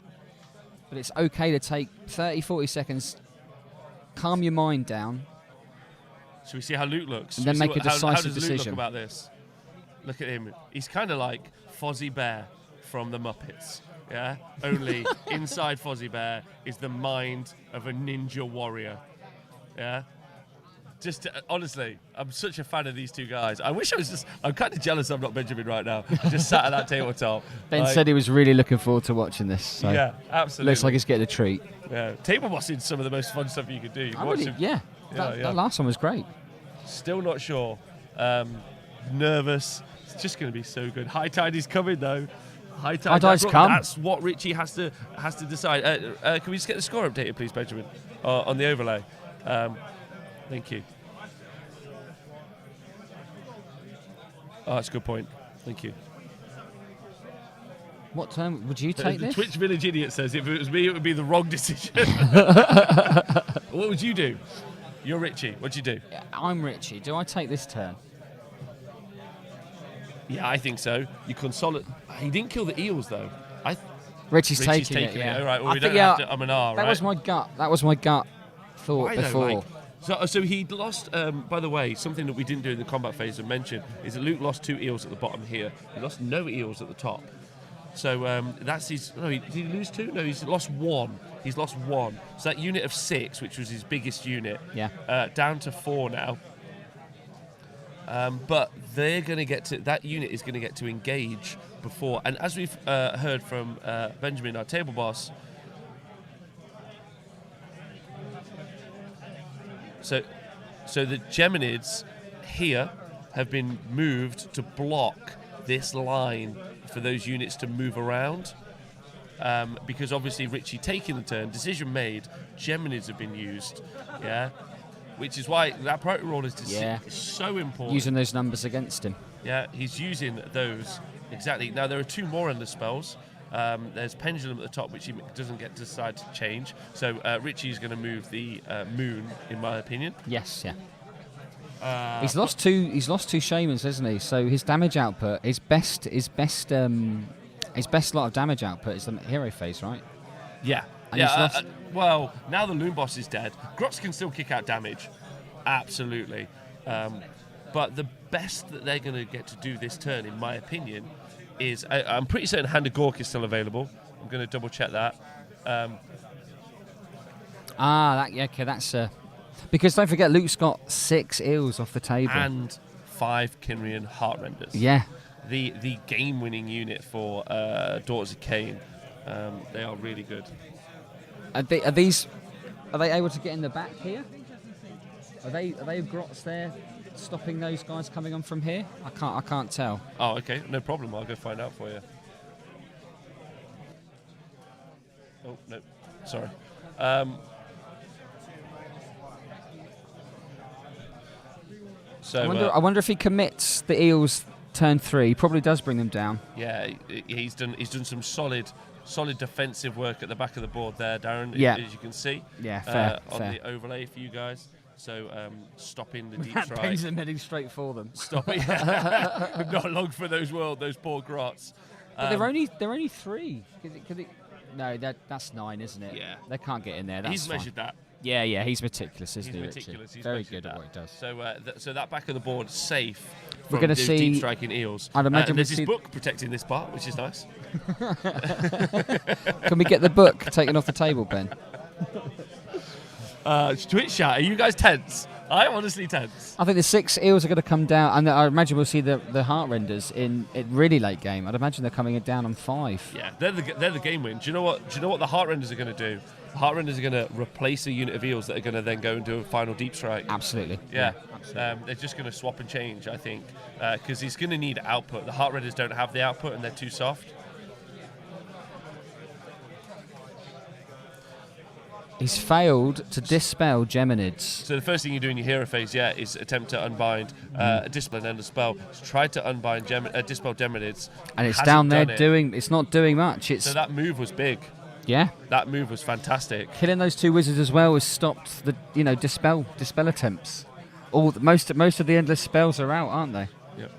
Speaker 2: but it's okay to take 30, 40 seconds. Calm your mind down.
Speaker 1: Should we see how Luke looks?
Speaker 2: And then make a decisive
Speaker 1: how does Luke
Speaker 2: decision.
Speaker 1: look about this? Look at him. He's kind of like Fozzie Bear from the Muppets. Yeah. Only inside Fozzie Bear is the mind of a ninja warrior. Yeah. Just honestly, I'm such a fan of these two guys. I wish I was just. I'm kind of jealous I'm not Benjamin right now. Just sat at that tabletop.
Speaker 2: Ben said he was really looking forward to watching this. So
Speaker 1: yeah, absolutely.
Speaker 2: looks like he's getting a treat.
Speaker 1: Yeah, table bossing is some of the most fun stuff you could do.
Speaker 2: That last one was great.
Speaker 1: Still not sure. Nervous. It's just going to be so good. High tide is coming though. High tide's
Speaker 2: come.
Speaker 1: That's what Richie has to decide. Can we just get the score updated, please, Benjamin, on the overlay? Thank you. Oh, that's a good point. Thank you.
Speaker 2: What term would you take
Speaker 1: The
Speaker 2: this?
Speaker 1: Twitch Village Idiot says if it was me, it would be the wrong decision. What would you do? You're Richie. What'd you do?
Speaker 2: I'm Richie. Do I take this turn?
Speaker 1: Yeah, I think so. You consolidate. He didn't kill the eels, though.
Speaker 2: Richie's
Speaker 1: Richie's
Speaker 2: taking it. Yeah.
Speaker 1: All right. Well,
Speaker 2: I
Speaker 1: we
Speaker 2: think,
Speaker 1: don't have to. I'm an R, right?
Speaker 2: That was my gut thought
Speaker 1: I don't
Speaker 2: before.
Speaker 1: like. So he lost. By the way, something that we didn't do in the combat phase and mention is that Luke lost 2 eels at the bottom here. He lost no eels at the top. So that's his. No, did he lose 2? No, he's lost 1. He's lost 1. So that unit of 6, which was his biggest unit, down to 4 now. But they're going to get to that unit is going to get to engage before. And as we've heard from Benjamin, our table boss. So the Geminids here have been moved to block this line for those units to move around. Because obviously Richie taking the turn, decision made, Geminids have been used. Yeah. Which is why that priority roll is so important.
Speaker 2: Using those numbers against him.
Speaker 1: Yeah, he's using those. Exactly. Now, there are 2 more endless spells. There's Pendulum at the top, which he doesn't get to decide to change. So Richie's going to move the Moon, in my opinion.
Speaker 2: Yes, yeah. He's lost two shamans, hasn't he? So his damage output, his best lot of damage output is the hero phase, right?
Speaker 1: Yeah.
Speaker 2: And
Speaker 1: well, now the Loon Boss is dead, Grots can still kick out damage. Absolutely. But the best that they're going to get to do this turn, in my opinion, is I'm pretty certain Hand of Gork is still available. I'm going to double check that.
Speaker 2: That's because don't forget Luke's got 6 eels off the table
Speaker 1: and 5 Kinrian Heartrenders.
Speaker 2: Yeah.
Speaker 1: The game-winning unit for Daughters of Cain. They are really good.
Speaker 2: Are they able to get in the back here? Are they Grots there stopping those guys coming on from here? I can't tell.
Speaker 1: Oh, okay, no problem. I'll go find out for you. Oh no, sorry.
Speaker 2: I wonder if he commits the eels turn 3. He probably does bring them down.
Speaker 1: Yeah, he's done some solid defensive work at the back of the board there, Darren.
Speaker 2: Yeah.
Speaker 1: As you can see.
Speaker 2: Yeah, fair.
Speaker 1: On the overlay for you guys. So stopping the deep
Speaker 2: That
Speaker 1: strike.
Speaker 2: pins him heading straight for them.
Speaker 1: Stopping. Not long for those poor Grots.
Speaker 2: But they're only 3. No, that's 9, isn't it?
Speaker 1: Yeah.
Speaker 2: They can't get in there. That's
Speaker 1: He's measured that.
Speaker 2: Yeah, he's meticulous, isn't he?
Speaker 1: He's meticulous. He's
Speaker 2: very good at what he does.
Speaker 1: So that back of the board safe.
Speaker 2: We're going to see
Speaker 1: deep striking eels.
Speaker 2: I'd imagine
Speaker 1: there's his book protecting this part, which is nice.
Speaker 2: Can we get the book taken off the table, Ben?
Speaker 1: Twitch chat, are you guys tense? I'm honestly tense.
Speaker 2: I think the 6 eels are going to come down, and I imagine we'll see the Heartrenders in really late game. I'd imagine they're coming down on 5.
Speaker 1: Yeah, they're the game win. Do you know what the Heartrenders are going to do? The Heartrenders are going to replace a unit of eels that are going to then go into a final deep strike.
Speaker 2: Absolutely.
Speaker 1: Yeah. They're just going to swap and change, I think, because he's going to need output. The Heartrenders don't have the output, and they're too soft.
Speaker 2: He's failed to dispel Geminids.
Speaker 1: So the first thing you do in your hero phase, is attempt to unbind Discipline and a spell. He's tried to unbind Dispel Geminids.
Speaker 2: And it's down there it's not doing much.
Speaker 1: So that move was big.
Speaker 2: Yeah.
Speaker 1: That move was fantastic.
Speaker 2: Killing those 2 wizards as well has stopped the dispel attempts. Most of the endless spells are out, aren't they?
Speaker 1: Yep.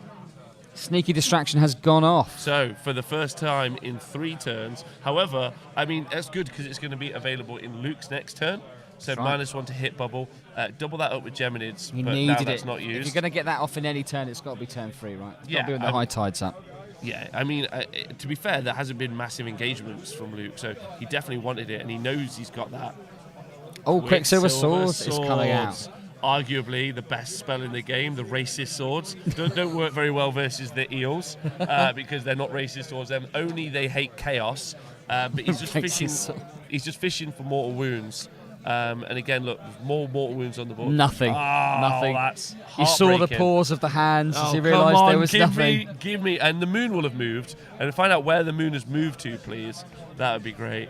Speaker 2: Sneaky distraction has gone off.
Speaker 1: So for the first time in 3 turns, however, I mean that's good because it's going to be available in Luke's next turn. So
Speaker 2: Right.
Speaker 1: -1 to hit bubble, double that up with Geminids,
Speaker 2: You
Speaker 1: but now
Speaker 2: needed
Speaker 1: that's
Speaker 2: it.
Speaker 1: not
Speaker 2: If
Speaker 1: used.
Speaker 2: you're going to get that off in any turn, it's got to be turn 3, right? It's got
Speaker 1: Yeah,
Speaker 2: to be when the high tide's up.
Speaker 1: Yeah, I mean, to be fair, there hasn't been massive engagements from Luke, so he definitely wanted it, and he knows he's got that.
Speaker 2: Oh, Quicksilver Swords is coming out.
Speaker 1: Arguably the best spell in the game, the racist swords. don't work very well versus the eels, because they're not racist towards them. Only they hate chaos, but he's just fishing. He's just fishing for mortal wounds. And again, look, more mortal wounds on the board.
Speaker 2: Nothing. Nothing.
Speaker 1: That's
Speaker 2: You saw the
Speaker 1: heartbreaking.
Speaker 2: pause of the hands as
Speaker 1: Oh,
Speaker 2: you
Speaker 1: come
Speaker 2: realised
Speaker 1: on,
Speaker 2: there was
Speaker 1: give
Speaker 2: nothing.
Speaker 1: Give me, and the moon will have moved. And find out where the moon has moved to, please. That would be great.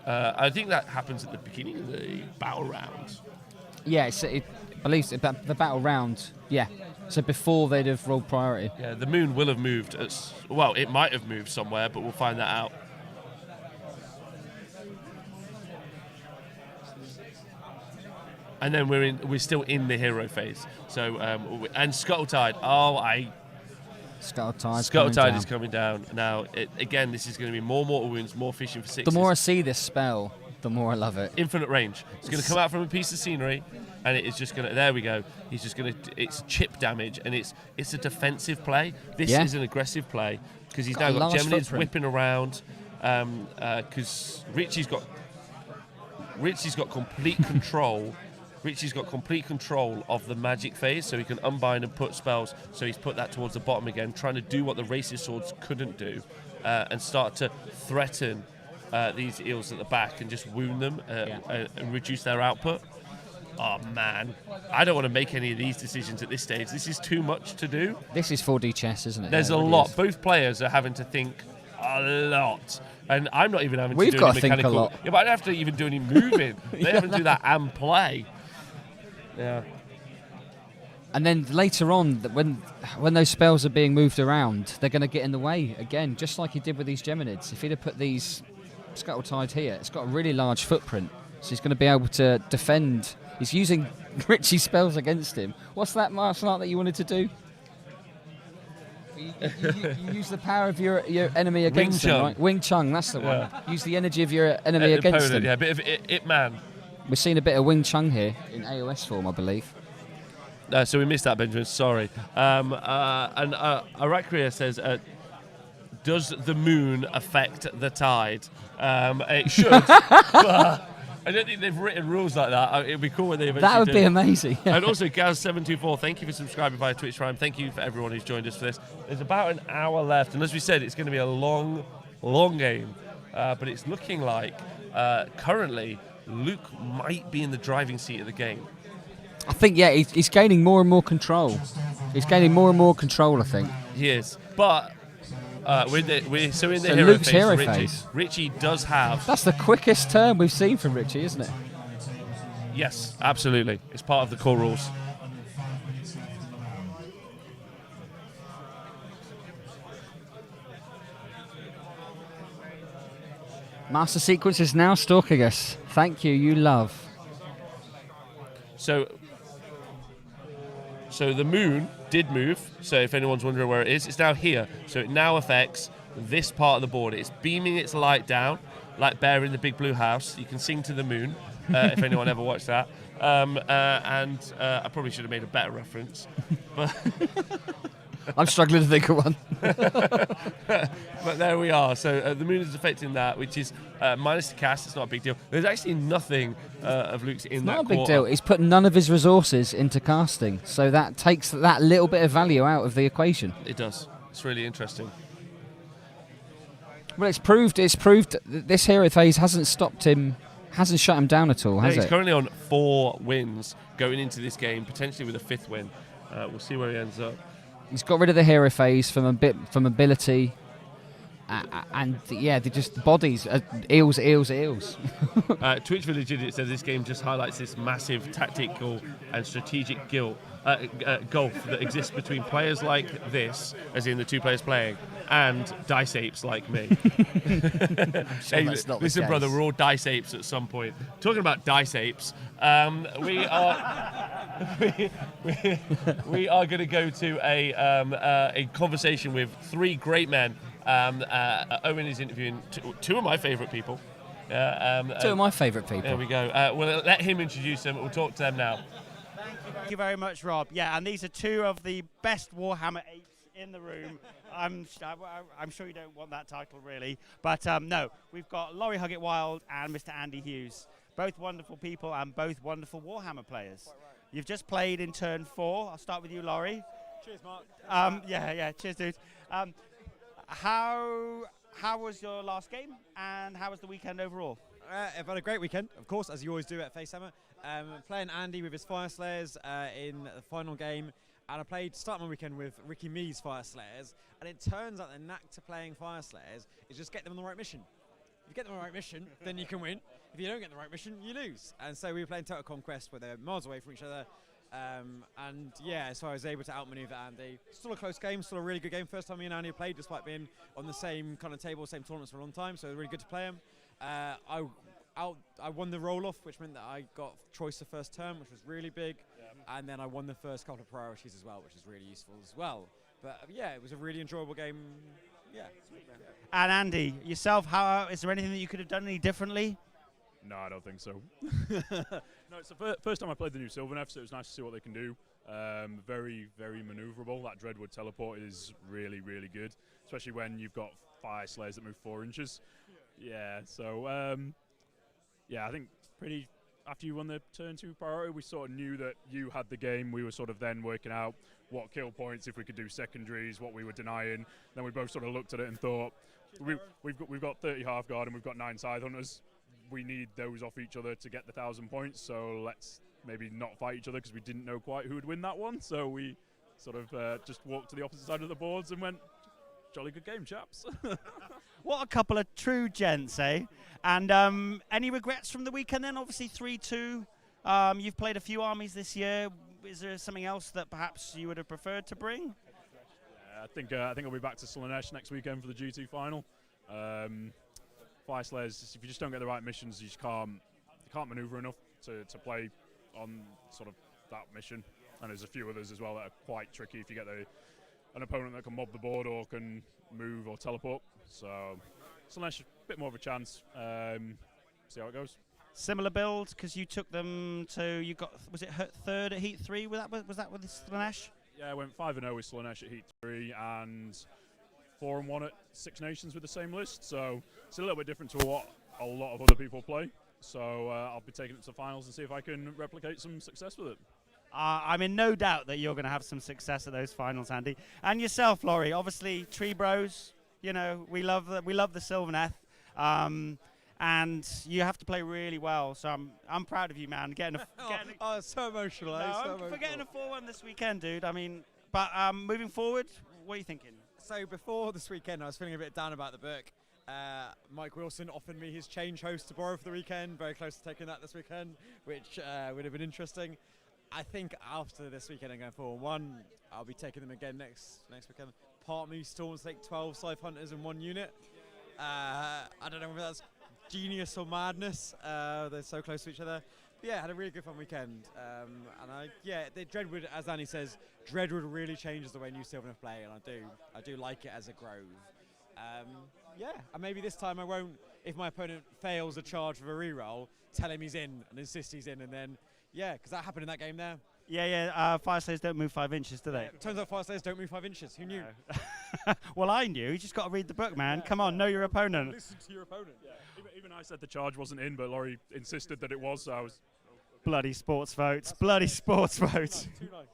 Speaker 1: I think that happens at the beginning of the battle round.
Speaker 2: Yeah, I believe the battle round. Yeah. So before they'd have rolled priority.
Speaker 1: Yeah, the moon will have moved. Well, it might have moved somewhere, but we'll find that out. And then we're still in the hero phase. So and Scuttletide. Scuttletide is coming down now. Again, this is going to be more mortal wounds, more fishing for 6s.
Speaker 2: The more I see this spell, the more I love it.
Speaker 1: Infinite range. It's going to come out from a piece of scenery, and it is just going to. There we go. He's just going to. It's chip damage, and it's a defensive play. This is an aggressive play because he's now got Geminids whipping around. Because Richie's got complete control. Richie's got complete control of the magic phase, so he can unbind and put spells. So he's put that towards the bottom again, trying to do what the racist swords couldn't do, and start to threaten these eels at the back and just wound them and reduce their output. Oh man, I don't want to make any of these decisions at this stage. This is too much to do.
Speaker 2: This is 4D chess, isn't it?
Speaker 1: There's a lot. Both players are having to think a lot. And I'm not even having to do any mechanical.
Speaker 2: Think a lot.
Speaker 1: Yeah, but I don't have to even do any moving. They have to do that and play. Yeah.
Speaker 2: And then later on, when those spells are being moved around, they're going to get in the way again, just like he did with these Geminids. If he'd have put these Scuttletide here, it's got a really large footprint, so he's going to be able to defend. He's using Richie's spells against him. What's that martial art that you wanted to do? You use the power of your enemy against him, right? Wing Chun, that's the one. Use the energy of your enemy against him.
Speaker 1: Yeah, a bit of Ip Man.
Speaker 2: We're seeing a bit of Wing Chun here in AOS form, I believe.
Speaker 1: So we missed that, Benjamin. Sorry. And Arakria says, does the moon affect the tide? It should. But I don't think they've written rules like that. It'd be cool when they eventually
Speaker 2: That would
Speaker 1: do.
Speaker 2: be amazing.
Speaker 1: And also, Gaz724, thank you for subscribing via Twitch Prime. Thank you for everyone who's joined us for this. There's about an hour left, and as we said, it's going to be a long, long game. But it's looking like currently Luke might be in the driving seat of the game.
Speaker 2: I think, yeah, he's gaining more and more control. He's gaining more and more control, I think.
Speaker 1: He is. But we're in the
Speaker 2: Luke's
Speaker 1: hero
Speaker 2: hero
Speaker 1: phase.
Speaker 2: phase.
Speaker 1: Richie does have...
Speaker 2: That's the quickest turn we've seen from Richie, isn't it?
Speaker 1: Yes, absolutely. It's part of the core rules.
Speaker 2: Master Sequence is now stalking us. Thank you, you love.
Speaker 1: So the moon did move. So if anyone's wondering where it is, it's now here. So it now affects this part of the board. It's beaming its light down, like Bear in the Big Blue House. You can sing to the moon, if anyone ever watched that. And I probably should have made a better reference. But
Speaker 2: I'm struggling to think of one.
Speaker 1: But there we are. So the moon is affecting that, which is minus the cast. It's not a big deal. There's actually nothing of Luke's in that
Speaker 2: Not a big
Speaker 1: quarter.
Speaker 2: deal. He's put none of his resources into casting, so that takes that little bit of value out of the equation.
Speaker 1: It does. It's really interesting.
Speaker 2: Well, it's proved that this hero phase hasn't stopped him, hasn't shut him down at all, has
Speaker 1: He's
Speaker 2: it?
Speaker 1: currently on 4 wins going into this game, potentially with a 5th win. We'll see where he ends up.
Speaker 2: He's got rid of the hero phase from ability, and yeah, they're just bodies, eels.
Speaker 1: Twitch Village Idiot says this game just highlights this massive tactical and strategic gulf that exists between players like this, as in the 2 players playing, and dice apes like me. Hey,
Speaker 2: that's not the
Speaker 1: listen,
Speaker 2: case.
Speaker 1: brother, we're all dice apes at some point. Talking about dice apes, we are we are going to go to a conversation with three great men. Owen is interviewing two of my favourite people.
Speaker 2: Two of my favourite people.
Speaker 1: There we go. We'll let him introduce them. We'll talk to them now.
Speaker 3: Thank you very much, Rob. Yeah, and these are two of the best Warhammer apes in the room. I'm sure you don't want that title, really. But no, we've got Laurie Huggett-Wild and Mr. Andy Hughes. Both wonderful people and both wonderful Warhammer players. You've just played in turn 4. I'll start with you, Laurie.
Speaker 4: Cheers, Mark.
Speaker 3: Yeah, cheers, dude. How was your last game, and how was the weekend overall?
Speaker 4: I've had a great weekend, of course, as you always do at Facehammer. Playing Andy with his Fire Slayers in the final game, and I played start my weekend with Ricky Mee's Fire Slayers, and it turns out the knack to playing Fire Slayers is just get them on the right mission. If you get them on the right mission, then you can win. If you don't get the right mission, you lose. And so we were playing Total Conquest, where they're miles away from each other. And yeah, so I was able to outmaneuver Andy. Still a close game, still a really good game. First time me and Andy played, despite being on the same kind of table, same tournaments for a long time. So it was really good to play him. I won the roll-off, which meant that I got choice of first turn, which was really big. Yeah. And then I won the first couple of priorities as well, which is really useful as well. But yeah, it was a really enjoyable game. Yeah.
Speaker 3: And Andy, yourself, is there anything that you could have done any differently?
Speaker 5: No, I don't think so. No, it's the first time I played the new Sylvaneth, so it was nice to see what they can do. Very, very manoeuvrable. That Dreadwood teleport is really, really good, especially when you've got Fire Slayers that move 4 inches. Yeah, so yeah, I think pretty. After you won the turn 2 priority, we sort of knew that you had the game. We were sort of then working out what kill points, if we could do secondaries, what we were denying. Then we both sort of looked at it and thought, we've got 30 half guard and we've got 9 scythe hunters. We need those off each other to get the 1,000 points. So let's maybe not fight each other, because we didn't know quite who would win that one. So we sort of just walked to the opposite side of the boards and went, jolly good game, chaps.
Speaker 3: What a couple of true gents, eh? And any regrets from the weekend then? Obviously 3-2. You've played a few armies this year. Is there something else that perhaps you would have preferred to bring?
Speaker 5: Yeah, I think I'll be back to Slaanesh next weekend for the GT final. Fire Slayers, if you just don't get the right missions, you can't maneuver enough to play on sort of that mission. And there's a few others as well that are quite tricky if you get an opponent that can mob the board or can move or teleport. So Slaanesh, a bit more of a chance. See how it goes.
Speaker 3: Similar build, because you took them to, was it third at Heat 3? Was that with Slaanesh?
Speaker 5: Yeah, I went 5-0 with Slaanesh at Heat 3 and 4-1 at Six Nations with the same list. So it's a little bit different to what a lot of other people play. So I'll be taking it to the finals and see if I can replicate some success with it.
Speaker 3: I'm in no doubt that you're going to have some success at those finals, Andy. And yourself, Laurie. Obviously, Tree Bros. You know, we love the Sylvaneth, and you have to play really well. So I'm proud of you, man.
Speaker 4: Oh, it's so emotional.
Speaker 3: For getting a 4-1 this weekend, dude. I mean, but moving forward, what are you thinking?
Speaker 4: So before this weekend, I was feeling a bit down about the book. Mike Wilson offered me his change host to borrow for the weekend. Very close to taking that this weekend, which would have been interesting. I think after this weekend and going 4-1, I'll be taking them again next weekend. Part of me still wants to take 12 Scythe Hunters in one unit. I don't know whether that's genius or madness. They're so close to each other. But yeah, had a really good fun weekend. The Dreadwood, as Annie says, Dreadwood really changes the way New Sylvaneth play, and I do like it as a grove. And maybe this time I won't, if my opponent fails a charge with a reroll, tell him he's in and insist he's in, and then because that happened in that game there.
Speaker 3: Fire Slayers don't move 5 inches, do they?
Speaker 4: Turns out Fire Slayers don't move 5 inches. Who knew?
Speaker 3: Well, I knew. You just got to read the book, man. Come on, know your opponent.
Speaker 5: Listen to your opponent. Yeah. Even I said the charge wasn't in, but Laurie insisted that it was, so I was...
Speaker 3: Bloody sports votes. Bloody sports votes.
Speaker 4: Too nice.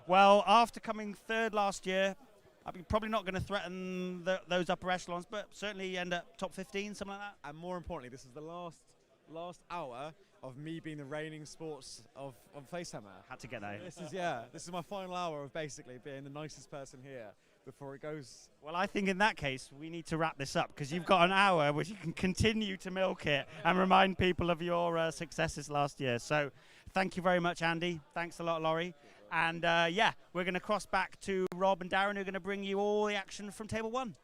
Speaker 3: Well, after coming third last year, I'm probably not going to threaten those upper echelons, but certainly end up top 15, something like that.
Speaker 4: And more importantly, this is the last hour of me being the reigning sports of Facehammer.
Speaker 3: Had to get that in.
Speaker 4: This is my final hour of basically being the nicest person here before it goes.
Speaker 3: Well, I think in that case, we need to wrap this up, because you've got an hour which you can continue to milk it and remind people of your successes last year. So thank you very much, Andy. Thanks a lot, Laurie. And we're going to cross back to Rob and Darren, who are going to bring you all the action from Table 1.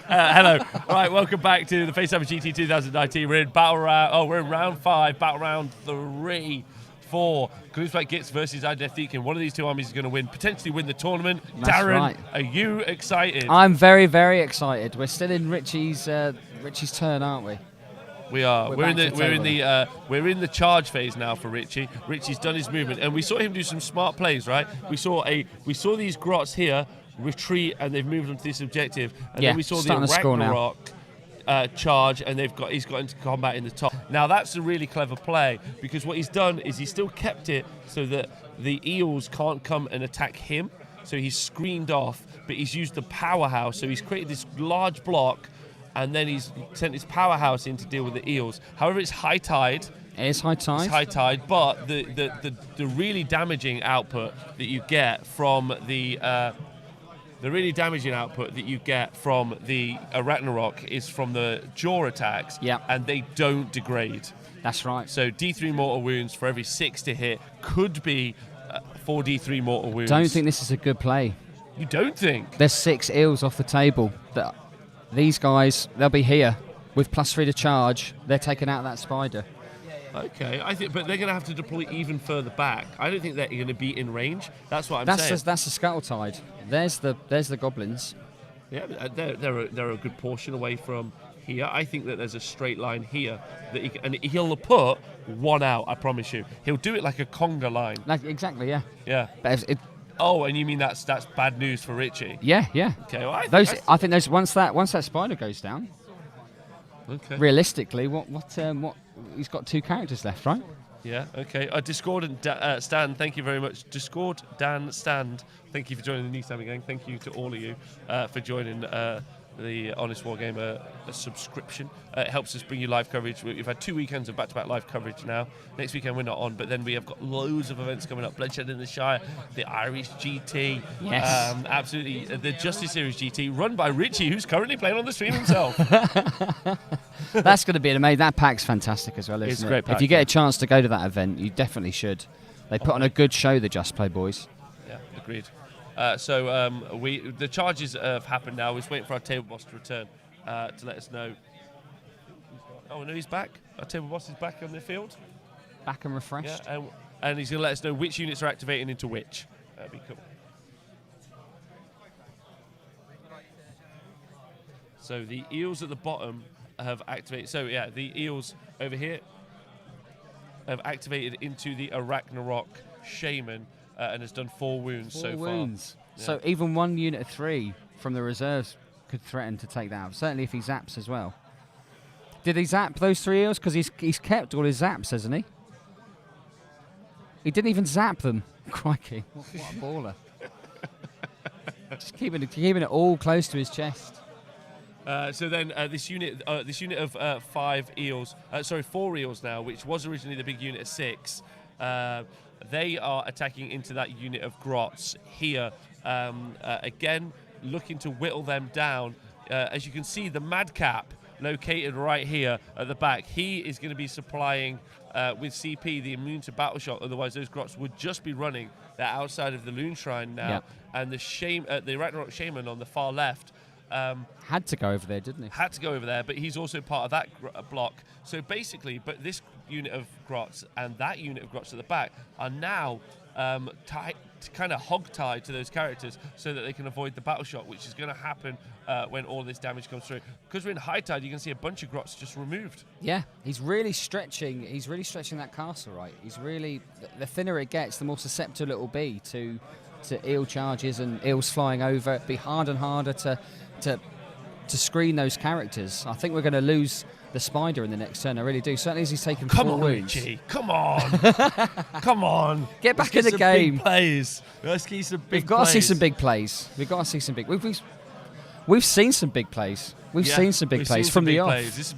Speaker 1: Hello. All right, welcome back to the FHGT 2019. We're in battle round. Oh, we're in round 5, battle round 3 for Gloomspite Gitz versus Idoneth Deepkin. One of these two armies is going to win, potentially win the tournament.
Speaker 2: That's
Speaker 1: Darren,
Speaker 2: right.
Speaker 1: are you excited?
Speaker 2: I'm very, very excited. We're still in Richie's turn, aren't we?
Speaker 1: We are.
Speaker 2: We're
Speaker 1: in the charge phase now for Richie. Richie's done his movement, and we saw him do some smart plays. Right? We saw these grots here retreat, and they've moved on to this objective. And then we saw the Ragnarok charge, and he's got into combat in the top. Now that's a really clever play, because what he's done is he's still kept it so that the eels can't come and attack him. So he's screened off, but he's used the powerhouse. So he's created this large block, and then he's sent his powerhouse in to deal with the eels. However, it's high tide.
Speaker 2: It is high tide.
Speaker 1: It's high tide, but the really damaging output that you get from the Ragnarok is from the jaw attacks, and they don't degrade.
Speaker 2: That's right.
Speaker 1: So D3 mortal wounds for every 6 to hit could be 4 D3 mortal wounds.
Speaker 2: Don't think this is a good play.
Speaker 1: You don't think?
Speaker 2: There's 6 eels off the table. These guys, they'll be here with +3 to charge. They're taking out that spider.
Speaker 1: Okay, but they're going to have to deploy even further back. I don't think they're going to be in range. That's what I'm saying.
Speaker 2: That's the scuttle tide. There's the goblins.
Speaker 1: Yeah, they're a good portion away from here. I think that there's a straight line here and he'll put one out. I promise you, he'll do it like a conga line.
Speaker 2: Exactly, yeah.
Speaker 1: Yeah.
Speaker 2: But
Speaker 1: oh, and you mean that's bad news for Richie?
Speaker 2: Yeah.
Speaker 1: Okay. Well,
Speaker 2: I think those once that spider goes down.
Speaker 1: Okay.
Speaker 2: Realistically, what he's got 2 characters left, right?
Speaker 1: Yeah. Okay. Discord and Stan, thank you very much. Discord, Dan, Stand, thank you for joining the New Sammy Gang. Thank you to all of you for joining the Honest Wargamer subscription. It helps us bring you live coverage. We've had 2 weekends of back-to-back live coverage now. Next weekend we're not on, but then we have got loads of events coming up. Bloodshed in the Shire, the Irish GT,
Speaker 2: yes,
Speaker 1: absolutely, the Justice Series GT, run by Richie, who's currently playing on the stream himself.
Speaker 2: That's going to be amazing. That pack's fantastic as well, isn't it?
Speaker 1: It's a great pack.
Speaker 2: If you get a chance to go to that event, you definitely should. They put on a good show, the Just Play boys.
Speaker 1: Yeah, agreed. The charges have happened now. We're just waiting for our table boss to return to let us know. Oh, no, he's back. Our table boss is back on the field.
Speaker 2: Back and refreshed.
Speaker 1: Yeah, and he's going to let us know which units are activating into which. That'd be cool. So the eels at the bottom have activated. So yeah, the eels over here have activated into the Ragnarok Shaman. And has done 4 wounds so far. Yeah.
Speaker 2: So even 1 unit of 3 from the reserves could threaten to take that out. Certainly if he zaps as well. Did he zap those 3 eels? Because he's kept all his zaps, hasn't he? He didn't even zap them. Crikey, what a baller! Just keeping it all close to his chest.
Speaker 1: So then this unit of 4 eels now, which was originally the big unit of 6. They are attacking into that unit of grots here. Again, looking to whittle them down. As you can see, the Madcap located right here at the back. He is going to be supplying with CP the immune to battle shock. Otherwise, those grots would just be running. They're outside of the Loon Shrine now. Yep. And the Ragnarok Shaman on the far left
Speaker 2: had to go over there, didn't he?
Speaker 1: Had to go over there, but he's also part of that block. So basically, but this unit of grots and that unit of grots at the back are now kind of hog-tied to those characters so that they can avoid the battle shock, which is going to happen when all this damage comes through. Because we're in high tide, you can see a bunch of grots just removed.
Speaker 2: Yeah, he's really stretching that castle, right? He's really, the thinner it gets, the more susceptible it will be to eel charges and eels flying over. It'll be harder and harder to screen those characters. I think we're going to lose the spider in the next turn. I really do. Certainly as he's taken 4 wounds.
Speaker 1: Richie. Come on. Come on.
Speaker 2: Get back in the game.
Speaker 1: Big plays. Let's get some big plays.
Speaker 2: We've got to see some big plays. We've seen some big plays. We've seen some big plays from the off.
Speaker 1: This has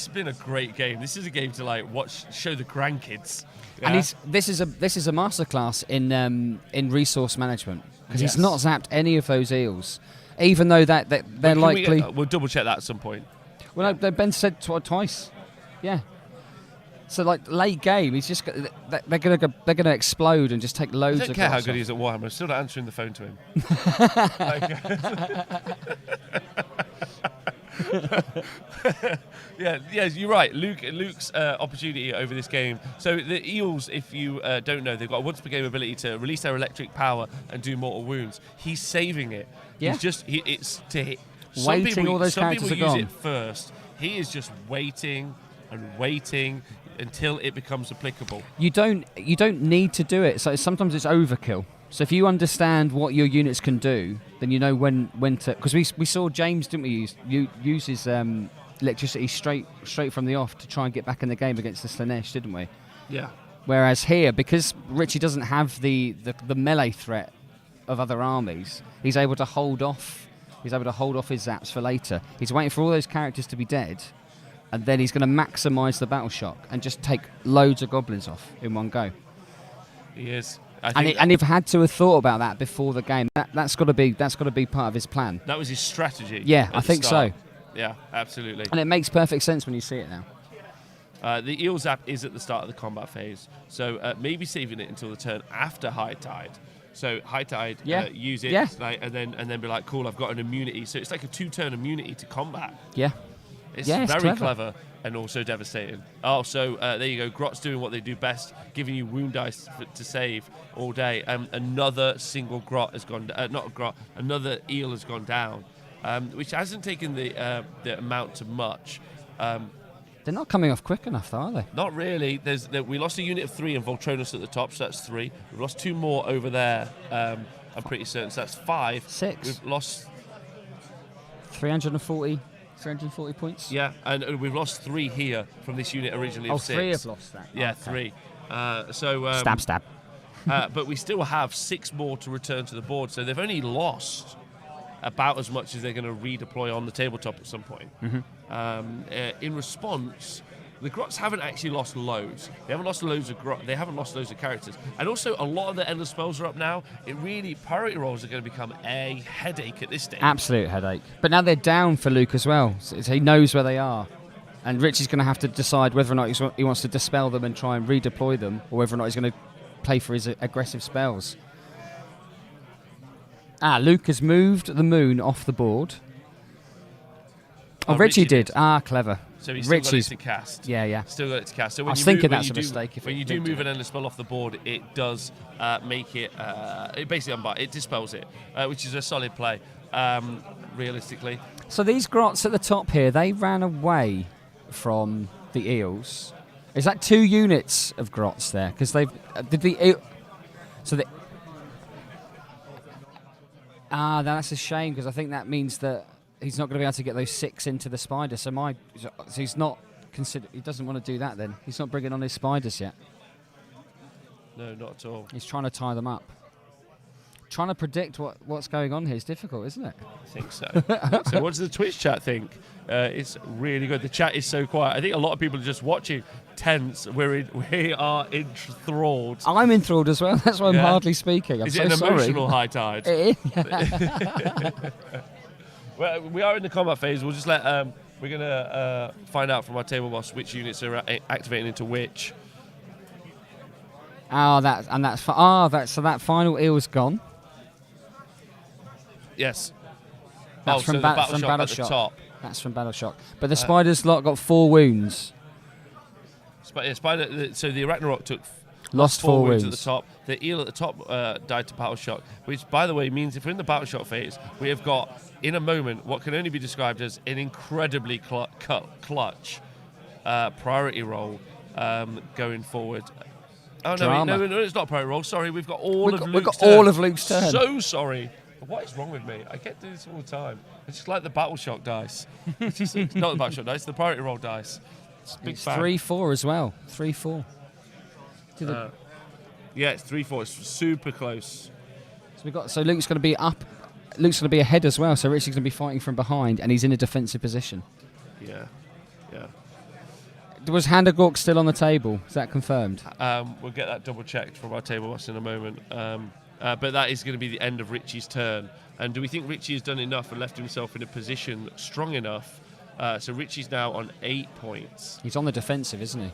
Speaker 1: been a great game. This is a game to show the grandkids. Yeah?
Speaker 2: And this is a masterclass in resource management, because he's not zapped any of those eels, even though that they're likely.
Speaker 1: We'll double check that at some point.
Speaker 2: Well, no, Ben said twice. Yeah. So like late game, he's just they're gonna explode and just take loads.
Speaker 1: I don't
Speaker 2: of
Speaker 1: care how
Speaker 2: grots
Speaker 1: good
Speaker 2: off.
Speaker 1: he is at Warhammer. I'm still not answering the phone to him. Yeah, you're right. Luke's opportunity over this game. So the Eels, if you don't know, they've got a once per game ability to release their electric power and do mortal wounds. He's saving it.
Speaker 2: Yeah.
Speaker 1: He's just it's to hit.
Speaker 2: Waiting, all those
Speaker 1: some
Speaker 2: characters
Speaker 1: people
Speaker 2: are
Speaker 1: use
Speaker 2: gone.
Speaker 1: it first. He is just waiting and waiting until it becomes applicable.
Speaker 2: You don't need to do it. So sometimes it's overkill. So if you understand what your units can do, then you know when to. Because we saw James, didn't we, use his electricity straight from the off to try and get back in the game against the Slanesh, didn't we?
Speaker 1: Yeah.
Speaker 2: Whereas here, because Richie doesn't have the melee threat of other armies, he's able to hold off. He's able to hold off his zaps for later. He's waiting for all those characters to be dead, and then he's going to maximise the battle shock and just take loads of goblins off in one go.
Speaker 1: He is.
Speaker 2: And he've had to have thought about that before the game. That's got to be part of his plan.
Speaker 1: That was his strategy.
Speaker 2: Yeah,
Speaker 1: at
Speaker 2: I
Speaker 1: the
Speaker 2: think
Speaker 1: start.
Speaker 2: so.
Speaker 1: Yeah, absolutely.
Speaker 2: And it makes perfect sense when you see it now.
Speaker 1: The Eel Zap is at the start of the combat phase, so maybe saving it until the turn after High Tide. So High Tide, use it, and then be like, cool, I've got an immunity. So it's like a 2-turn immunity to combat.
Speaker 2: Yeah.
Speaker 1: It's
Speaker 2: Yeah,
Speaker 1: very
Speaker 2: it's
Speaker 1: clever and also devastating. Oh, so there you go. Grot's doing what they do best, giving you wound dice to save all day. Another single Grot has gone. Not a Grot. Another Eel has gone down, which hasn't taken the amount to much.
Speaker 2: They're not coming off quick enough, though, are they?
Speaker 1: Not really. We lost a unit of 3 and Voltronus at the top, so that's 3. We've lost 2 more over there. I'm pretty certain. So that's 5.
Speaker 2: 6.
Speaker 1: We've lost
Speaker 2: 340 points.
Speaker 1: Yeah, and we've lost 3 here from this unit originally of 6.
Speaker 2: 3 have lost that.
Speaker 1: Yeah,
Speaker 2: Okay.
Speaker 1: 3.
Speaker 2: Stab.
Speaker 1: But we still have 6 more to return to the board, so they've only lost about as much as they're going to redeploy on the tabletop at some point. In response, the Grots haven't actually lost loads. They haven't lost loads of They haven't lost loads of characters, and also a lot of the endless spells are up now. It really priority rolls are going to become a headache at this stage.
Speaker 2: Absolute headache. But now they're down for Luke as well, so he knows where they are. And Richie's going to have to decide whether or not he wants to dispel them and try and redeploy them, or whether or not he's going to play for his aggressive spells. Luke has moved the moon off the board. Oh, Richie did. Clever.
Speaker 1: So he's still got it
Speaker 2: Richie's
Speaker 1: to cast.
Speaker 2: Yeah.
Speaker 1: Still got it to cast. So
Speaker 2: I
Speaker 1: when
Speaker 2: was
Speaker 1: you
Speaker 2: thinking
Speaker 1: move,
Speaker 2: that's a mistake.
Speaker 1: When you do move an endless spell off the board, it does make it. It basically it dispels it, which is a solid play, realistically.
Speaker 2: So these Grots at the top here, they ran away from the Eels. Is that 2 units of Grots there? Because they've that's a shame, because I think that means that he's not going to be able to get those 6 into the spider. So he's not he doesn't want to do that. Then he's not bringing on his spiders yet.
Speaker 1: No, not at all.
Speaker 2: He's trying to tie them up. Trying to predict what's going on here is difficult, isn't it?
Speaker 1: I think so. So what does the Twitch chat think? It's really good. The chat is so quiet. I think a lot of people are just watching tense. We are enthralled.
Speaker 2: I'm enthralled as well. That's why I'm hardly speaking. I'm
Speaker 1: is
Speaker 2: so
Speaker 1: it an
Speaker 2: sorry.
Speaker 1: emotional high tide?
Speaker 2: It is.
Speaker 1: Well, we are in the combat phase. We'll just let we're gonna find out from our table boss which units are activating into which.
Speaker 2: So that final eel's gone.
Speaker 1: Yes.
Speaker 2: That's from
Speaker 1: so the battle
Speaker 2: from
Speaker 1: shock
Speaker 2: Battle
Speaker 1: at the
Speaker 2: Shock.
Speaker 1: top.
Speaker 2: That's from Battle Shock. But the spider's lot got 4 wounds.
Speaker 1: So the Ragnarok took
Speaker 2: Lost 4 wounds
Speaker 1: at the top. The eel at the top died to battle shock, which, by the way, means if we're in the battle shock phase, we have got, in a moment, what can only be described as an incredibly clutch priority roll going forward. Oh, no, it's not priority roll. Sorry, we've got all of Luke's turn.
Speaker 2: turn.
Speaker 1: So sorry. What is wrong with me? I get to do this all the time. It's just like the battle shock dice. It's not the battle shock dice, the priority roll dice.
Speaker 2: It's 3-4 as well. 3-4.
Speaker 1: Yeah, it's 3-4. It's super close.
Speaker 2: So Luke's going to be up. Luke's going to be ahead as well. So Richie's going to be fighting from behind, and he's in a defensive position.
Speaker 1: Yeah.
Speaker 2: Was Handagork still on the table? Is that confirmed?
Speaker 1: We'll get that double checked from our table boss in a moment. But that is going to be the end of Richie's turn. And do we think Richie has done enough and left himself in a position strong enough? So Richie's now on 8 points.
Speaker 2: He's on the defensive, isn't he?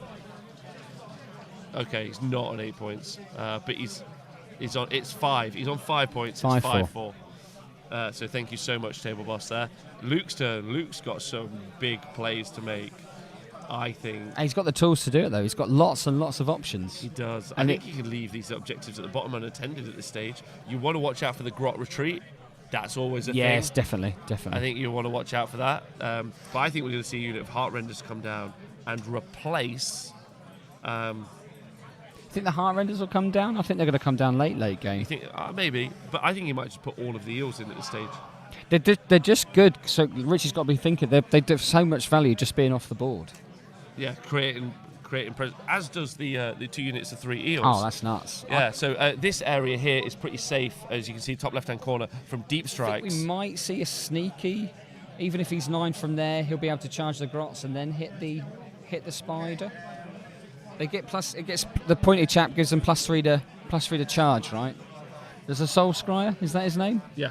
Speaker 1: Okay, he's not on 8 points, but he's on. It's 5. He's on 5 points. It's
Speaker 2: 5-4.
Speaker 1: 5-4. So thank you so much, Table Boss. There, Luke's turn. Luke's got some big plays to make. I think
Speaker 2: And he's got the tools to do it though. He's got lots and lots of options.
Speaker 1: he does. I
Speaker 2: And
Speaker 1: think he can leave these objectives at the bottom unattended at this stage. You want to watch out for the grot retreat. That's always a
Speaker 2: Yes,
Speaker 1: thing.
Speaker 2: definitely.
Speaker 1: I think you want to watch out for that. But I think we're going to see a unit of Heartrenders come down and replace.
Speaker 2: Think the Heart Renders will come down? I think they're going to come down late game.
Speaker 1: You think maybe, but I think he might just put all of the eels in at this stage.
Speaker 2: They're just good. So Richie's got to be thinking they do so much value just being off the board.
Speaker 1: Yeah, creating as does the 2 units of 3 eels.
Speaker 2: Oh, that's nuts.
Speaker 1: Yeah, so this area here is pretty safe, as you can see, top left-hand corner, from deep
Speaker 2: I
Speaker 1: strikes.
Speaker 2: think we might see a sneaky. Even if he's 9 from there, he'll be able to charge the grots and then hit the spider. They get plus. It gets the pointed chap gives them +3 to charge, right? There's a Soul Scryer. Is that his name?
Speaker 1: Yeah.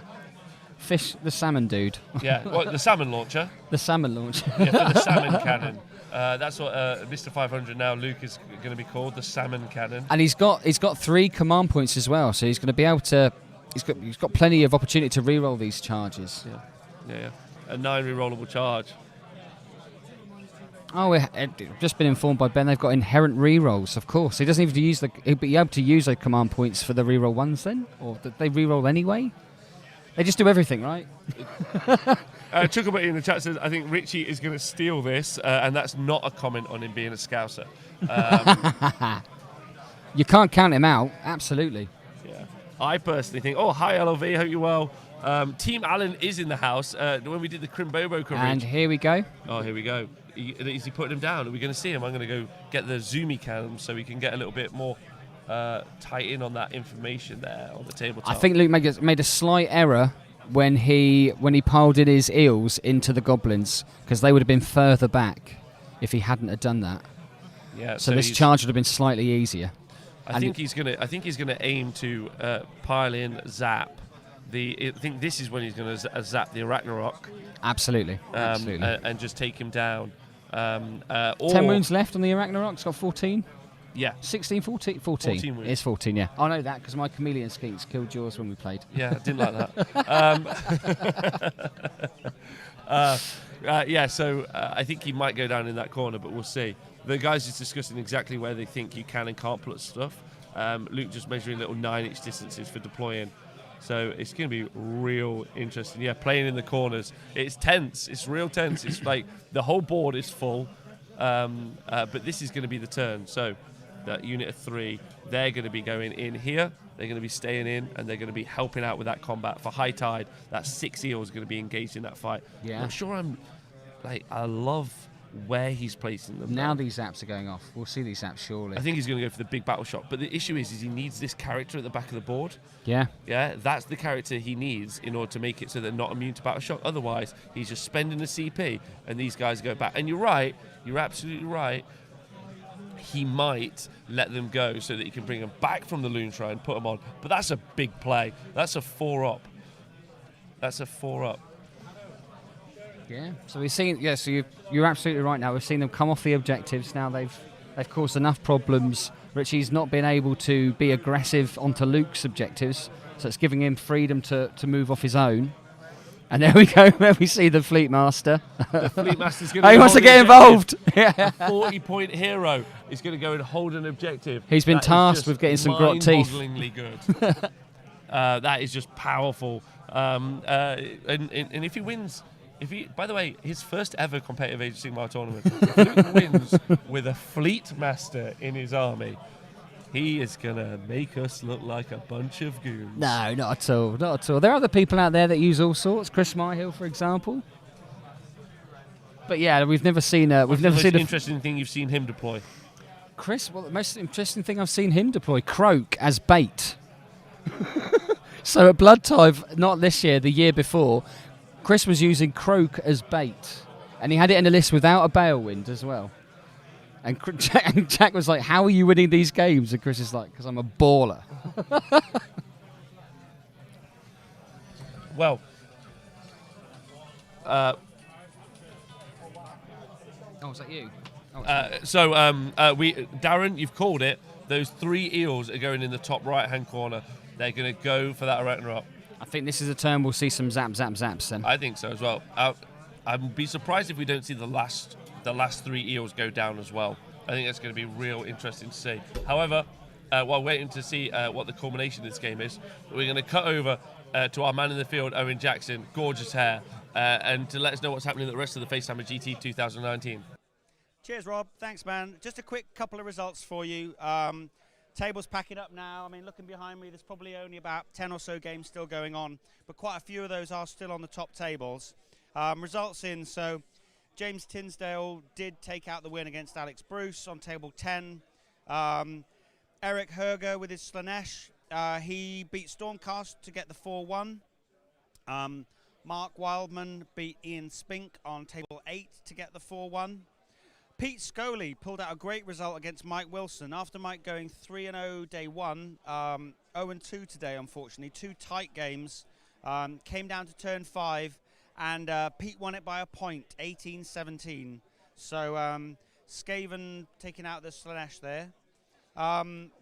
Speaker 2: Fish, the salmon dude.
Speaker 1: Yeah, well, the salmon launcher.
Speaker 2: The salmon launcher.
Speaker 1: Yeah, for the salmon cannon. That's what Mr. 500 now, Luke, is going to be called, the salmon cannon.
Speaker 2: And he's got 3 command points as well, so he's going to be able to. He's got plenty of opportunity to re-roll these charges.
Speaker 1: Yeah. A 9 rerollable charge.
Speaker 2: Oh, I've just been informed by Ben they've got inherent re-rolls, of course. He doesn't even use he'll be able to use those command points for the re-roll ones then? Or did they re-roll anyway? They just do everything, right?
Speaker 1: Chucklebutt in the chat says, I think Richie is going to steal this, and that's not a comment on him being a Scouser.
Speaker 2: You can't count him out, absolutely.
Speaker 1: Yeah. I personally think, hi LOV, hope you're well. Team Allen is in the house. When we did the Crimbobo coverage.
Speaker 2: And here we go.
Speaker 1: Oh, here we go. Is he putting him down? Are we going to see him? I'm going to go get the zoomy cam so we can get a little bit more tight in on that information there on the tabletop.
Speaker 2: I think Luke made a slight error when he piled in his eels into the goblins, because they would have been further back if he hadn't have done that.
Speaker 1: Yeah.
Speaker 2: So this charge would have been slightly easier.
Speaker 1: I think he's gonna aim to pile in zap. I think this is when he's going to zap the Ragnarok.
Speaker 2: Absolutely.
Speaker 1: And just take him down.
Speaker 2: 10 wounds left on the Ragnarok. It's got 14.
Speaker 1: Yeah.
Speaker 2: 16, 14? 14.
Speaker 1: 14 wounds.
Speaker 2: It's 14, yeah. I know that because my chameleon skinks killed yours when we played.
Speaker 1: Yeah, I didn't like that. So I think he might go down in that corner, but we'll see. The guys is discussing exactly where they think you can and can't put stuff. Luke just measuring little 9-inch distances for deploying. So it's going to be real interesting. Yeah, playing in the corners. It's tense. It's real tense. It's like the whole board is full. But this is going to be the turn. So that unit of 3, they're going to be going in here. They're going to be staying in, and they're going to be helping out with that combat. For High Tide, that 6 eels are going to be engaged in that fight.
Speaker 2: Yeah.
Speaker 1: I'm sure I love where he's placing them.
Speaker 2: Now these zaps are going off. We'll see these zaps surely.
Speaker 1: I think he's going to go for the big battle shot. But the issue is he needs this character at the back of the board.
Speaker 2: Yeah.
Speaker 1: Yeah, that's the character he needs in order to make it so they're not immune to battle shock. Otherwise, he's just spending the CP, and these guys go back. And you're right. You're absolutely right. He might let them go so that he can bring them back from the Loon Shrine, put them on. But that's a big play. That's a 4-up.
Speaker 2: Yeah. So we've seen. Yeah. So you're absolutely right. Now we've seen them come off the objectives. Now they've caused enough problems. Richie's not been able to be aggressive onto Luke's objectives, so it's giving him freedom to move off his own. And there we go. Where we see the Fleet Master.
Speaker 1: The Fleet Master's going to.
Speaker 2: He wants to get involved.
Speaker 1: A 40-point hero is going to go and hold an objective.
Speaker 2: He's been tasked with getting some grot teeth.
Speaker 1: Mind-bogglingly good. That is just powerful. And if he wins. By the way, his first ever competitive Age of Sigmar tournament, if Luke wins with a Fleet Master in his army, he is going to make us look like a bunch of goons.
Speaker 2: No, not at all. Not at all. There are other people out there that use all sorts. Chris Myhill, for example. But yeah, we've never seen. We've never seen.
Speaker 1: The most interesting thing you've seen him deploy.
Speaker 2: Chris, well, the most interesting thing I've seen him deploy, Croak as bait. So at Blood Tithe, not this year, the year before, Chris was using Croak as bait, and he had it in a list without a Balewind as well. And Jack was like, "How are you winning these games?" And Chris is like, "Because I'm a baller."
Speaker 1: Well,
Speaker 2: oh, is that you?
Speaker 1: Darren, you've called it. Those 3 eels are going in the top right-hand corner. They're going to go for that Arachnorot.
Speaker 2: I think this is a turn we'll see some zaps then.
Speaker 1: I think so as well. I'd be surprised if we don't see the last 3 eels go down as well. I think that's going to be real interesting to see. However, while waiting to see what the culmination of this game is, we're going to cut over to our man in the field, Owen Jackson, gorgeous hair, and to let us know what's happening at the rest of the FaceTimer GT 2019.
Speaker 3: Cheers, Rob. Thanks, man. Just a quick couple of results for you. Table's packing up now. I mean, looking behind me, there's probably only about 10 or so games still going on, but quite a few of those are still on the top tables. Results in, so James Tinsdale did take out the win against Alex Bruce on table 10. Eric Herger with his Slanesh, he beat Stormcast to get the 4-1. Mark Wildman beat Ian Spink on table 8 to get the 4-1. Pete Scully pulled out a great result against Mike Wilson after Mike going 3-0 day 1, 0-2 today, unfortunately. 2 tight games. Came down to turn 5, and Pete won it by a point, 18-17. So Skaven taking out the Slanesh there.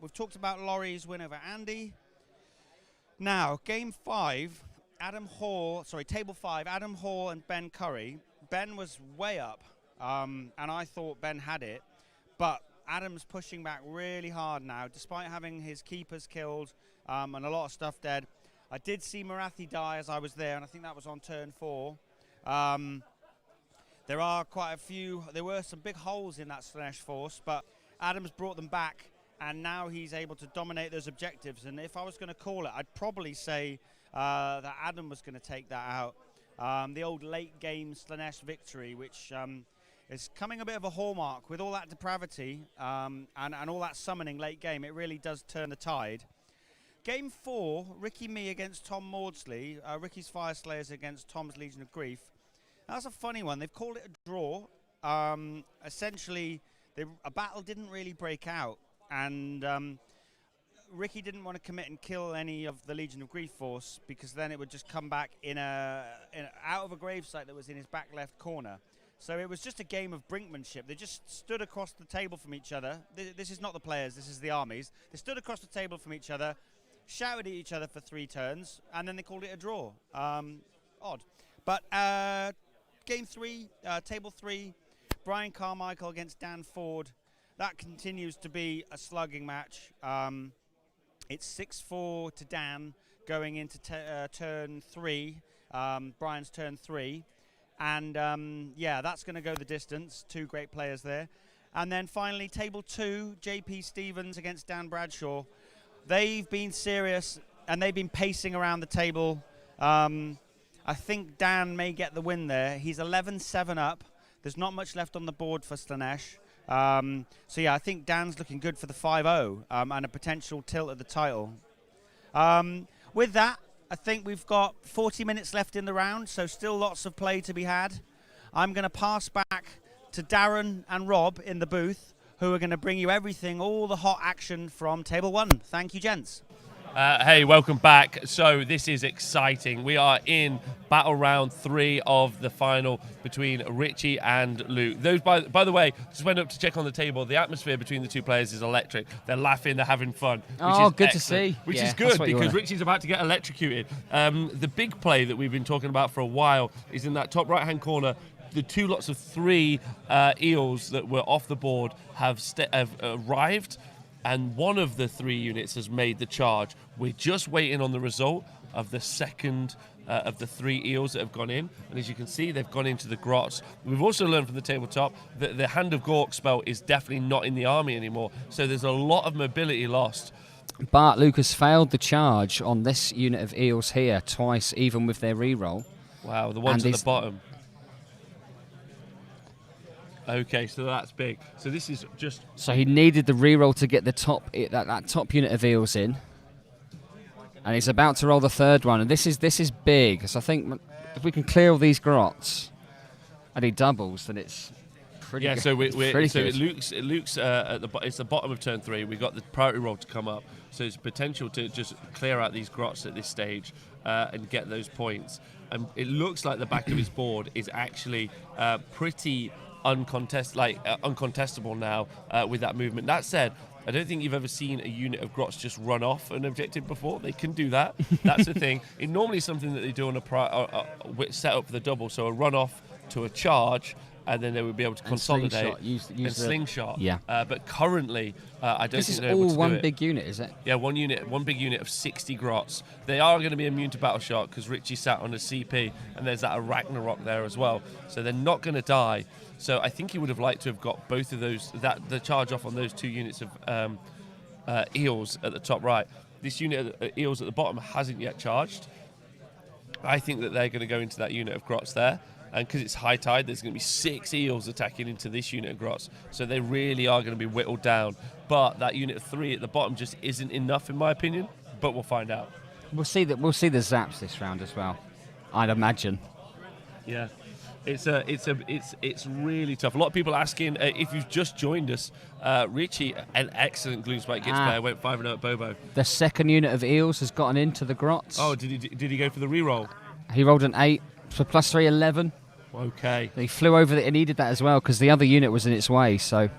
Speaker 3: We've talked about Laurie's win over Andy. Now, game 5, table 5, Adam Hall and Ben Curry. Ben was way up. And I thought Ben had it, but Adam's pushing back really hard now, despite having his keepers killed and a lot of stuff dead. I did see Marathi die as I was there, and I think that was on turn 4. There were some big holes in that Slanesh force, but Adam's brought them back, and now he's able to dominate those objectives. And if I was going to call it, I'd probably say that Adam was going to take that out. The old late game Slanesh victory, which is coming a bit of a hallmark with all that depravity and all that summoning late game. It really does turn the tide. Game 4, Ricky Me against Tom Maudsley. Ricky's Fire Slayers against Tom's Legion of Grief. That's a funny one. They've called it a draw. Essentially, a battle didn't really break out, and Ricky didn't want to commit and kill any of the Legion of Grief force, because then it would just come back out of a gravesite that was in his back left corner. So it was just a game of brinkmanship. They just stood across the table from each other. This is not the players, this is the armies. They stood across the table from each other, shouted at each other for 3 turns, and then they called it a draw. Odd. But game 3, table 3, Brian Carmichael against Dan Ford. That continues to be a slugging match. It's 6-4 to Dan going into turn 3, Brian's turn 3. And yeah, that's going to go the distance. 2 great players there. And then finally, table 2, JP Stevens against Dan Bradshaw. They've been serious, and they've been pacing around the table. I think Dan may get the win there. He's 11-7 up. There's not much left on the board for Slanesh. So yeah, I think Dan's looking good for the 5-0 and a potential tilt at the title. With that, I think we've got 40 minutes left in the round, so still lots of play to be had. I'm going to pass back to Darren and Rob in the booth, who are going to bring you everything, all the hot action from Table 1. Thank you, gents.
Speaker 1: Hey, welcome back. So this is exciting. We are in battle round 3 of the final between Richie and Luke. Those, by the way, just went up to check on the table. The atmosphere between the 2 players is electric. They're laughing, they're having fun.
Speaker 2: Oh, good to see.
Speaker 1: Which is good, because Richie's about to get electrocuted. The big play that we've been talking about for a while is in that top right-hand corner. The 2 lots of 3 eels that were off the board have arrived, and one of the 3 units has made the charge. We're just waiting on the result of the second of the 3 eels that have gone in, and as you can see, they've gone into the grots. We've also learned from the tabletop that the Hand of Gork spell is definitely not in the army anymore, so there's a lot of mobility lost.
Speaker 2: But Lucas failed the charge on this unit of eels here twice, even with their reroll.
Speaker 1: Wow, the ones at the bottom. Okay, so that's big. So this is just...
Speaker 2: So he needed the reroll to get the top that top unit of eels in. And he's about to roll the 3rd one. And this is big. So I think if we can clear all these grots and he doubles, then it's pretty good.
Speaker 1: So
Speaker 2: good.
Speaker 1: it Luke's at it's the bottom of turn 3. We've got the priority roll to come up. So there's potential to just clear out these grots at this stage and get those points. And it looks like the back of his board is actually pretty uncontestable now with that movement. That said, I don't think you've ever seen a unit of Grots just run off an objective before. They can do that. That's the thing. It's normally something that they do on a set up for the double, so a run off to a charge, and then they would be able to consolidate
Speaker 2: Use
Speaker 1: slingshot.
Speaker 2: Yeah.
Speaker 1: But currently, I don't
Speaker 2: This
Speaker 1: think
Speaker 2: is
Speaker 1: they're able
Speaker 2: all
Speaker 1: to do
Speaker 2: one
Speaker 1: it.
Speaker 2: big unit, is it?
Speaker 1: Yeah, one big unit of 60 Grots. They are going to be immune to battle shock because Richie sat on a CP, and there's that Ragnarok there as well. So they're not going to die. So I think he would have liked to have got both of those, the charge off on those 2 units of eels at the top right. This unit of eels at the bottom hasn't yet charged. I think that they're going to go into that unit of Grots there. And because it's high tide, there's going to be 6 eels attacking into this unit of Grots. So they really are going to be whittled down. But that unit of 3 at the bottom just isn't enough, in my opinion. But we'll find out.
Speaker 2: We'll see the zaps this round as well, I'd imagine.
Speaker 1: Yeah, it's really tough. A lot of people asking if you've just joined us. Richie, an excellent Gloomspite Gitz player, went 5-0 at Bobo.
Speaker 2: The second unit of eels has gotten into the Grots.
Speaker 1: Oh, did he go for the reroll?
Speaker 2: He rolled an 8 for +3, 11.
Speaker 1: Okay.
Speaker 2: He flew over it. He needed that as well because the other unit was in its way. So.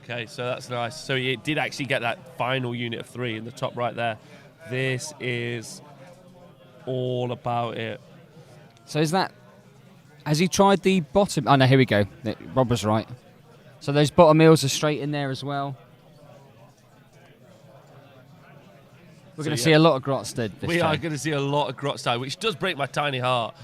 Speaker 1: Okay, so that's nice. So he did actually get that final unit of 3 in the top right there. This is all about it.
Speaker 2: So has he tried the bottom? Oh no, here we go. Rob was right. So those bottom eels are straight in there as well. We're going to see a lot of Grots this
Speaker 1: We
Speaker 2: time.
Speaker 1: are going to see a lot of Grots die, which does break my tiny heart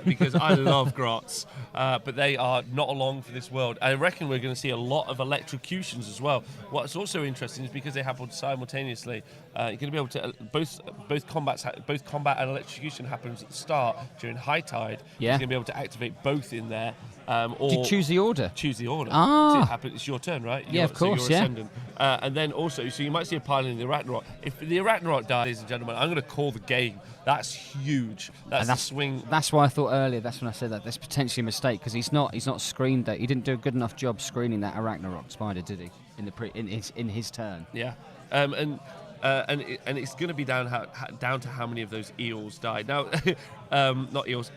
Speaker 1: because I love Grots, but they are not along for this world. I reckon we're going to see a lot of electrocutions as well. What's also interesting is because they happen simultaneously, you're going to be able to both combat and electrocution happens at the start during high tide.
Speaker 2: Yeah.
Speaker 1: You're going to be able to activate both in there. Or
Speaker 2: Did you choose the order?
Speaker 1: Choose the order.
Speaker 2: Ah.
Speaker 1: It's your turn, right?
Speaker 2: Yeah, of course,
Speaker 1: so you're ascendant. And then also, so you might see a pile in the Ragnarok. If the Ragnarok dies, ladies and gentlemen, I'm going to call the game. That's huge. That's the swing.
Speaker 2: That's why I thought earlier. That's when I said that there's potentially a mistake because he's not screened that. He didn't do a good enough job screening that Ragnarok spider, did he? In his turn.
Speaker 1: Yeah. And it's going to be down to how many of those eels died. Now, not eels.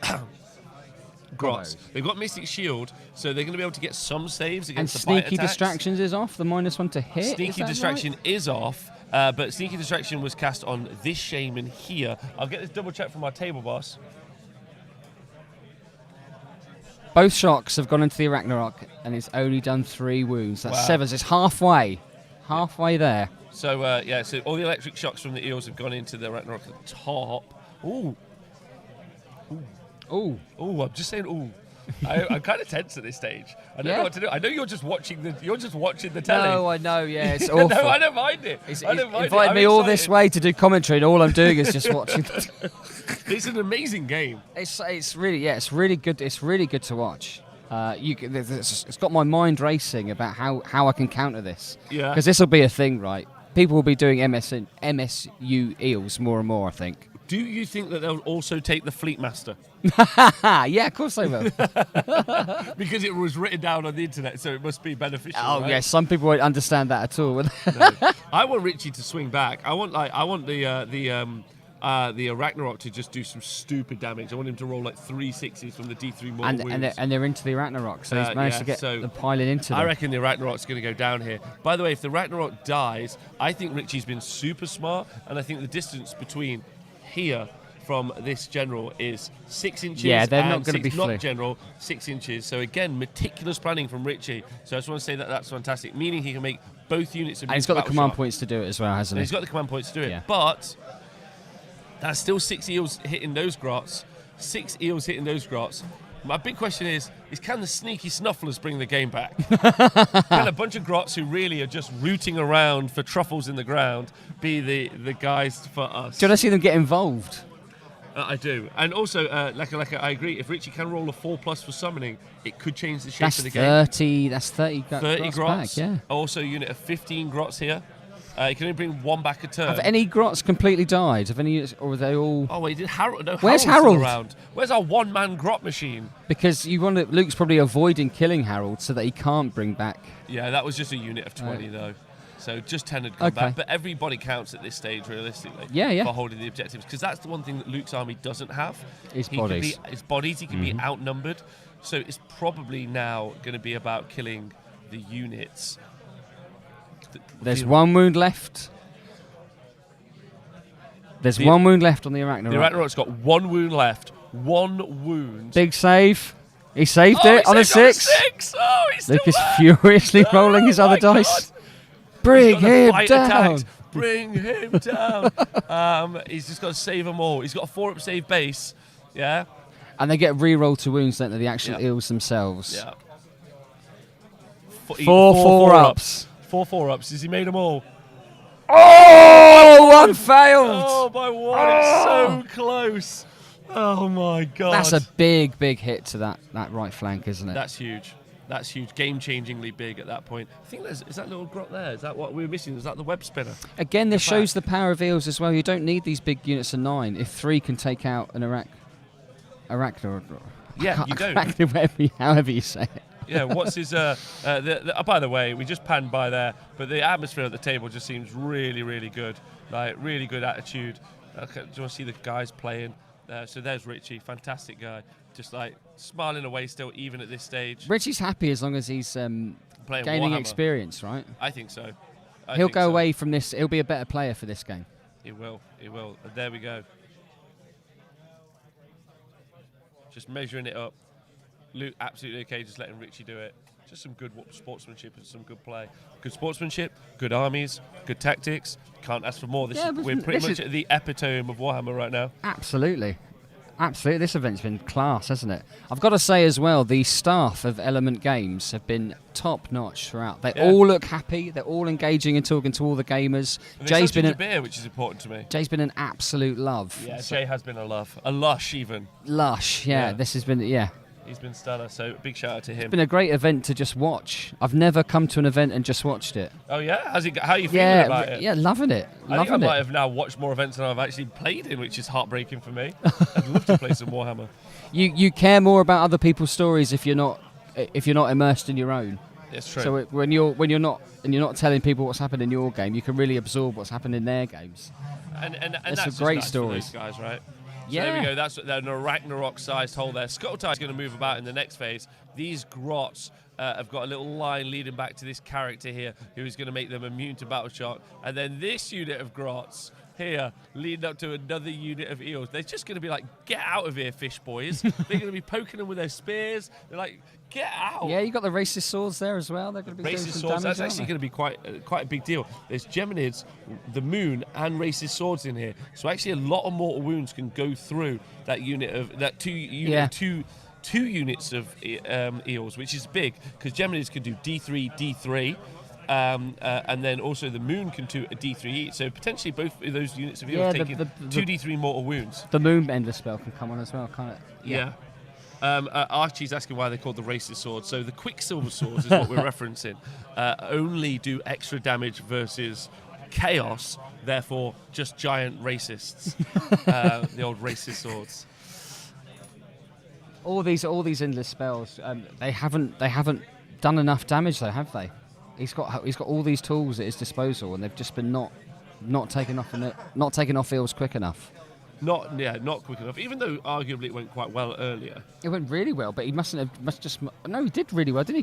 Speaker 1: Grots. They've got Mystic Shield, so they're going to be able to get some saves against the bite attacks.
Speaker 2: And Sneaky Distractions is off, the -1 to hit.
Speaker 1: Sneaky Distraction is off, but Sneaky Distraction was cast on this shaman here. I'll get this double check from our table boss.
Speaker 2: Both shocks have gone into the Ragnarok, and it's only done 3 wounds. That's 7. So it's halfway there.
Speaker 1: So so all the electric shocks from the eels have gone into the Ragnarok at the top. Ooh.
Speaker 2: Ooh.
Speaker 1: Ooh, I'm just saying, ooh. I'm kind of tense at this stage. I don't know what to do. I know you're just watching the telly.
Speaker 2: No, I know, yeah, it's awful.
Speaker 1: No, I don't mind it.
Speaker 2: He's
Speaker 1: I don't mind
Speaker 2: invited
Speaker 1: it.
Speaker 2: me all this way to do commentary, and all I'm doing is just watching.
Speaker 1: It's an amazing game.
Speaker 2: It's really good. It's really good to watch. It's got my mind racing about how I can counter this.
Speaker 1: Yeah.
Speaker 2: Because this will be a thing, right? People will be doing MSU eels more and more, I think.
Speaker 1: Do you think that they'll also take the Fleet Master?
Speaker 2: Yeah, of course they will.
Speaker 1: Because it was written down on the internet, so it must be beneficial.
Speaker 2: Oh,
Speaker 1: right?
Speaker 2: yeah, some people won't understand that at all.
Speaker 1: No. I want Richie to swing back. I want the Ragnarok to just do some stupid damage. I want him to roll like 3 6s from the D3 mortal wounds.
Speaker 2: And they're into the Ragnarok, so he's managed to get the piling into them.
Speaker 1: I reckon the Ragnarok's going to go down here. By the way, if the Ragnarok dies, I think Richie's been super smart, and I think the distance between here from this general is 6 inches.
Speaker 2: Yeah, they're not going to be
Speaker 1: not general 6 inches. So again, meticulous planning from Richie. So I just want to say that that's fantastic, meaning he can make both units.
Speaker 2: And he's got the command points to do it as well, hasn't he?
Speaker 1: He's got the command points to do it,
Speaker 2: Yeah.
Speaker 1: but that's still 6 eels hitting those grots. 6 eels hitting those grots. My big question is can the sneaky snufflers bring the game back? Can a bunch of grots who really are just rooting around for truffles in the ground be the guys for us?
Speaker 2: Do you want to see them get involved?
Speaker 1: I do. And also, Leka, I agree. If Richie can roll a 4+ for summoning, it could change the shape of the game.
Speaker 2: That's 30
Speaker 1: grots.
Speaker 2: back, yeah.
Speaker 1: Also, a unit of 15 grots here. You can only bring 1 back a turn.
Speaker 2: Have any grots completely died? Or are they all...
Speaker 1: Oh, wait, did Harold... No,
Speaker 2: Where's
Speaker 1: Harold's still
Speaker 2: Harold?
Speaker 1: around. Where's our one-man grot machine?
Speaker 2: Because Luke's probably avoiding killing Harold so that he can't bring back...
Speaker 1: Yeah, that was just a unit of 20, though. So just 10 had come
Speaker 2: Okay.
Speaker 1: back. But everybody counts at this stage, realistically,
Speaker 2: Yeah.
Speaker 1: for holding the objectives. Because that's the one thing that Luke's army doesn't have.
Speaker 2: His
Speaker 1: He can
Speaker 2: bodies.
Speaker 1: his bodies, he can be outnumbered. So it's probably now going to be about killing the units.
Speaker 2: There's one wound left. There's one wound left on the Arachnarok.
Speaker 1: The Arachnarok's got 1 wound left. 1 wound.
Speaker 2: Big save. He saved
Speaker 1: Oh,
Speaker 2: it on a 6.
Speaker 1: Oh, he's still
Speaker 2: Luke is
Speaker 1: there.
Speaker 2: furiously rolling his
Speaker 1: Oh
Speaker 2: other
Speaker 1: my God.
Speaker 2: dice. Bring
Speaker 1: He's got the
Speaker 2: him
Speaker 1: bite
Speaker 2: down.
Speaker 1: attacks. Bring him down. He's just got to save them all. He's got a 4-up save base. Yeah.
Speaker 2: And they get re-rolled to wounds, don't they? The actual
Speaker 1: Yeah.
Speaker 2: eels themselves.
Speaker 1: Yeah.
Speaker 2: 4 ups.
Speaker 1: 4 4-ups. Has he made them all?
Speaker 2: Oh, one failed.
Speaker 1: Oh, by 1. It's so close. Oh, my God.
Speaker 2: That's a big, big hit to that right flank, isn't it?
Speaker 1: That's huge. That's huge. Game-changingly big at that point. I think is that little grot there? Is that what we were missing? Is that the web spinner?
Speaker 2: Again, this shows the power of eels as well. You don't need these big units of 9 if 3 can take out an Arachnarok.
Speaker 1: Yeah, you don't.
Speaker 2: However you say it.
Speaker 1: Yeah, what's his... by the way, we just panned by there, but the atmosphere at the table just seems really, really good. Like, really good attitude. Okay, do you want to see the guys playing? So there's Richie, fantastic guy. Just, like, smiling away still, even at this stage.
Speaker 2: Richie's happy as long as he's
Speaker 1: Playing
Speaker 2: gaining
Speaker 1: Warhammer.
Speaker 2: experience, right?
Speaker 1: I think so.
Speaker 2: He'll go away from this. He'll be a better player for this game.
Speaker 1: He will. He will. And there we go. Just measuring it up. Luke absolutely okay, just letting Richie do it. Just some good sportsmanship and some good play. Good sportsmanship, good armies, good tactics. Can't ask for more. We're pretty much at the epitome of Warhammer right now.
Speaker 2: Absolutely. Absolutely. This event's been class, hasn't it? I've got to say as well, the staff of Element Games have been top-notch throughout. They all look happy. They're all engaging and talking to all the gamers.
Speaker 1: And
Speaker 2: Jay's been
Speaker 1: beer, which is important to me.
Speaker 2: Jay's been an absolute love.
Speaker 1: Yeah, Jay has been a love. A lush, even.
Speaker 2: Lush, yeah. This has been,
Speaker 1: He's been stellar, so big shout out to him.
Speaker 2: It's been a great event to just watch. I've never come to an event and just watched it.
Speaker 1: Oh, yeah? How are you feeling about it?
Speaker 2: Yeah, loving it.
Speaker 1: I think I might have now watched more events than I've actually played in, which is heartbreaking for me. I'd love to play some Warhammer.
Speaker 2: You care more about other people's stories if you're not immersed in your own.
Speaker 1: It's true.
Speaker 2: So when you're not telling people what's happened in your game, you can really absorb what's happened in their games.
Speaker 1: And
Speaker 2: that's
Speaker 1: that's
Speaker 2: some great
Speaker 1: nice
Speaker 2: stories,
Speaker 1: for those guys, right?
Speaker 2: Yeah.
Speaker 1: So there we go. That's an Arachnarok-sized hole there. Scuttletie's going to move about in the next phase. These grots have got a little line leading back to this character here who is going to make them immune to battle shock. And then this unit of grots here leading up to another unit of eels. They're just going to be like, get out of here, fish boys. They're going to be poking them with their spears. They're like, get out.
Speaker 2: Yeah, you got the racist swords there as well. They're going to be doing
Speaker 1: Racist
Speaker 2: some
Speaker 1: swords,
Speaker 2: damage,
Speaker 1: that's actually going to be quite a big deal. There's Geminids, the moon, and racist swords in here. So actually a lot of mortal wounds can go through that unit of that two units of eels, which is big because Geminids can do D3, D3. And then also the moon can do a D3 each. So potentially both of those units of eels taking 2D3 mortal wounds.
Speaker 2: The moon endless spell can come on as well, can't it?
Speaker 1: Yeah. Archie's asking why they're called the racist swords. So the Quicksilver swords is what we're referencing. Only do extra damage versus chaos, therefore just giant racists. The old racist swords.
Speaker 2: All these endless spells, they haven't done enough damage though, have they? He's got all these tools at his disposal, and they've just been not taken off eels quick enough.
Speaker 1: Not quick enough. Even though arguably it went quite well earlier.
Speaker 2: It went really well, but he he did really well, didn't he?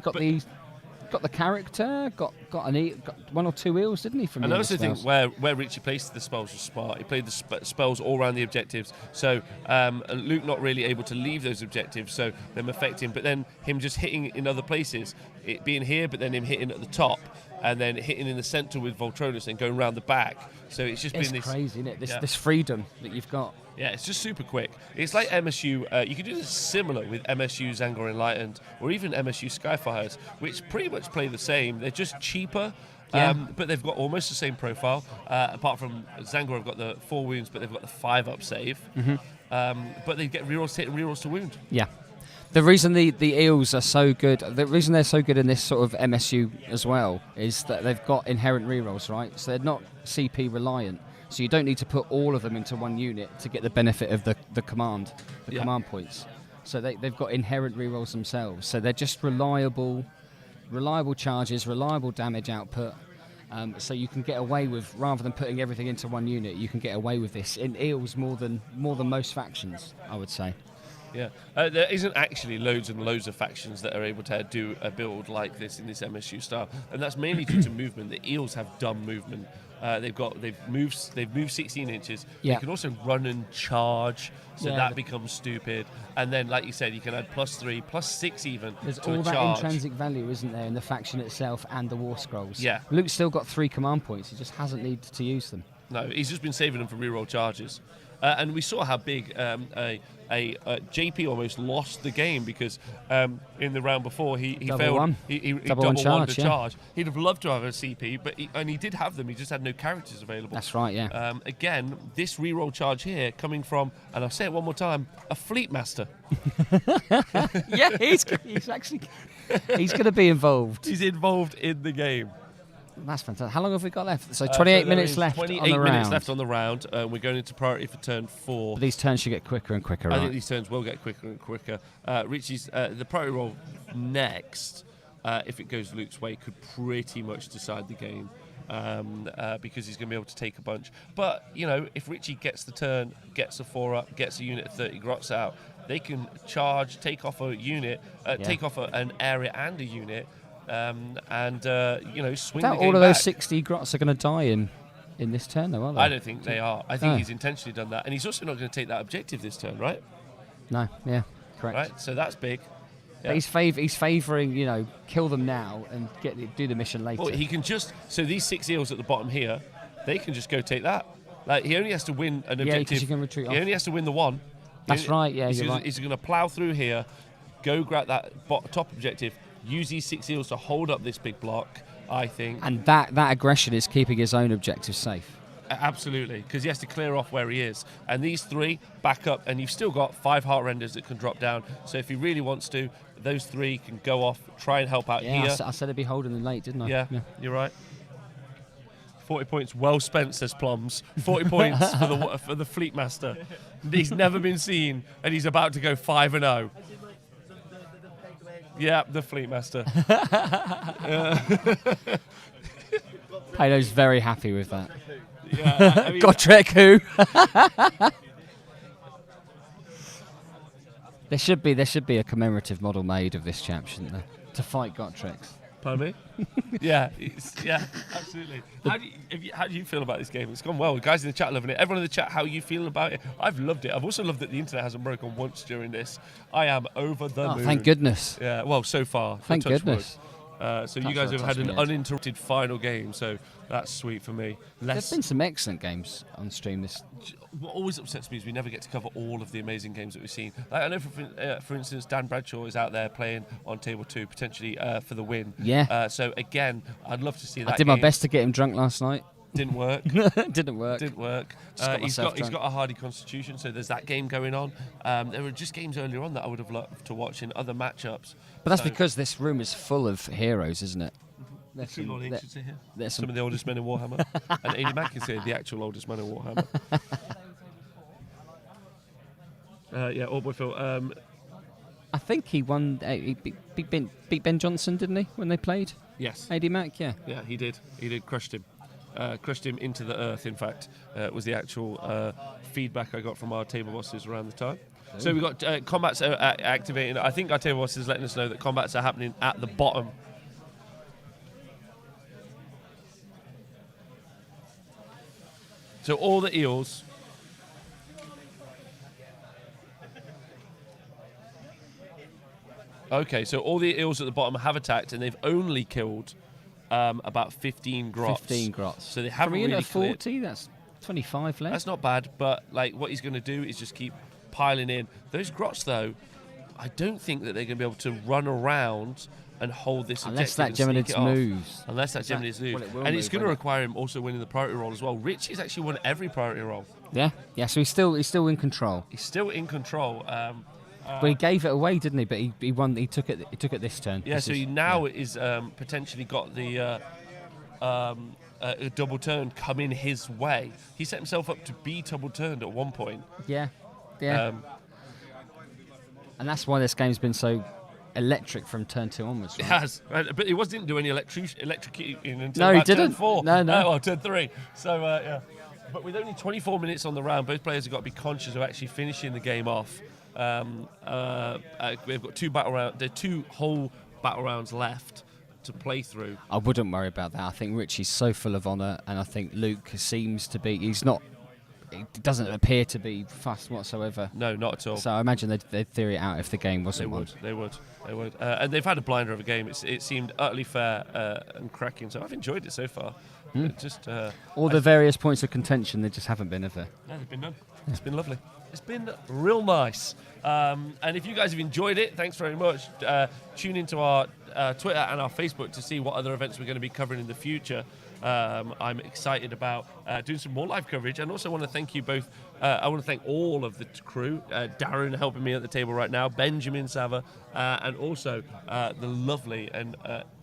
Speaker 2: Got the character, got 1 or 2 eels, didn't he? From
Speaker 1: and I also think where Richie placed the spells was smart. He played the spells all around the objectives. So Luke not really able to leave those objectives, so them affect him. But then him just hitting in other places, it being here, but then him hitting at the top, and then hitting in the centre with Voltronus and going around the back. So it's just been this
Speaker 2: crazy, isn't it? This freedom that you've got.
Speaker 1: Yeah, it's just super quick. It's like MSU. You can do this similar with MSU Zangor Enlightened or even MSU Skyfires, which pretty much play the same. They're just cheaper, but they've got almost the same profile. Apart from Zangor have got the 4 wounds, but they've got the 5-up save. But they get rerolls to hit and rerolls to wound.
Speaker 2: Yeah. The reason the eels are so good, the reason they're so good in this sort of MSU as well, is that they've got inherent rerolls, right? So they're not CP reliant. So you don't need to put all of them into one unit to get the benefit of the command points. So they've got inherent rerolls themselves. So they're just reliable charges, reliable damage output. So you can get away with, rather than putting everything into one unit, you can get away with this in Eels more than most factions, I would say.
Speaker 1: Yeah, there isn't actually loads and loads of factions that are able to do a build like this in this MSU style, and that's mainly due to movement. The Eels have dumb movement. They've moved 16 inches.
Speaker 2: Yeah.
Speaker 1: You can also run and charge, so
Speaker 2: Yeah,
Speaker 1: that becomes stupid. And then, like you said, you can add +3, +6 even.
Speaker 2: There's
Speaker 1: to
Speaker 2: all
Speaker 1: a
Speaker 2: that
Speaker 1: charge.
Speaker 2: intrinsic value, isn't there, in the faction itself and the War Scrolls.
Speaker 1: Yeah.
Speaker 2: Luke's still got 3 command points. He just hasn't needed to use them.
Speaker 1: No, he's just been saving them for reroll charges. And we saw how big JP almost lost the game because in the round before he
Speaker 2: Double
Speaker 1: failed.
Speaker 2: one.
Speaker 1: He
Speaker 2: Double
Speaker 1: double
Speaker 2: one
Speaker 1: one
Speaker 2: charge,
Speaker 1: to
Speaker 2: yeah.
Speaker 1: charge. He'd have loved to have a CP, but he did have them. He just had no characters available.
Speaker 2: That's right, yeah.
Speaker 1: Again, this reroll charge here coming from, and I'll say it one more time, a Fleet Master.
Speaker 2: Yeah, he's actually he's going to be involved.
Speaker 1: He's involved in the game.
Speaker 2: That's fantastic. How long have we got left? So 28 minutes left on the round.
Speaker 1: 28 minutes left on the round. We're going into priority for turn 4.
Speaker 2: These turns should get quicker and quicker,
Speaker 1: I
Speaker 2: right?
Speaker 1: think these turns will get quicker and quicker. Richie's the priority roll next, if it goes Luke's way, could pretty much decide the game because he's going to be able to take a bunch. But, you know, if Richie gets the turn, gets a 4-up, gets a unit of 30 grots out, they can charge, take off a unit, take off an area and a unit, and you know, swing the game
Speaker 2: all of those
Speaker 1: back.
Speaker 2: 60 grots are going to die in this turn, though, are they?
Speaker 1: I don't think they are. I think
Speaker 2: No.
Speaker 1: he's intentionally done that, and he's also not going to take that objective this turn, right?
Speaker 2: No, yeah, correct.
Speaker 1: Right, so that's big.
Speaker 2: But he's favouring, you know, kill them now and do the mission later.
Speaker 1: Well, he can just these 6 eels at the bottom here, they can just go take that. Like he only has to win an
Speaker 2: Yeah, 'cause
Speaker 1: objective.
Speaker 2: you can retreat
Speaker 1: He
Speaker 2: off.
Speaker 1: only has to win the one.
Speaker 2: That's right, yeah,
Speaker 1: He's
Speaker 2: you're
Speaker 1: gonna,
Speaker 2: right.
Speaker 1: He's going to plough through here, go grab that top objective, use these 6 eels to hold up this big block. I think.
Speaker 2: And that aggression is keeping his own objectives safe.
Speaker 1: Absolutely, because he has to clear off where he is. And these 3 back up, and you've still got 5 heart renders that can drop down. So if he really wants to, those 3 can go off, try and help out
Speaker 2: Yeah,
Speaker 1: here.
Speaker 2: I said it'd be holding them late, didn't I?
Speaker 1: Yeah, you're right. 40 points well spent, says Plums. 40 points for the Fleet Master. He's never been seen, and he's about to go 5-0. Yeah, the Fleet Master.
Speaker 2: Palo's very happy with that.
Speaker 1: Yeah, I mean,
Speaker 2: Gotrek who? There should be a commemorative model made of this chap, shouldn't there? To fight Gotreks.
Speaker 1: Pardon me? Yeah, absolutely. How do you feel about this game? It's gone well. The guys in the chat loving it. Everyone in the chat, how are you feeling about it? I've loved it. I've also loved that the internet hasn't broken once during this. I am over the moon.
Speaker 2: Thank goodness.
Speaker 1: Yeah, well, so far.
Speaker 2: Thank
Speaker 1: touch
Speaker 2: goodness.
Speaker 1: wood. So you
Speaker 2: Touch
Speaker 1: guys
Speaker 2: wood,
Speaker 1: have had
Speaker 2: touch
Speaker 1: an
Speaker 2: wood.
Speaker 1: uninterrupted final game, so that's sweet for me.
Speaker 2: There's been some excellent games on stream this.
Speaker 1: What always upsets me is we never get to cover all of the amazing games that we've seen. Like, I know, for instance, Dan Bradshaw is out there playing on table 2, potentially for the win.
Speaker 2: Yeah.
Speaker 1: So again, I'd love to see that.
Speaker 2: I did my
Speaker 1: game.
Speaker 2: best to get him drunk last night.
Speaker 1: Didn't work.
Speaker 2: Didn't work.
Speaker 1: Didn't work.
Speaker 2: Just got
Speaker 1: He's
Speaker 2: myself
Speaker 1: got
Speaker 2: drunk.
Speaker 1: a hardy constitution, so there's that game going on. There were just games earlier on that I would have loved to watch in other matchups.
Speaker 2: But that's
Speaker 1: So-
Speaker 2: because this room is full of heroes, isn't it? There's
Speaker 1: True
Speaker 2: some-
Speaker 1: Lord
Speaker 2: there-
Speaker 1: Ancients are here.
Speaker 2: there's
Speaker 1: Some of the oldest men in Warhammer. And Amy Mack can say the actual oldest man in Warhammer. Yeah, Old Boy Phil.
Speaker 2: I think he won. He beat Ben Johnson, didn't he, when they played?
Speaker 1: Yes.
Speaker 2: AD Mac, yeah.
Speaker 1: Yeah, he did. He did. Crushed him. Crushed him into the earth, in fact, was the actual feedback I got from our table bosses around the time. So we've got combats activating. I think our table boss is letting us know that combats are happening at the bottom. So all the eels. Okay, so all the eels at the bottom have attacked, and they've only killed about 15 grots.
Speaker 2: 15 grots.
Speaker 1: So they haven't
Speaker 2: From a unit
Speaker 1: really
Speaker 2: of
Speaker 1: cleared.
Speaker 2: 40, that's 25 left.
Speaker 1: That's not bad, but like what he's going to do is just keep piling in. Those grots, though, I don't think that they're going to be able to run around and hold this
Speaker 2: Unless
Speaker 1: objective
Speaker 2: that
Speaker 1: and sneak
Speaker 2: Geminids
Speaker 1: it off.
Speaker 2: moves.
Speaker 1: Unless that Geminids moves.
Speaker 2: well, it will
Speaker 1: And it's
Speaker 2: move,
Speaker 1: going to
Speaker 2: won't it?
Speaker 1: require him also winning the priority roll as well. Richie's actually won every priority roll.
Speaker 2: Yeah, so he's still in control.
Speaker 1: He's still in control.
Speaker 2: But he gave it away, didn't he? But he won. He took it this turn.
Speaker 1: Yeah,
Speaker 2: This
Speaker 1: so
Speaker 2: is-
Speaker 1: he now is potentially got the a double turn coming his way. He set himself up to be double turned at one point.
Speaker 2: Yeah.
Speaker 1: Um,
Speaker 2: And that's why this game's been so electric from turn 2 onwards.
Speaker 1: It
Speaker 2: Right?
Speaker 1: has, but it didn't do any electrocuting until
Speaker 2: No, he
Speaker 1: about turn
Speaker 2: didn't.
Speaker 1: 4.
Speaker 2: No.
Speaker 1: Well, turn 3. So, yeah. But with only 24 minutes on the round, both players have got to be conscious of actually finishing the game off. We've got 2 whole battle rounds left to play through.
Speaker 2: I wouldn't worry about that. I think Richie's so full of honour, and I think Luke seems to be. He's not. It doesn't appear to be fussed whatsoever.
Speaker 1: No, not at all.
Speaker 2: So I imagine they'd theory it out if the game wasn't won.
Speaker 1: They would. And they've had a blinder of a game. It seemed utterly fair and cracking. So I've enjoyed it so far. Just
Speaker 2: all the various points of contention, they just haven't been, have they?
Speaker 1: No, they've been none. It's been lovely. It's been real nice. And if you guys have enjoyed it, thanks very much. Tune into our Twitter and our Facebook to see what other events we're going to be covering in the future. I'm excited about doing some more live coverage, and also want to thank you both. I want to thank all of the crew. Darren helping me at the table right now, Benjamin Sava, and also the lovely and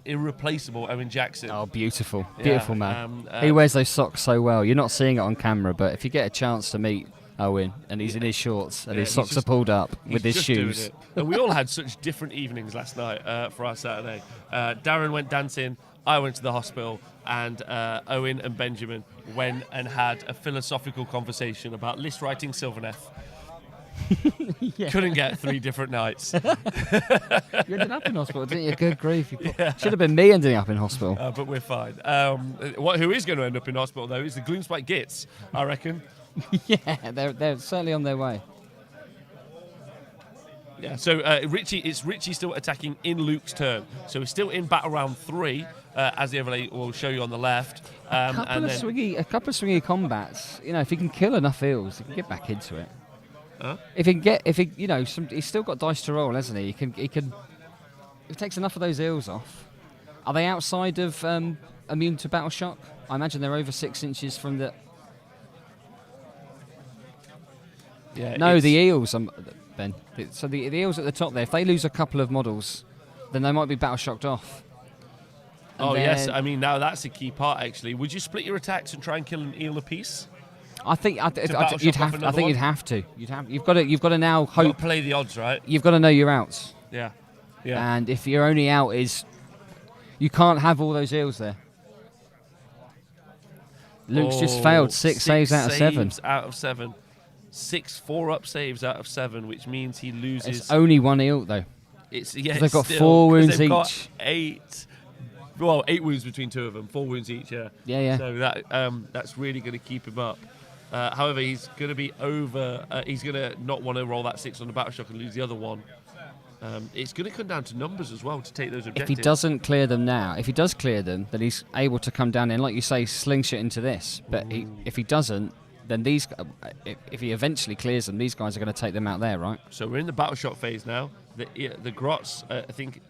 Speaker 1: irreplaceable Owen Jackson.
Speaker 2: Oh, beautiful. Beautiful man.
Speaker 1: Yeah,
Speaker 2: he wears those socks so well. You're not seeing it on camera, but if you get a chance to meet Owen and he's in his shorts and his socks are pulled up with his shoes.
Speaker 1: And we all had such different evenings last night for our Saturday. Darren went dancing, I went to the hospital, and Owen and Benjamin went and had a philosophical conversation about list writing Sylvaneth. Couldn't get 3 different nights.
Speaker 2: You ended up in hospital, didn't you? Good grief. Should have been me ending up in hospital.
Speaker 1: But we're fine. Who is going to end up in hospital, though, is the Gloomspite Gitz, I reckon.
Speaker 2: Yeah, they're certainly on their way.
Speaker 1: Yeah, so Richie still attacking in Luke's turn. So he's still in battle round 3, as the overlay will show you on the left.
Speaker 2: A couple of swingy combats. You know, if he can kill enough eels, he can get back into it.
Speaker 1: Huh?
Speaker 2: He's still got dice to roll, hasn't he? He can. If he takes enough of those eels off, are they outside of immune to battle shock? I imagine they're over 6 inches from the.
Speaker 1: Yeah,
Speaker 2: no, the eels, Ben. So the eels at the top there, if they lose a couple of models, then they might be battle shocked off. And
Speaker 1: yes. I mean, now that's a key part, actually. Would you split your attacks and try and kill an eel apiece?
Speaker 2: I think you'd have to. You've got to now hope.
Speaker 1: You've got to play the odds, right?
Speaker 2: You've got to know your outs.
Speaker 1: Yeah.
Speaker 2: And if your only out is, you can't have all those eels there. Luke's just failed 6 saves out of 7.
Speaker 1: 6 4-up saves out of 7, which means he loses.
Speaker 2: It's only 1 eel though.
Speaker 1: They've
Speaker 2: got 4 wounds
Speaker 1: they've
Speaker 2: each.
Speaker 1: Got 8. Well, 8 wounds between 2 of them. 4 wounds each.
Speaker 2: Yeah.
Speaker 1: So that's really going to keep him up. However, he's going to be over. He's going to not want to roll that 6 on the battle shock and lose the other 1. It's going to come down to numbers as well to take those objectives.
Speaker 2: If he doesn't clear them now, if he does clear them, then he's able to come down and, like you say, slingshot into this. But if he doesn't, then if he eventually clears them, these guys are going to take them out there, right?
Speaker 1: So we're in the battle shock phase now. The grots, I think.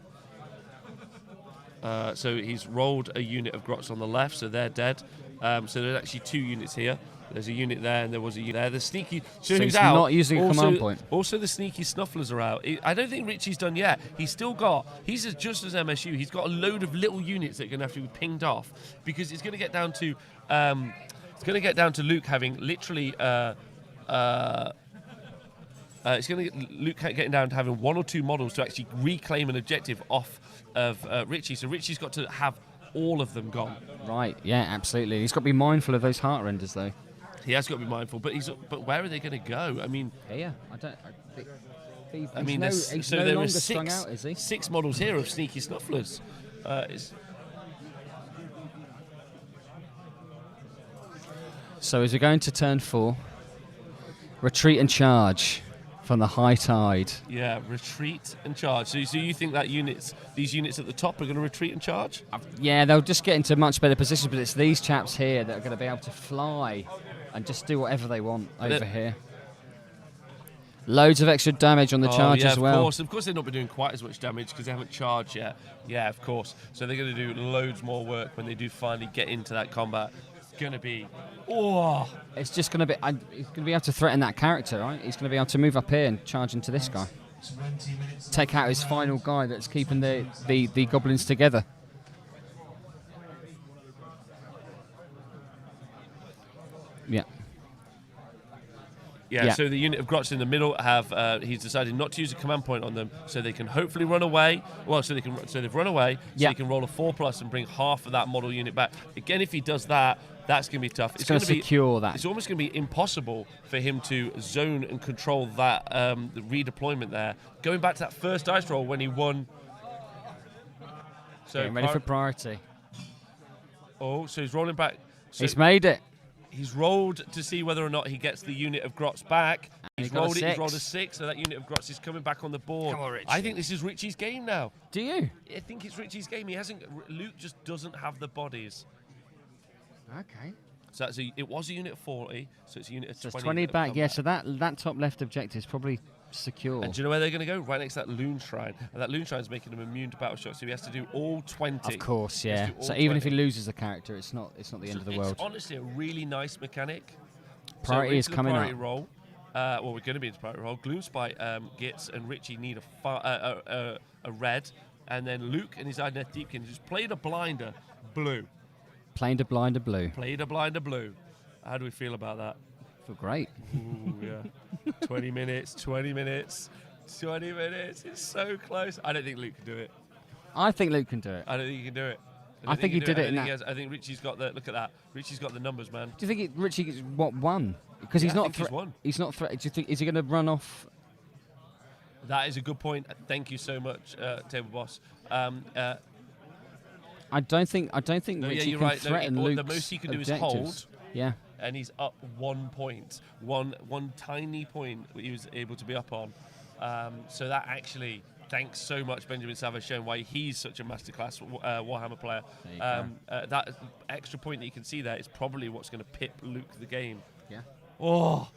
Speaker 1: So he's rolled a unit of grots on the left, so they're dead. So there's actually 2 units here. There's a unit there, and there was a unit there. The sneaky. So
Speaker 2: he's
Speaker 1: out.
Speaker 2: not using a command point.
Speaker 1: Also, the sneaky snufflers are out. I don't think Richie's done yet. He's still got. He's just as MSU. He's got a load of little units that are going to have to be pinged off because it's going to get down to. It's going to get down to Luke having literally. It's going to get Luke getting down to having 1 or 2 models to actually reclaim an objective off of Richie. So Richie's got to have all of them gone.
Speaker 2: Right. Yeah. Absolutely. He's got to be mindful of those heart renders, though.
Speaker 1: He has got to be mindful, but where are they going to go? I mean,
Speaker 2: yeah.
Speaker 1: So there are 6 models here of sneaky snufflers.
Speaker 2: So as we go into turn 4, retreat and charge from the high tide.
Speaker 1: Yeah, retreat and charge. So you think that these units at the top are going to retreat and charge?
Speaker 2: Yeah, they'll just get into much better positions, but it's these chaps here that are going to be able to fly and just do whatever they want over here. Loads of extra damage on the charge as well.
Speaker 1: Of course they've not been doing quite as much damage because they haven't charged yet. Yeah, of course. So they're going to do loads more work when they do finally get into that combat. It's going to be...
Speaker 2: It's just going to be... He's going to be able to threaten that character, right? He's going to be able to move up here and charge into this guy. Take out his final guy that's keeping the goblins together. Yeah. Yeah.
Speaker 1: So the unit of Grots in the middle have he's decided not to use a command point on them, so they can hopefully run away. Well, so they've run away, so he can roll a 4+ and bring half of that model unit back. Again, if he does that, that's going to be tough.
Speaker 2: It's going to secure that.
Speaker 1: It's almost going to be impossible for him to zone and control that the redeployment there. Going back to that first dice roll when he won. So
Speaker 2: getting ready for priority.
Speaker 1: Oh, so he's rolling back. So
Speaker 2: He's made it.
Speaker 1: He's rolled to see whether or not he gets the unit of Grots back. He's rolled it. He's rolled a 6, so that unit of Grots is coming back on the board.
Speaker 2: Come on, Richie.
Speaker 1: I think this is Richie's game now.
Speaker 2: Do you?
Speaker 1: I think it's Richie's game. He hasn't. Luke just doesn't have the bodies.
Speaker 2: Okay.
Speaker 1: So it was a unit of 40, so it's a unit of 20.
Speaker 2: So it's 20 back, yeah. So that top left objective is probably secure.
Speaker 1: And do you know where they're going to go? Right next to that Loon Shrine. And that Loon Shrine is making him immune to battle shots, so he has to do all 20.
Speaker 2: Of course, yeah. So even if he loses the character, it's not the end of the world.
Speaker 1: It's honestly a really nice mechanic.
Speaker 2: Priority is coming
Speaker 1: priority
Speaker 2: up.
Speaker 1: Roll. Well, we're going to be into priority roll. Gloomspite, Gitz, and Richie need a red, and then Luke and his Idoneth Deepkin just played a blinder blue.
Speaker 2: Playing a blinder blue.
Speaker 1: Played a blinder blue. How do we feel about that?
Speaker 2: Feel great.
Speaker 1: Ooh, yeah. 20 minutes, 20 minutes, 20 minutes. It's so close. I don't think Luke can do it.
Speaker 2: I think Luke can do it.
Speaker 1: I don't think he can do it.
Speaker 2: I think he did it in that.
Speaker 1: I think Richie's got the. Look at that. Richie's got the numbers, man.
Speaker 2: Do you think Richie gets won? Because he's
Speaker 1: I
Speaker 2: not.
Speaker 1: think he's won.
Speaker 2: He's not. Do you think is he going to run off?
Speaker 1: That is a good point. Thank you so much, Table Boss.
Speaker 2: I don't think Richie can threaten Luke's
Speaker 1: the most he can do is
Speaker 2: objectives.
Speaker 1: hold.
Speaker 2: Yeah.
Speaker 1: And he's up 1 point. One tiny point he was able to be up on. So that actually, thanks so much, Benjamin Savage, showing why he's such a masterclass Warhammer player. That extra point that you can see there is probably what's going to pip Luke the game.
Speaker 2: Yeah.
Speaker 1: Oh.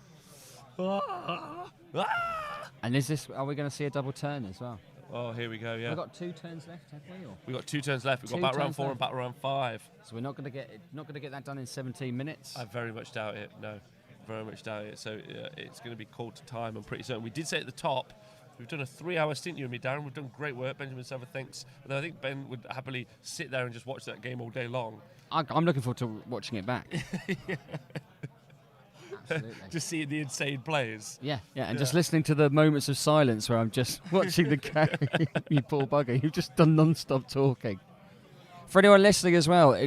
Speaker 2: And are we going to see a double turn as well?
Speaker 1: Oh, here we go, yeah.
Speaker 2: We've got 2 turns left, have we? Or?
Speaker 1: We've got 2 turns left. We've got battle round 4 and battle round 5.
Speaker 2: So we're not going to get that done in 17 minutes?
Speaker 1: I very much doubt it, no. Very much doubt it. So it's going to be called to time, I'm pretty certain. We did say at the top, we've done a 3-hour stint, you and me, Darren. We've done great work. Benjamin Savage, thanks. And I think Ben would happily sit there and just watch that game all day long.
Speaker 2: I'm looking forward to watching it back.
Speaker 1: Yeah.
Speaker 2: Absolutely.
Speaker 1: Just seeing the insane plays.
Speaker 2: Yeah, and just listening to the moments of silence where I'm just watching the game. You poor bugger, you've just done non-stop talking. For anyone listening as well,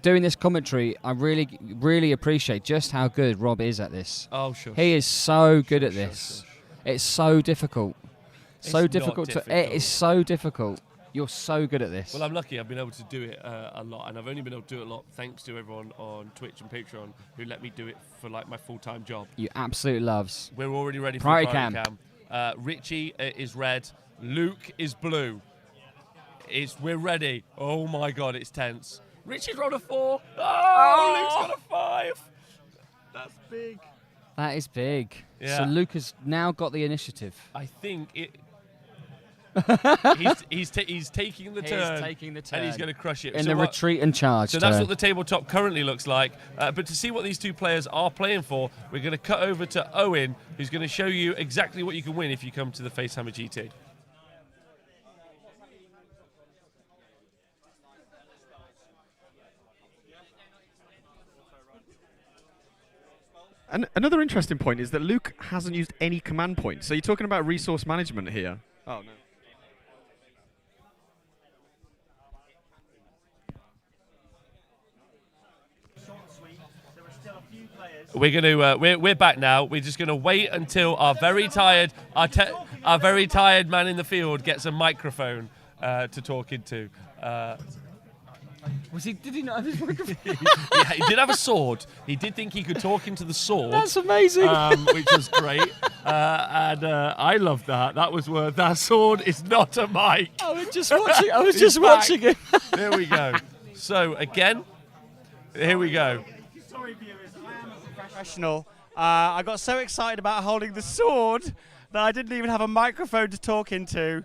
Speaker 2: doing this commentary, I really, really appreciate just how good Rob is at this.
Speaker 1: Oh, sure.
Speaker 2: He is so good at this. It's so difficult. It is so difficult. You're so good at this.
Speaker 1: Well, I'm lucky. I've been able to do it a lot, and I've only been able to do it a lot thanks to everyone on Twitch and Patreon who let me do it for like my full-time job.
Speaker 2: You absolute loves.
Speaker 1: We're already ready for
Speaker 2: Priority
Speaker 1: Cam. Richie is red. Luke is blue. We're ready. Oh my God, it's tense. Richie's rolled a 4. Oh, Luke's got a 5. That's big.
Speaker 2: That is big.
Speaker 1: Yeah.
Speaker 2: So Luke has now got the initiative.
Speaker 1: I think it. he's taking the turn.
Speaker 2: He's taking the turn.
Speaker 1: And he's going to crush it.
Speaker 2: In the retreat and charge
Speaker 1: So
Speaker 2: turn.
Speaker 1: that's what the tabletop currently looks like. But to see what these 2 players are playing for, we're going to cut over to Owen, who's going to show you exactly what you can win if you come to the FaceHammer GT.
Speaker 6: And another interesting point is that Luke hasn't used any command points. So you're talking about resource management here. Oh, no.
Speaker 1: We're going to we're back now. We're just going to wait until our very tired man in the field gets a microphone to talk into.
Speaker 2: Did he not have his microphone?
Speaker 1: Yeah, he did have a sword. He did think he could talk into the sword.
Speaker 2: That's amazing.
Speaker 1: Which was great. And I loved that. That was worth. That sword is not a mic.
Speaker 2: I was just watching it.
Speaker 1: There we go. So again, here we go.
Speaker 3: Sorry, viewers. I am a professional. I got so excited about holding the sword that I didn't even have a microphone to talk into.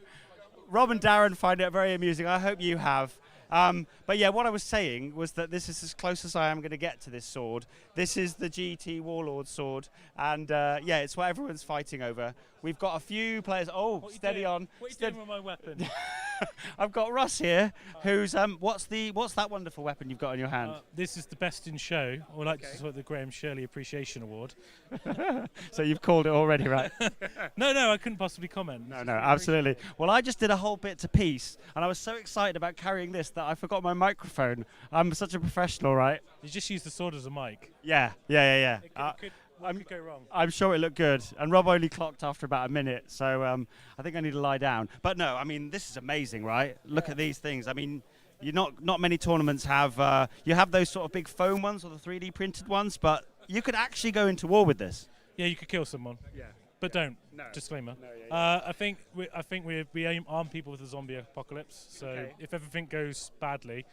Speaker 3: Rob and Darren find it very amusing. I hope you have. But yeah, what I was saying was that this is as close as I am going to get to this sword. This is the GT Warlord sword, and yeah, it's what everyone's fighting over. We've got a few players. Oh, steady on.
Speaker 7: What are you doing with my weapon?
Speaker 3: I've got Russ here, who's what's that wonderful weapon you've got in your hand?
Speaker 7: This is the best in show, or like to sort of the Graham Shirley Appreciation Award.
Speaker 3: So you've called it already, right?
Speaker 7: No, I couldn't possibly comment.
Speaker 3: No, absolutely. Well, I just did a whole bit to piece, and I was so excited about carrying this that I forgot my microphone. I'm such a professional, right?
Speaker 7: You just use the sword as a mic.
Speaker 3: Yeah.
Speaker 7: What could go wrong?
Speaker 3: I'm sure it looked good, and Rob only clocked after about a minute, so I think I need to lie down. But no, I mean, this is amazing, right? Look at these things. I mean, not many tournaments have you have those sort of big foam ones or the 3D printed ones, but you could actually go into war with this.
Speaker 7: Yeah, you could kill someone.
Speaker 3: Yeah.
Speaker 7: But don't.
Speaker 3: No.
Speaker 7: Disclaimer.
Speaker 3: No,
Speaker 7: I think we aim arm people with the zombie apocalypse. So if everything goes badly,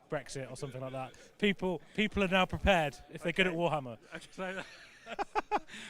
Speaker 7: Brexit or something like that, people are now prepared if they're good at Warhammer. So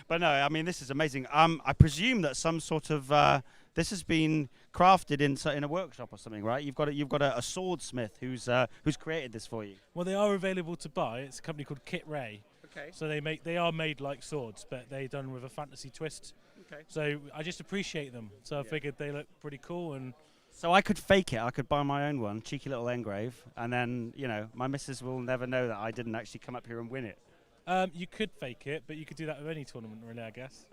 Speaker 3: But no, I mean, this is amazing. I presume that some sort of this has been crafted in a workshop or something, right? You've got a swordsmith who's created this for you.
Speaker 7: well, they are available to buy. It's a company called Kit Ray.
Speaker 3: Okay.
Speaker 7: So they are made like swords, but they're done with a fantasy twist.
Speaker 3: Okay.
Speaker 7: So I just appreciate them. So I figured they look pretty cool, and
Speaker 3: So I could fake it. I could buy my own one, cheeky little engrave, and then my missus will never know that I didn't actually come up here and win it.
Speaker 7: you could fake it, but you could do that with any tournament, really, I guess.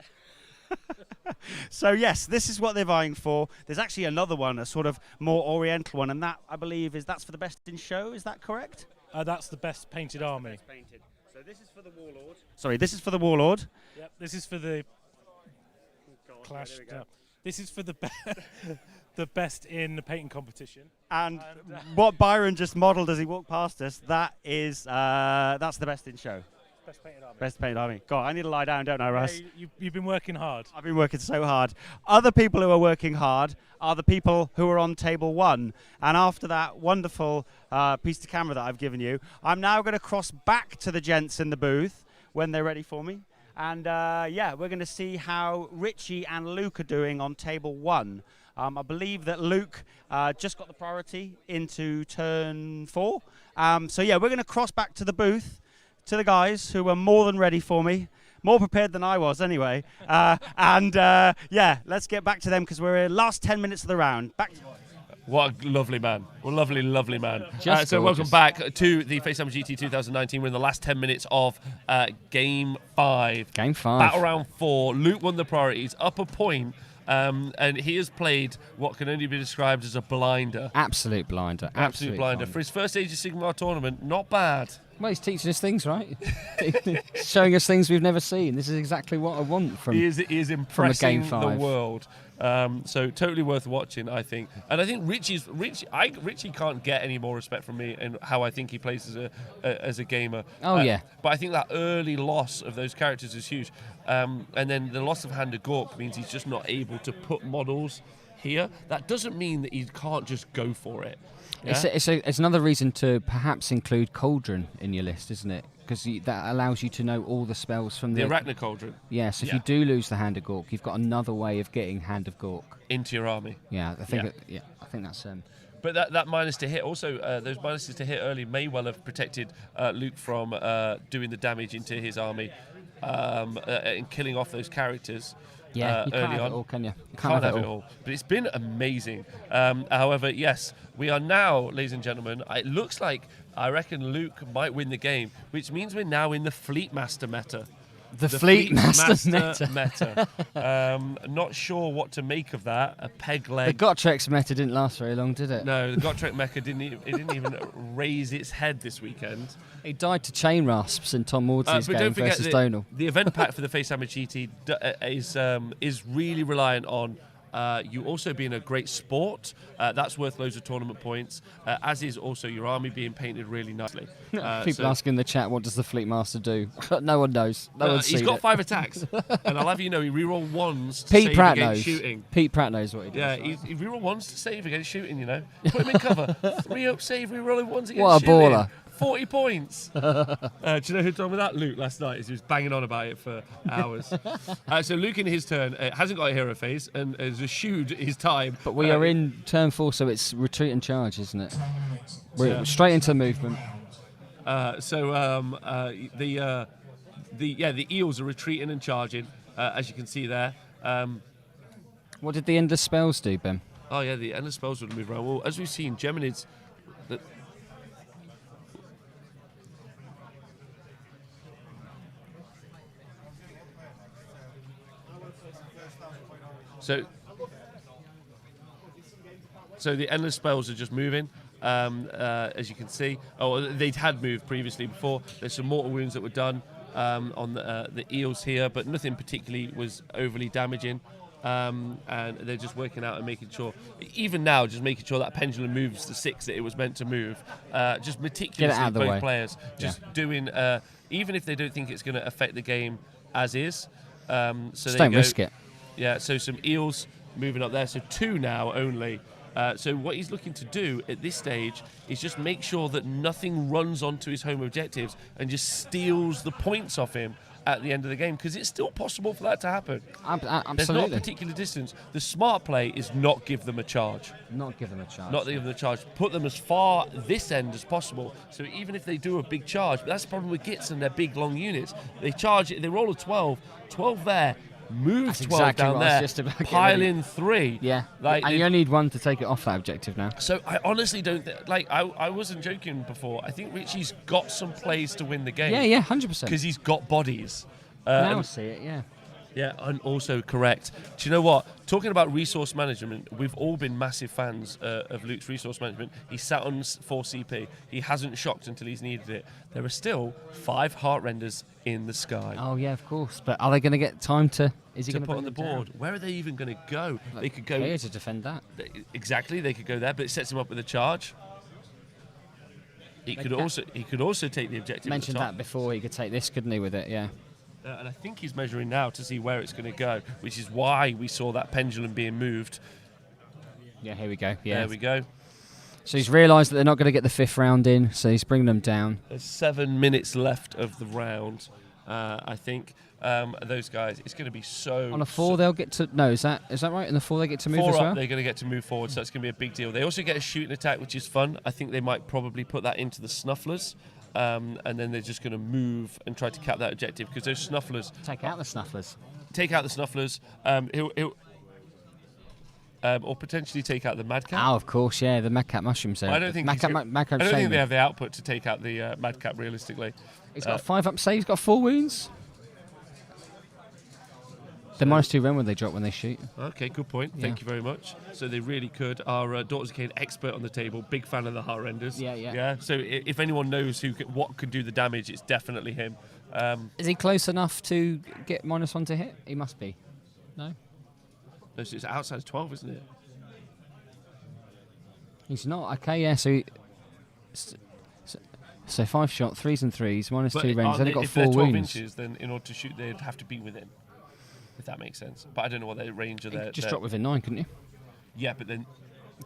Speaker 3: So yes, this is what they're vying for. There's actually another one, a sort of more oriental one, and that I believe that's for the best in show. Is that correct?
Speaker 7: That's the best painted army.
Speaker 3: Painted. So this is for the warlord. Sorry, this is for the warlord.
Speaker 7: Yep. This is for the clash.
Speaker 3: there we go.
Speaker 7: This is for the the best in the painting competition.
Speaker 3: And what Byron just modelled as he walked past us, that's the best in show.
Speaker 7: Best painted army.
Speaker 3: Best painted army. God, I need to lie down, don't I, Russ?
Speaker 7: You've been working hard.
Speaker 3: I've been working so hard. Other people who are working hard are the people who are on table 1. And after that wonderful piece to camera that I've given you, I'm now going to cross back to the gents in the booth when they're ready for me. And we're going to see how Richie and Luke are doing on table 1. I believe that Luke just got the priority into turn 4. We're going to cross back to the booth, to the guys who were more than ready for me, more prepared than I was anyway. Let's get back to them because we're in last 10 minutes of the round. Back to
Speaker 1: What a lovely man. What a lovely man.
Speaker 2: Just
Speaker 1: so welcome
Speaker 2: gorgeous.
Speaker 1: back to the FaceTime GT 2019. We're in the last 10 minutes of Game 5.
Speaker 2: Game 5.
Speaker 1: Battle round 4. Luke won the priorities, up a point, and he has played what can only be described as a blinder.
Speaker 2: Absolute blinder.
Speaker 1: Absolute blinder. For his first Age of Sigmar tournament, not bad.
Speaker 2: Well, he's teaching us things, right? Showing us things we've never seen. This is exactly what I want from
Speaker 1: He is impressing
Speaker 2: Game
Speaker 1: the
Speaker 2: 5.
Speaker 1: world. So totally worth watching, I think. And I think Richie can't get any more respect from me and how I think he plays as a gamer.
Speaker 2: Oh, yeah.
Speaker 1: But I think that early loss of those characters is huge. And then the loss of Hand of Gork means he's just not able to put models here. That doesn't mean that he can't just go for it. Yeah?
Speaker 2: It's another reason to perhaps include Cauldron in your list, isn't it? Because that allows you to know all the spells from
Speaker 1: the Arachna Cauldron.
Speaker 2: Yes, if you do lose the Hand of Gork, you've got another way of getting Hand of Gork
Speaker 1: into your army.
Speaker 2: Yeah, I think that's.
Speaker 1: But that minus to hit also, those minuses to hit early may well have protected Luke from doing the damage into his army and killing off those characters.
Speaker 2: Yeah, you can't
Speaker 1: early
Speaker 2: have
Speaker 1: on.
Speaker 2: it all, can you?
Speaker 1: You can't have it all. But it's been amazing. However, yes, we are now, ladies and gentlemen, it looks like I reckon Luke might win the game, which means we're now in the Fleet Master meta.
Speaker 2: The Fleet Master meta.
Speaker 1: Not sure what to make of that. A peg leg.
Speaker 2: The Gottrex meta didn't last very long, did it?
Speaker 1: No, the Gottrex mecha didn't even raise its head this weekend.
Speaker 2: He died to chain rasps in Tom Maudsley's
Speaker 1: but
Speaker 2: game
Speaker 1: don't forget
Speaker 2: versus Donal.
Speaker 1: The event pack for the FaceTime GT is really reliant on you also being a great sport. That's worth loads of tournament points, as is also your army being painted really nicely.
Speaker 2: People asking in the chat, what does the Fleet Master do? No one knows. No one's
Speaker 1: he's
Speaker 2: seen
Speaker 1: got
Speaker 2: it.
Speaker 1: 5 attacks, and I'll have you know he reroll 1s to
Speaker 2: Pete
Speaker 1: save
Speaker 2: Pratt
Speaker 1: against
Speaker 2: knows.
Speaker 1: shooting.
Speaker 2: Pete Pratt knows what he does.
Speaker 1: Yeah,
Speaker 2: right?
Speaker 1: he reroll 1s to save against shooting, you know. Put him in cover. 3-up save, rerolling 1s against
Speaker 2: What a
Speaker 1: shooting.
Speaker 2: baller.
Speaker 1: 40 points. Do you know who told me that? Luke last night. He was banging on about it for hours. So Luke in his turn hasn't got a hero phase and has eschewed his time.
Speaker 2: But we are in turn 4, so it's retreat and charge, isn't it? We're straight into movement.
Speaker 1: The eels are retreating and charging, as you can see there.
Speaker 2: What did the endless spells do, Ben?
Speaker 1: Oh yeah, the endless spells would move around. Well, as we've seen, Geminids. So the endless spells are just moving, as you can see. Oh, they'd had moved previously before. There's some mortal wounds that were done on the eels here, but nothing particularly was overly damaging. And they're just working out and making sure, even now, just making sure that pendulum moves the 6 that it was meant to move. Just meticulously, both players just doing, even if they don't think it's going to affect the game as is. So
Speaker 2: just don't risk it.
Speaker 1: Yeah, so some eels moving up there. So 2 now only. So what he's looking to do at this stage is just make sure that nothing runs onto his home objectives and just steals the points off him at the end of the game, because it's still possible for that to happen.
Speaker 2: Absolutely.
Speaker 1: There's not a particular distance. The smart play is not give them a charge.
Speaker 2: Not give them a charge.
Speaker 1: Not give them a charge. Put them as far this end as possible. So even if they do a big charge, but that's the problem with Gitz and their big long units. They charge it. They roll a 12 there. Move
Speaker 2: That's
Speaker 1: 12
Speaker 2: exactly
Speaker 1: down
Speaker 2: what I was
Speaker 1: there,
Speaker 2: just about
Speaker 1: pile in 3.
Speaker 2: Yeah,
Speaker 1: like
Speaker 2: and you only need 1 to take it off that objective now.
Speaker 1: So I honestly don't I wasn't joking before. I think Richie's got some plays to win the game.
Speaker 2: Yeah, 100%.
Speaker 1: Because he's got bodies.
Speaker 2: Now I see it, yeah.
Speaker 1: Yeah, and also correct. Do you know what? Talking about resource management, we've all been massive fans of Luke's resource management. He sat on 4 CP. He hasn't shocked until he's needed it. There are still 5 heart renders in the sky.
Speaker 2: Oh yeah, of course. But are they going to get time to? Is he going to
Speaker 1: put on the board? Down? Where are they even going to go?
Speaker 2: Like,
Speaker 1: they could go
Speaker 2: here to defend that.
Speaker 1: Exactly, they could go there, but it sets him up with a charge. He could also take the objective.
Speaker 2: Mentioned that before. He could take this, couldn't he? With it, yeah.
Speaker 1: And I think he's measuring now to see where it's going to go, which is why we saw that pendulum being moved.
Speaker 2: Yeah, here we go. Yeah,
Speaker 1: there we go.
Speaker 2: So he's realised that they're not going to get the 5th round in, so he's bringing them down.
Speaker 1: There's 7 minutes left of the round, I think. Those guys, it's going to be so...
Speaker 2: On a 4, they'll get to... No, is that right? In the 4, they get to move
Speaker 1: 4
Speaker 2: as
Speaker 1: up,
Speaker 2: well?
Speaker 1: They're going to get to move forward, so that's going to be a big deal. They also get a shooting attack, which is fun. I think they might probably put that into the Snufflers. And then they're just going to move and try to cap that objective, because those Snufflers...
Speaker 2: Take out the Snufflers.
Speaker 1: Take out the Snufflers. Or potentially take out the Madcap.
Speaker 2: Oh, of course, yeah, the Madcap mushrooms there.
Speaker 1: I don't think, they have the output to take out the Madcap, realistically.
Speaker 2: He's got 5 up save, he's got 4 wounds. They're -2 rend when they drop when they shoot.
Speaker 1: Okay, good point. Thank you very much. So they really could. Our Daughters of Cain expert on the table, big fan of the heart renders. Yeah. So if anyone knows what can do the damage, it's definitely him.
Speaker 2: Is he close enough to get -1 to hit? He must be. No?
Speaker 1: It's outside of 12, isn't it?
Speaker 2: He's not. Okay, yeah. So 5 shot, 3s and 3s, -2 range. Then he got 4
Speaker 1: if they're 12
Speaker 2: wounds.
Speaker 1: inches, then in order to shoot, they'd have to be within. If that makes sense. But I don't know what their range of their...
Speaker 2: Just drop within 9, couldn't you?
Speaker 1: Yeah, but then...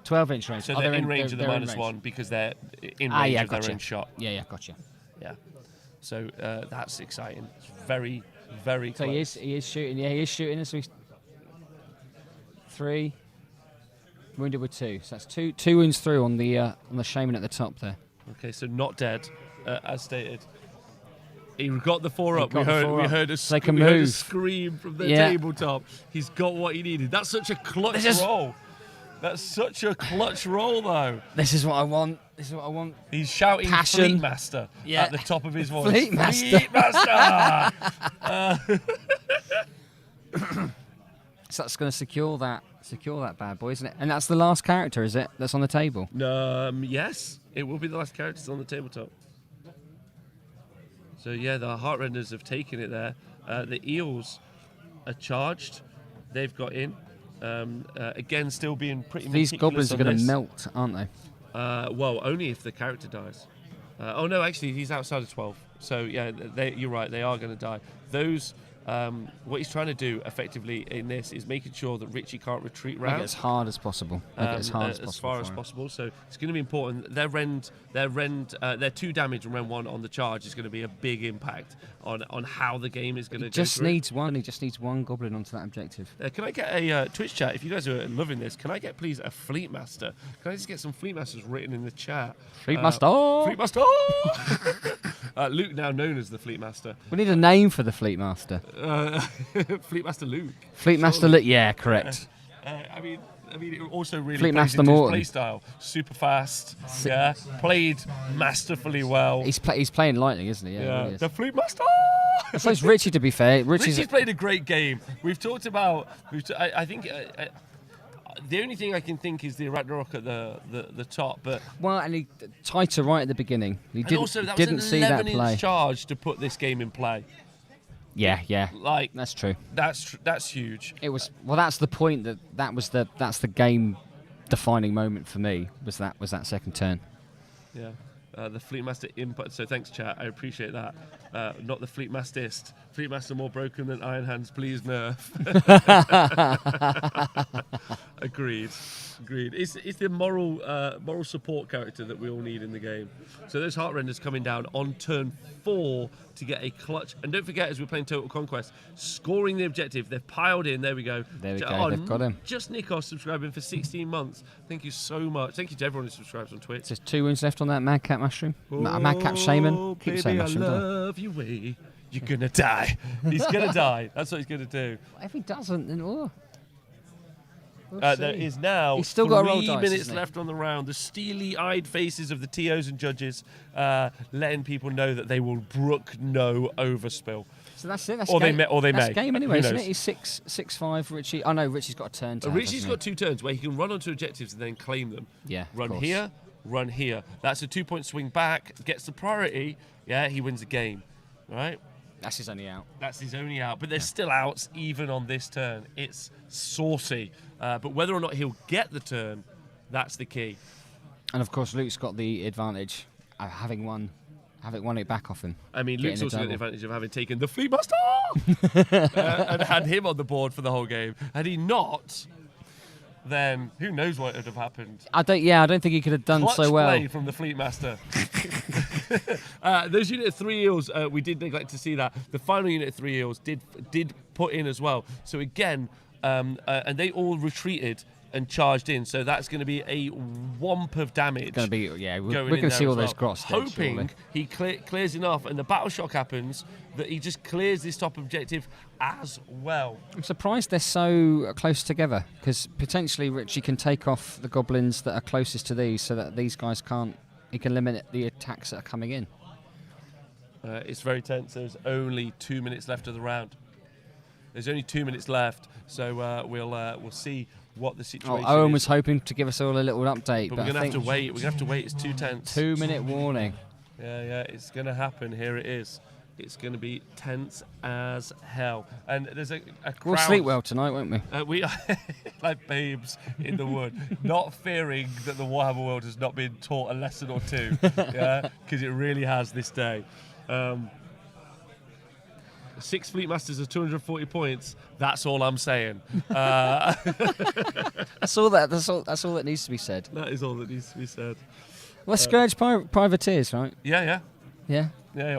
Speaker 2: 12-inch range.
Speaker 1: So they're in range of the -1 because they're in range of their own shot.
Speaker 2: Yeah, gotcha.
Speaker 1: Yeah. So that's exciting. It's very, very
Speaker 2: close. So he is shooting. Yeah, he is shooting. So he's 3. Wounded with 2. So that's two wounds through on the shaman at the top there.
Speaker 1: Okay, so not dead, as stated. He got the 4 up. We heard a scream from the tabletop. He's got what he needed. That's such a clutch roll. That's such a clutch roll, though.
Speaker 2: This is what I want.
Speaker 1: He's shouting
Speaker 2: Passion.
Speaker 1: Fleet Master at the top of his voice.
Speaker 2: Fleet Master.
Speaker 1: Fleet Master!
Speaker 2: So that's going to secure that bad boy, isn't it? And that's the last character, is it? That's on the table?
Speaker 1: Yes, it will be the last characters on the tabletop. So yeah, the Heartrenders have taken it there. The Eels are charged. They've got in. Again, still being pretty meticulous.
Speaker 2: These goblins are going to melt, aren't they?
Speaker 1: Well, only if the character dies. Oh no, actually, he's outside of 12. So yeah, you're right. They are going to die. Those. What he's trying to do effectively in this is making sure that Richie can't retreat round.
Speaker 2: Make it as hard as possible.
Speaker 1: As far as possible. So it's going to be important. Their 2 damage and rend 1 on the charge is going to be a big impact on how the game is going to go.
Speaker 2: He just needs one goblin onto that objective.
Speaker 1: Can I get a Twitch chat? If you guys are loving this, can I get please a Fleet Master? Can I just get some Fleet Masters written in the chat?
Speaker 2: Fleet Master.
Speaker 1: Fleet Master. Luke, now known as the Fleet Master.
Speaker 2: We need a name for the Fleet Master.
Speaker 1: Fleet Master Luke.
Speaker 2: Fleet Master Luke. Yeah, correct.
Speaker 1: I mean, I mean, it also really
Speaker 2: Fleet
Speaker 1: plays
Speaker 2: Master
Speaker 1: into his
Speaker 2: Morton.
Speaker 1: play style. Super fast. Yeah. Played masterfully well.
Speaker 2: He's playing lightning, isn't he? Yeah. He really is.
Speaker 1: The Fleet Master.
Speaker 2: I suppose Richie, to be fair,
Speaker 1: Richie's played a great game. We've talked about. I think. The only thing I can think is the Ragnarok at the top, but
Speaker 2: well, and he tighter right at the beginning. He
Speaker 1: and
Speaker 2: didn't
Speaker 1: also that
Speaker 2: didn't
Speaker 1: was an
Speaker 2: see that
Speaker 1: 11-inch
Speaker 2: play.
Speaker 1: charge to put this game in play.
Speaker 2: Yeah.
Speaker 1: Like
Speaker 2: That's true.
Speaker 1: that's huge.
Speaker 2: It was that's the point that's the game defining moment for me was that second turn.
Speaker 1: Yeah. The Fleet Master input. So thanks, chat. I appreciate that. Not the Fleet Mastist. Fleet Master more broken than Iron Hands. Please nerf. Agreed. It's the moral support character that we all need in the game. So those heart renders coming down on turn 4 to get a clutch. And don't forget, as we're playing Total Conquest, scoring the objective. They've piled in. There we go.
Speaker 2: There we go. They've got him.
Speaker 1: Just Nikos subscribing for 16 months. Thank you so much. Thank you to everyone who subscribes on Twitch.
Speaker 2: There's 2 wounds left on that Madcap Mushroom. Madcap Shaman. Keep saying
Speaker 1: Baby, I
Speaker 2: mushroom. don't I?
Speaker 1: love you way. You're gonna die. He's gonna die. That's what he's gonna do.
Speaker 2: If he doesn't, then we'll
Speaker 1: There
Speaker 2: see.
Speaker 1: is now
Speaker 2: He's still got to roll
Speaker 1: 3
Speaker 2: dice,
Speaker 1: minutes
Speaker 2: isn't he?
Speaker 1: left on the round. The steely-eyed faces of the TOs and judges letting people know that they will brook no overspill.
Speaker 2: So that's it. That's
Speaker 1: Or they
Speaker 2: game.
Speaker 1: may- or they
Speaker 2: that's
Speaker 1: may.
Speaker 2: game
Speaker 1: Who
Speaker 2: anyway, isn't
Speaker 1: knows?
Speaker 2: it? He's 6-5. Richie. Oh no, Richie's got a turn. To have,
Speaker 1: Richie's
Speaker 2: hasn't
Speaker 1: got 2 turns where he can run onto objectives and then claim them.
Speaker 2: he? Yeah. of
Speaker 1: Run
Speaker 2: course.
Speaker 1: here, run here. That's a 2-point swing back. Gets the priority. Yeah, he wins the game. Right?
Speaker 2: That's his only out.
Speaker 1: That's his only out, but there's still outs even on this turn. It's saucy, but whether or not he'll get the turn, that's the key.
Speaker 2: And of course, Luke's got the advantage of having won it back off him.
Speaker 1: I mean,
Speaker 2: Getting
Speaker 1: Luke's
Speaker 2: a
Speaker 1: also got the
Speaker 2: double.
Speaker 1: advantage of having taken the Fleet Master and had him on the board for the whole game. Had he not, then who knows what would have happened.
Speaker 2: I don't think he could have done
Speaker 1: Clutch
Speaker 2: so well.
Speaker 1: play from the Fleet Master. Those unit 3 eels, we did neglect to see that. The final unit 3 eels did put in as well. So again, and they all retreated and charged in. So that's going to be a whomp of damage.
Speaker 2: Going to be we're
Speaker 1: going
Speaker 2: going
Speaker 1: in
Speaker 2: to see
Speaker 1: there
Speaker 2: all
Speaker 1: as
Speaker 2: those
Speaker 1: well.
Speaker 2: gross dead,
Speaker 1: Hoping
Speaker 2: surely.
Speaker 1: he clears enough, and the battle shock happens that he just clears this top objective as well.
Speaker 2: I'm surprised they're so close together because potentially Richie can take off the goblins that are closest to these, so that these guys can't. He can limit the attacks that are coming in.
Speaker 1: It's very tense. There's only 2 minutes left of the round. There's only 2 minutes left, so we'll see what the situation
Speaker 2: Owen
Speaker 1: is.
Speaker 2: was hoping to give us all a little update,
Speaker 1: But
Speaker 2: but
Speaker 1: we're gonna
Speaker 2: I
Speaker 1: have to
Speaker 2: think
Speaker 1: wait. We're gonna have to wait. It's too tense.
Speaker 2: 2-minute warning.
Speaker 1: Yeah, it's gonna happen. Here it is. It's gonna be tense as hell. And there's a crowd.
Speaker 2: We'll sleep well tonight, won't we?
Speaker 1: We are like babes in the wood, not fearing that the Warhammer world has not been taught a lesson or two. Yeah, because it really has this day. 6 Fleet Masters of 240 points. That's all I'm saying.
Speaker 2: That's all that needs to be said.
Speaker 1: That is all that needs to be said.
Speaker 2: Well, Scourge Privateers, right?
Speaker 1: Yeah.
Speaker 2: Yeah.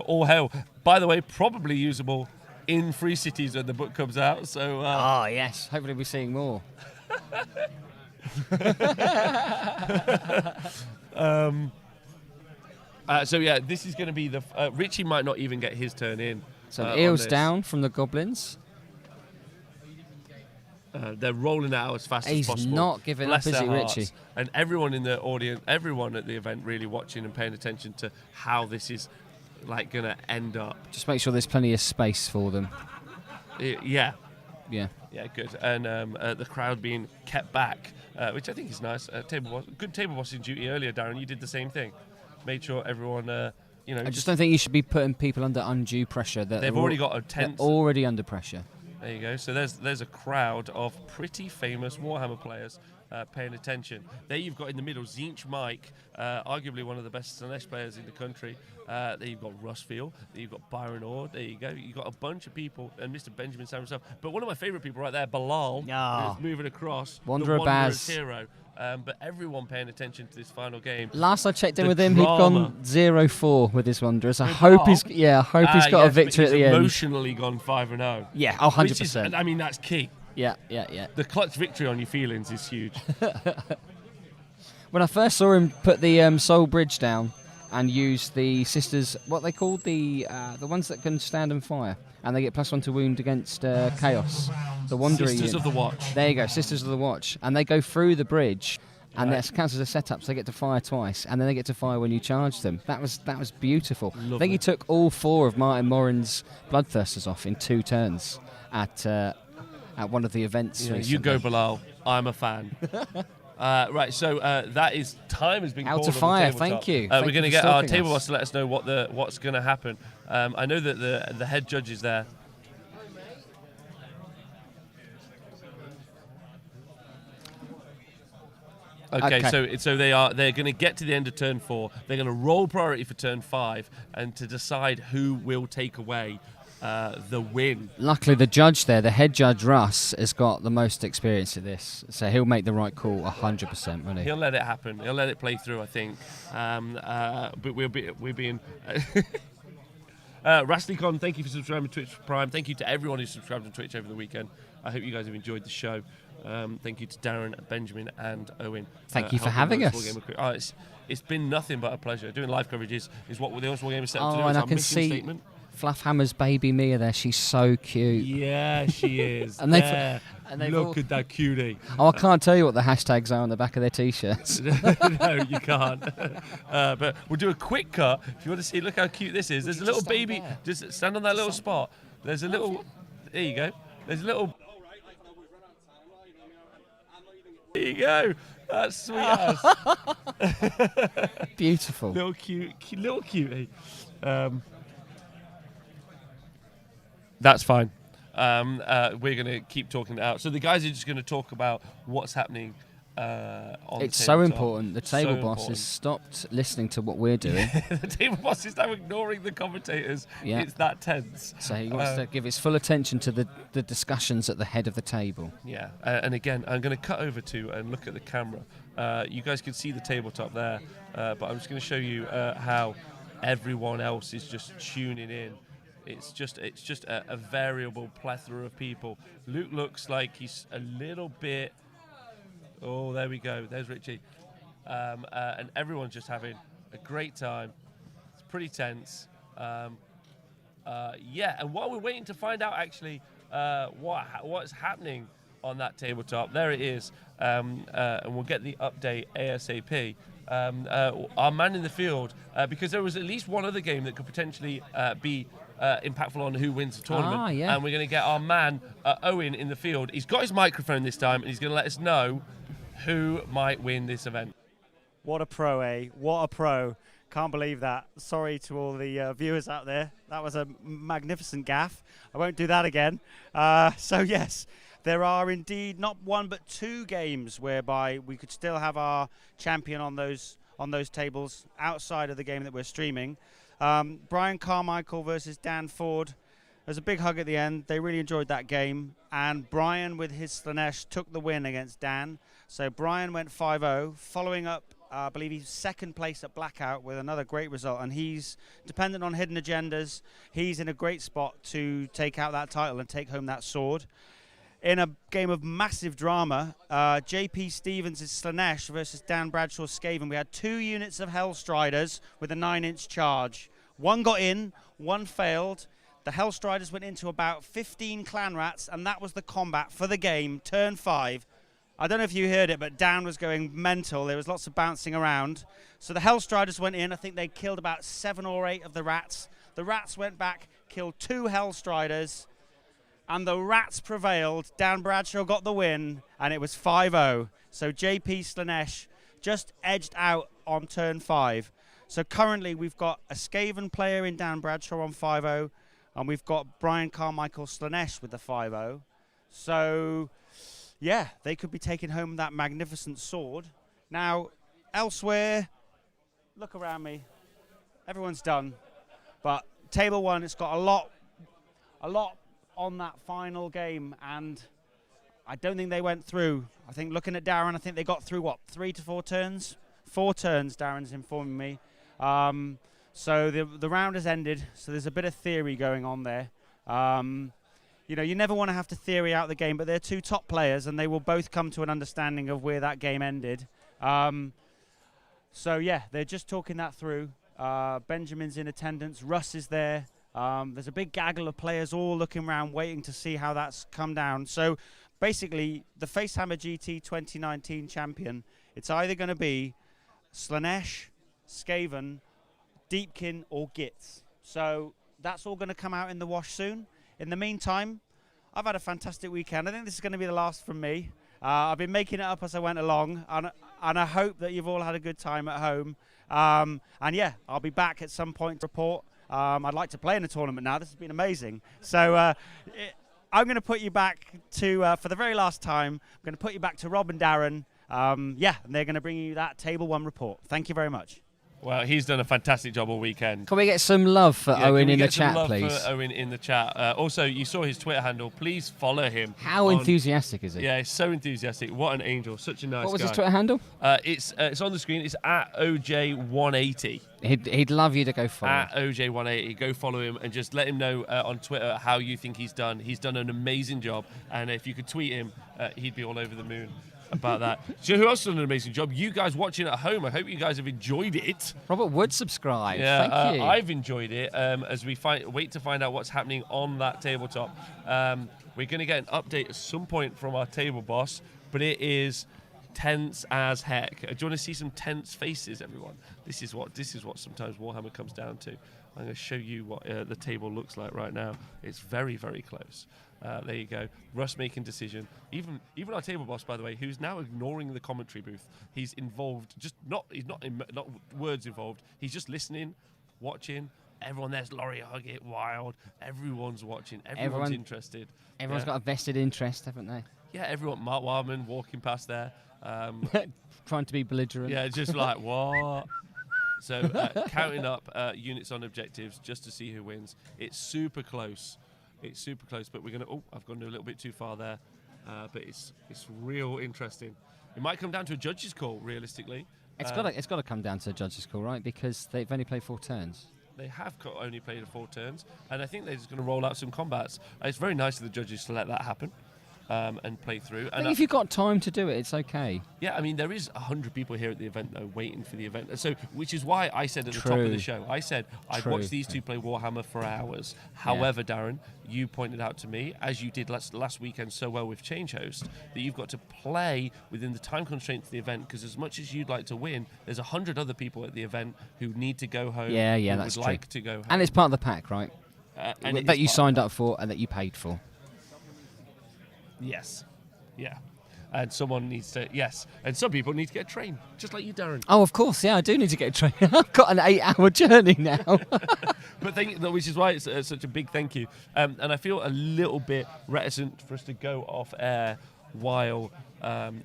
Speaker 1: All hell. By the way, probably usable in Free Cities when the book comes out. So.
Speaker 2: Oh yes. Hopefully, we're seeing more.
Speaker 1: So yeah, this is going to be the. Richie might not even get his turn in.
Speaker 2: So
Speaker 1: on
Speaker 2: eels
Speaker 1: this.
Speaker 2: down from the goblins.
Speaker 1: They're rolling out as fast
Speaker 2: He's
Speaker 1: as possible.
Speaker 2: not giving
Speaker 1: Bless
Speaker 2: up, is
Speaker 1: their
Speaker 2: he,
Speaker 1: hearts.
Speaker 2: Richie?
Speaker 1: And everyone in the audience, everyone at the event, really watching and paying attention to how this is like going to end up.
Speaker 2: Just make sure there's plenty of space for them.
Speaker 1: Yeah,
Speaker 2: Yeah.
Speaker 1: good. And the crowd being kept back, which I think is nice. Good table bossing duty earlier, Darren. You did the same thing. Made sure everyone,
Speaker 2: I just don't think you should be putting people under undue pressure.
Speaker 1: They've already got a tense.
Speaker 2: They're already under pressure.
Speaker 1: There you go. So there's a crowd of pretty famous Warhammer players paying attention. There you've got in the middle Zinch Mike, arguably one of the best Slanesh players in the country. There you've got Russfield. There you've got Byron Orr. There you go. You've got a bunch of people, and Mr. Benjamin Sam himself. But one of my favourite people right there, Bilal, who's moving across.
Speaker 2: Wanderer
Speaker 1: the Wanderer's
Speaker 2: Baz.
Speaker 1: hero. But everyone paying attention to this final game.
Speaker 2: Last I checked in
Speaker 1: The
Speaker 2: with him,
Speaker 1: drama.
Speaker 2: he'd gone 0-4 with his Wanderers. I
Speaker 1: With
Speaker 2: hope
Speaker 1: Bilal?
Speaker 2: he's got a
Speaker 1: Yes,
Speaker 2: victory
Speaker 1: but
Speaker 2: at the
Speaker 1: he's
Speaker 2: end.
Speaker 1: emotionally gone 5-0.
Speaker 2: Yeah,
Speaker 1: Which is-
Speaker 2: 100%.
Speaker 1: I mean, that's key.
Speaker 2: Yeah.
Speaker 1: The clutch victory on your feelings is huge.
Speaker 2: When I first saw him put the Soul Bridge down, and use the sisters, what they call the ones that can stand and fire, and they get +1 to wound against chaos. The Wanderer
Speaker 1: Sisters
Speaker 2: unit.
Speaker 1: of the Watch.
Speaker 2: There you go, Sisters of the Watch, and they go through the bridge. And that counts as a setup, so they get to fire twice, and then they get to fire when you charge them. That was beautiful.
Speaker 1: Lovely.
Speaker 2: I think he took all 4 of Martin Morin's Bloodthirsters off in 2 turns at one of the events.
Speaker 1: Yeah,
Speaker 2: recently.
Speaker 1: you go, Bilal. I'm a fan. Right, so that is time has been
Speaker 2: Out
Speaker 1: called
Speaker 2: to
Speaker 1: on the
Speaker 2: fire.
Speaker 1: tabletop.
Speaker 2: Thank you.
Speaker 1: We're
Speaker 2: Thank
Speaker 1: going to
Speaker 2: you
Speaker 1: get
Speaker 2: for
Speaker 1: our
Speaker 2: stalking
Speaker 1: table
Speaker 2: us.
Speaker 1: boss to let us know what's going to happen. I know that the head judge is there. Okay, so they're going to get to the end of turn 4. They're going to roll priority for turn 5 and to decide who will take away the win.
Speaker 2: Luckily, the judge there, the head judge Russ, has got the most experience at this, so he'll make the right call 100%, won't he?
Speaker 1: He'll let it happen. He'll let it play through, I think. But we're being. Rastlycon, thank you for subscribing to Twitch Prime. Thank you to everyone who subscribed to Twitch over the weekend. I hope you guys have enjoyed the show. Thank you to Darren, Benjamin, and Owen.
Speaker 2: Thank you for having us.
Speaker 1: It's been nothing but a pleasure. Doing live coverage is what the Honest War Game is set up to do.
Speaker 2: Oh, and
Speaker 1: It's
Speaker 2: I
Speaker 1: our
Speaker 2: can
Speaker 1: mission
Speaker 2: see
Speaker 1: statement.
Speaker 2: Fluffhammer's baby Mia there. She's so cute.
Speaker 1: Yeah, she is.
Speaker 2: And they've
Speaker 1: Look
Speaker 2: all-
Speaker 1: at that cutie.
Speaker 2: Oh, I can't tell you what the hashtags are on the back of their t-shirts.
Speaker 1: No, you can't. But we'll do a quick cut. If you want to see, look how cute this is. There's a little
Speaker 2: just stand
Speaker 1: baby.
Speaker 2: there?
Speaker 1: Just stand on that little spot. There's a little. There you go. There's a little. There you go. That's sweet as.
Speaker 2: Beautiful.
Speaker 1: Little cutie. That's fine. We're going to keep talking it out. So the guys are just going to talk about what's happening on
Speaker 2: It's
Speaker 1: the
Speaker 2: so
Speaker 1: tabletop.
Speaker 2: important. The
Speaker 1: So
Speaker 2: table boss
Speaker 1: important.
Speaker 2: has stopped listening to what we're doing.
Speaker 1: The table boss is now ignoring the commentators.
Speaker 2: Yeah.
Speaker 1: It's that tense.
Speaker 2: So he wants to give his full attention to the discussions at the head of the table.
Speaker 1: Yeah, and again, I'm going to cut over to and look at the camera. You guys can see the tabletop there, but I'm just going to show you how everyone else is just tuning in. It's just a variable plethora of people. Luke looks like he's a little bit. Oh, there we go. There's Richie, and everyone's just having a great time. It's pretty tense. Yeah, and while we're waiting to find out actually what's happening on that tabletop, there it is, and we'll get the update ASAP. Our man in the field, because there was at least one other game that could potentially be impactful on who wins the tournament.
Speaker 2: Yeah.
Speaker 1: And we're going to get our man Owen in the field. He's got his microphone this time, and he's going to let us know who might win this event.
Speaker 3: What a pro, eh? What a pro. Can't believe that. Sorry to all the viewers out there. That was a magnificent gaffe. I won't do that again. So yes, there are indeed not one but 2 games whereby we could still have our champion on those tables outside of the game that we're streaming. Brian Carmichael versus Dan Ford. There's a big hug at the end. They really enjoyed that game. And Brian with his Slanesh took the win against Dan. So Brian went 5-0, following up, I believe he's 2nd place at Blackout with another great result. And he's dependent on hidden agendas. He's in a great spot to take out that title and take home that sword. In a game of massive drama, JP Stevens' Slanesh versus Dan Bradshaw's Skaven. We had 2 units of Hellstriders with a 9-inch charge. One got in, one failed. The Hellstriders went into about 15 clan rats, and that was the combat for the game, turn 5. I don't know if you heard it, but Dan was going mental. There was lots of bouncing around. So the Hellstriders went in. I think they killed about 7 or 8 of the rats. The rats went back, killed 2 Hellstriders, and the rats prevailed. Dan Bradshaw got the win, and it was 5-0. So JP Slanesh just edged out on turn 5. So currently we've got a Skaven player in Dan Bradshaw on 5-0, and we've got Brian Carmichael Slanesh with the 5-0. So yeah, they could be taking home that magnificent sword. Now, elsewhere, look around me. Everyone's done. But table 1, it's got a lot on that final game, and I don't think they went through. I think looking at Darren, I think they got through, 3 to 4 turns? 4 turns, Darren's informing me. So the round has ended, so there's a bit of theory going on there. You know, you never want to have to theory out the game, but they're 2 top players, and they will both come to an understanding of where that game ended. So yeah, they're just talking that through. Benjamin's in attendance. Russ is there. There's a big gaggle of players all looking around, waiting to see how that's come down. So basically, the Facehammer GT 2019 champion, it's either going to be Slanesh, Skaven, Deepkin, or Gitz. So that's all going to come out in the wash soon. In the meantime, I've had a fantastic weekend. I think this is going to be the last from me. I've been making it up as I went along, and I hope that you've all had a good time at home. And yeah, I'll be back at some point to report. I'd like to play in a tournament now. This has been amazing. So I'm going to put you back to, for the very last time, I'm going to put you back to Rob and Darren. Yeah, and they're going to bring you that Table 1 report. Thank you very much.
Speaker 1: Well, he's done a fantastic job all weekend.
Speaker 2: Can we get some love for Owen in the chat, please?
Speaker 1: For Owen in the chat. Also, you saw his Twitter handle. Please follow him.
Speaker 2: How enthusiastic is he?
Speaker 1: Yeah, he's so enthusiastic. What an angel. Such a nice guy.
Speaker 2: What was his Twitter handle?
Speaker 1: It's on the screen. It's at OJ180.
Speaker 2: He'd love you to go follow.
Speaker 1: At OJ180. Go follow him and just let him know on Twitter how you think he's done. He's done an amazing job. And if you could tweet him, he'd be all over the moon about that. So who else done an amazing job? You guys watching at home, I hope you guys have enjoyed it.
Speaker 2: Robert would subscribe.
Speaker 1: Yeah,
Speaker 2: thank you.
Speaker 1: I've enjoyed it. As we wait to find out what's happening on that tabletop. We're going to get an update at some point from our table boss, but it is tense as heck. Do you want to see some tense faces, everyone? This is what sometimes Warhammer comes down to. I'm going to show you what the table looks like right now. It's very, very close. There you go. Russ making decision. Even our table boss, by the way, who's now ignoring the commentary booth. He's involved. He's not words involved. He's just listening, watching. Everyone there's Laurie Huggett, Wild. Everyone's watching. Everyone's interested.
Speaker 2: Everyone's got a vested interest, haven't they?
Speaker 1: Yeah, everyone. Mark Wildman walking past there.
Speaker 2: Trying to be belligerent.
Speaker 1: Yeah, just like what. So counting up units on objectives just to see who wins. It's super close. It's super close, but we're going to... Oh, I've gone a little bit too far there. But it's real interesting. It might come down to a judge's call, realistically.
Speaker 2: It's got to come down to a judge's call, right? Because they've only played 4 turns.
Speaker 1: They have only played 4 turns, and I think they're just going to roll out some combats. It's very nice of the judges to let that happen and play through.
Speaker 2: I think if you've got time to do it, it's okay.
Speaker 1: Yeah, I mean, there is 100 people here at the event, though, waiting for the event. So, which is why I said at the top of the show, I said I'd watch these two play Warhammer for hours. However, Darren, you pointed out to me, as you did last weekend so well with Change Host, that you've got to play within the time constraints of the event, because as much as you'd like to win, there's 100 other people at the event who need to go home.
Speaker 2: Yeah,
Speaker 1: who
Speaker 2: that's
Speaker 1: would
Speaker 2: true.
Speaker 1: like to go home.
Speaker 2: And it's part of the pack, right? That you signed up for and that you paid for.
Speaker 1: Yes. Yeah. And someone needs to, and some people need to get a train, just like you, Darren.
Speaker 2: Oh, of course, yeah, I do need to get a train. I've got an 8-hour journey now.
Speaker 1: But which is why it's such a big thank you. And I feel a little bit reticent for us to go off air while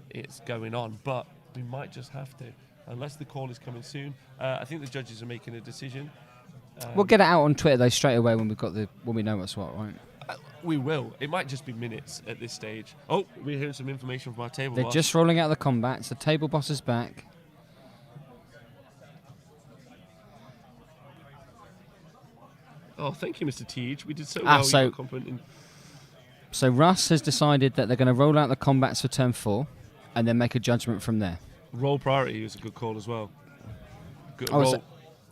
Speaker 1: it's going on, but we might just have to, unless the call is coming soon. I think the judges are making a decision.
Speaker 2: We'll get it out on Twitter though straight away when we know what's what, right?
Speaker 1: We will. It might just be minutes at this stage. Oh, we're hearing some information from our table boss.
Speaker 2: They're just rolling out the combats. The table boss is back.
Speaker 1: Oh, thank you, Mr. Teej. We did so well.
Speaker 2: So Russ has decided that they're going to roll out the combats for turn 4 and then make a judgment from there.
Speaker 1: Roll priority was a good call as well. Good
Speaker 2: roll.
Speaker 1: Is it?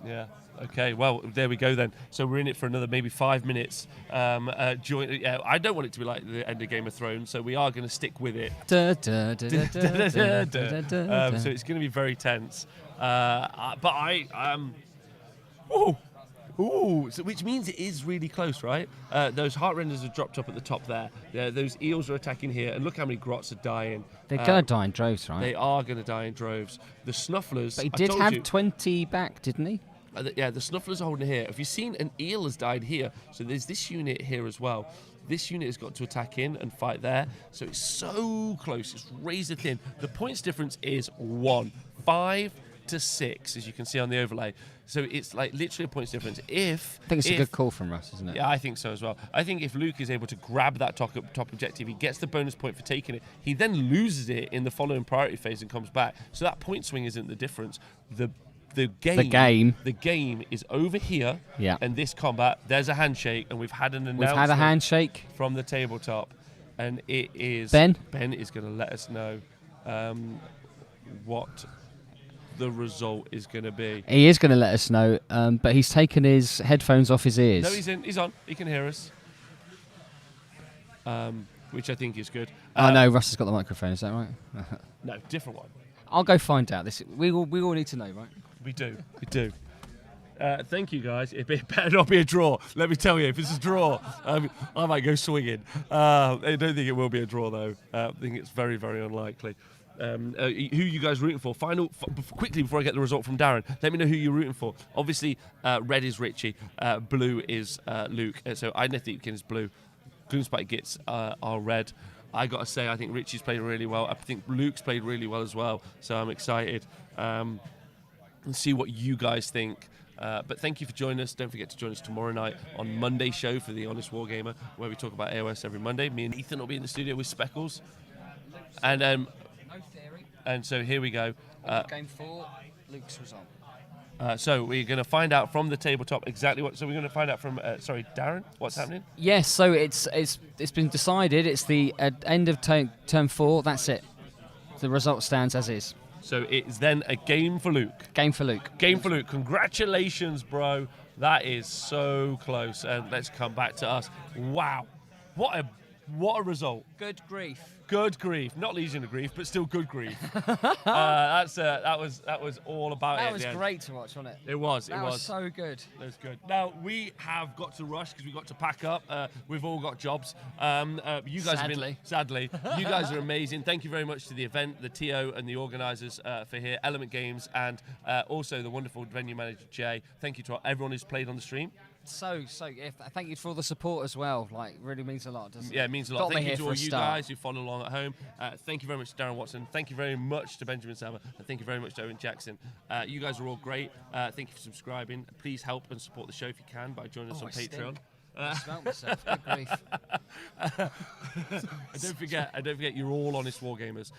Speaker 1: Yeah. Okay, well, there we go then. So we're in it for another maybe 5 minutes. I don't want it to be like the end of Game of Thrones, so we are going to stick with it. So it's going to be very tense. So which means it is really close, right? Those heart renders have dropped up at the top there. Those eels are attacking here, and look how many grots are dying.
Speaker 2: They're going to die in droves, right?
Speaker 1: They are going to die in droves. The Snufflers...
Speaker 2: But he did have 20 back, didn't he?
Speaker 1: The Snufflers are holding here. If you've seen, an eel has died here. So there's this unit here as well. This unit has got to attack in and fight there. So it's so close. It's razor thin. The points difference is 1. 5 to 6, as you can see on the overlay. So it's like literally a points difference.
Speaker 2: I think it's a good call from Russ, isn't it?
Speaker 1: Yeah, I think so as well. I think if Luke is able to grab that top objective, he gets the bonus point for taking it. He then loses it in the following priority phase and comes back. So that point swing isn't the difference. The game is over here, and this combat, there's a handshake, and we've had an announcement from the tabletop, and it is... Ben is going to let us know what the result is going to be.
Speaker 2: He is going to let us know, but he's taken his headphones off his ears.
Speaker 1: No, he's on. He can hear us. Which I think is good.
Speaker 2: Oh no, Russ has got the microphone. Is that right?
Speaker 1: No, different one.
Speaker 2: I'll go find out. We all need to know, right?
Speaker 1: We do. Thank you, guys. It better not be a draw. Let me tell you, if it's a draw, I might go swinging. I don't think it will be a draw, though. I think it's very, very unlikely. Who you guys rooting for? Quickly before I get the result from Darren, let me know who you're rooting for. Obviously, red is Richie, blue is Luke. So Idoneth Deepkin is blue. Gloomspite Gitz are red. I got to say, I think Richie's played really well. I think Luke's played really well as well. So I'm excited and see what you guys think. But thank you for joining us. Don't forget to join us tomorrow night on Monday's show for the Honest Wargamer, where we talk about AOS every Monday. Me and Ethan will be in the studio with Speckles. And
Speaker 2: no theory.
Speaker 1: And so here we go.
Speaker 2: Game 4, Luke's result.
Speaker 1: So we're going to find out from the tabletop exactly what. So we're going to find out from. Darren, what's happening?
Speaker 2: Yes, so it's been decided. It's the end of term 4. That's it. The result stands as is.
Speaker 1: So it's then a game for Luke.
Speaker 2: Game for Luke.
Speaker 1: Game for Luke. Congratulations, bro. That is so close. And let's come back to us. Wow, what a result.
Speaker 2: Good grief.
Speaker 1: Good grief, not Legion of Grief, but still good grief. That was all about it.
Speaker 2: That was great to watch, wasn't it?
Speaker 1: It was.
Speaker 2: That was so good.
Speaker 1: It was good. Now we have got to rush because we've got to pack up. We've all got jobs. You guys sadly, you guys are amazing. Thank you very much to the event, the TO, and the organisers for here, Element Games, and also the wonderful venue manager Jay. Thank you to everyone who's played on the stream.
Speaker 2: Thank you for all the support as well. Like, really means a lot, doesn't it?
Speaker 1: Yeah, it means a lot. Thank you to all you guys who follow along at home. Thank you very much to Darren Watson. Thank you very much to Benjamin Sammer. And thank you very much to Owen Jackson. You guys are all great. Thank you for subscribing. Please help and support the show if you can by joining us on Patreon.
Speaker 2: I smelt myself. Good grief.
Speaker 1: And don't forget, you're all honest wargamers.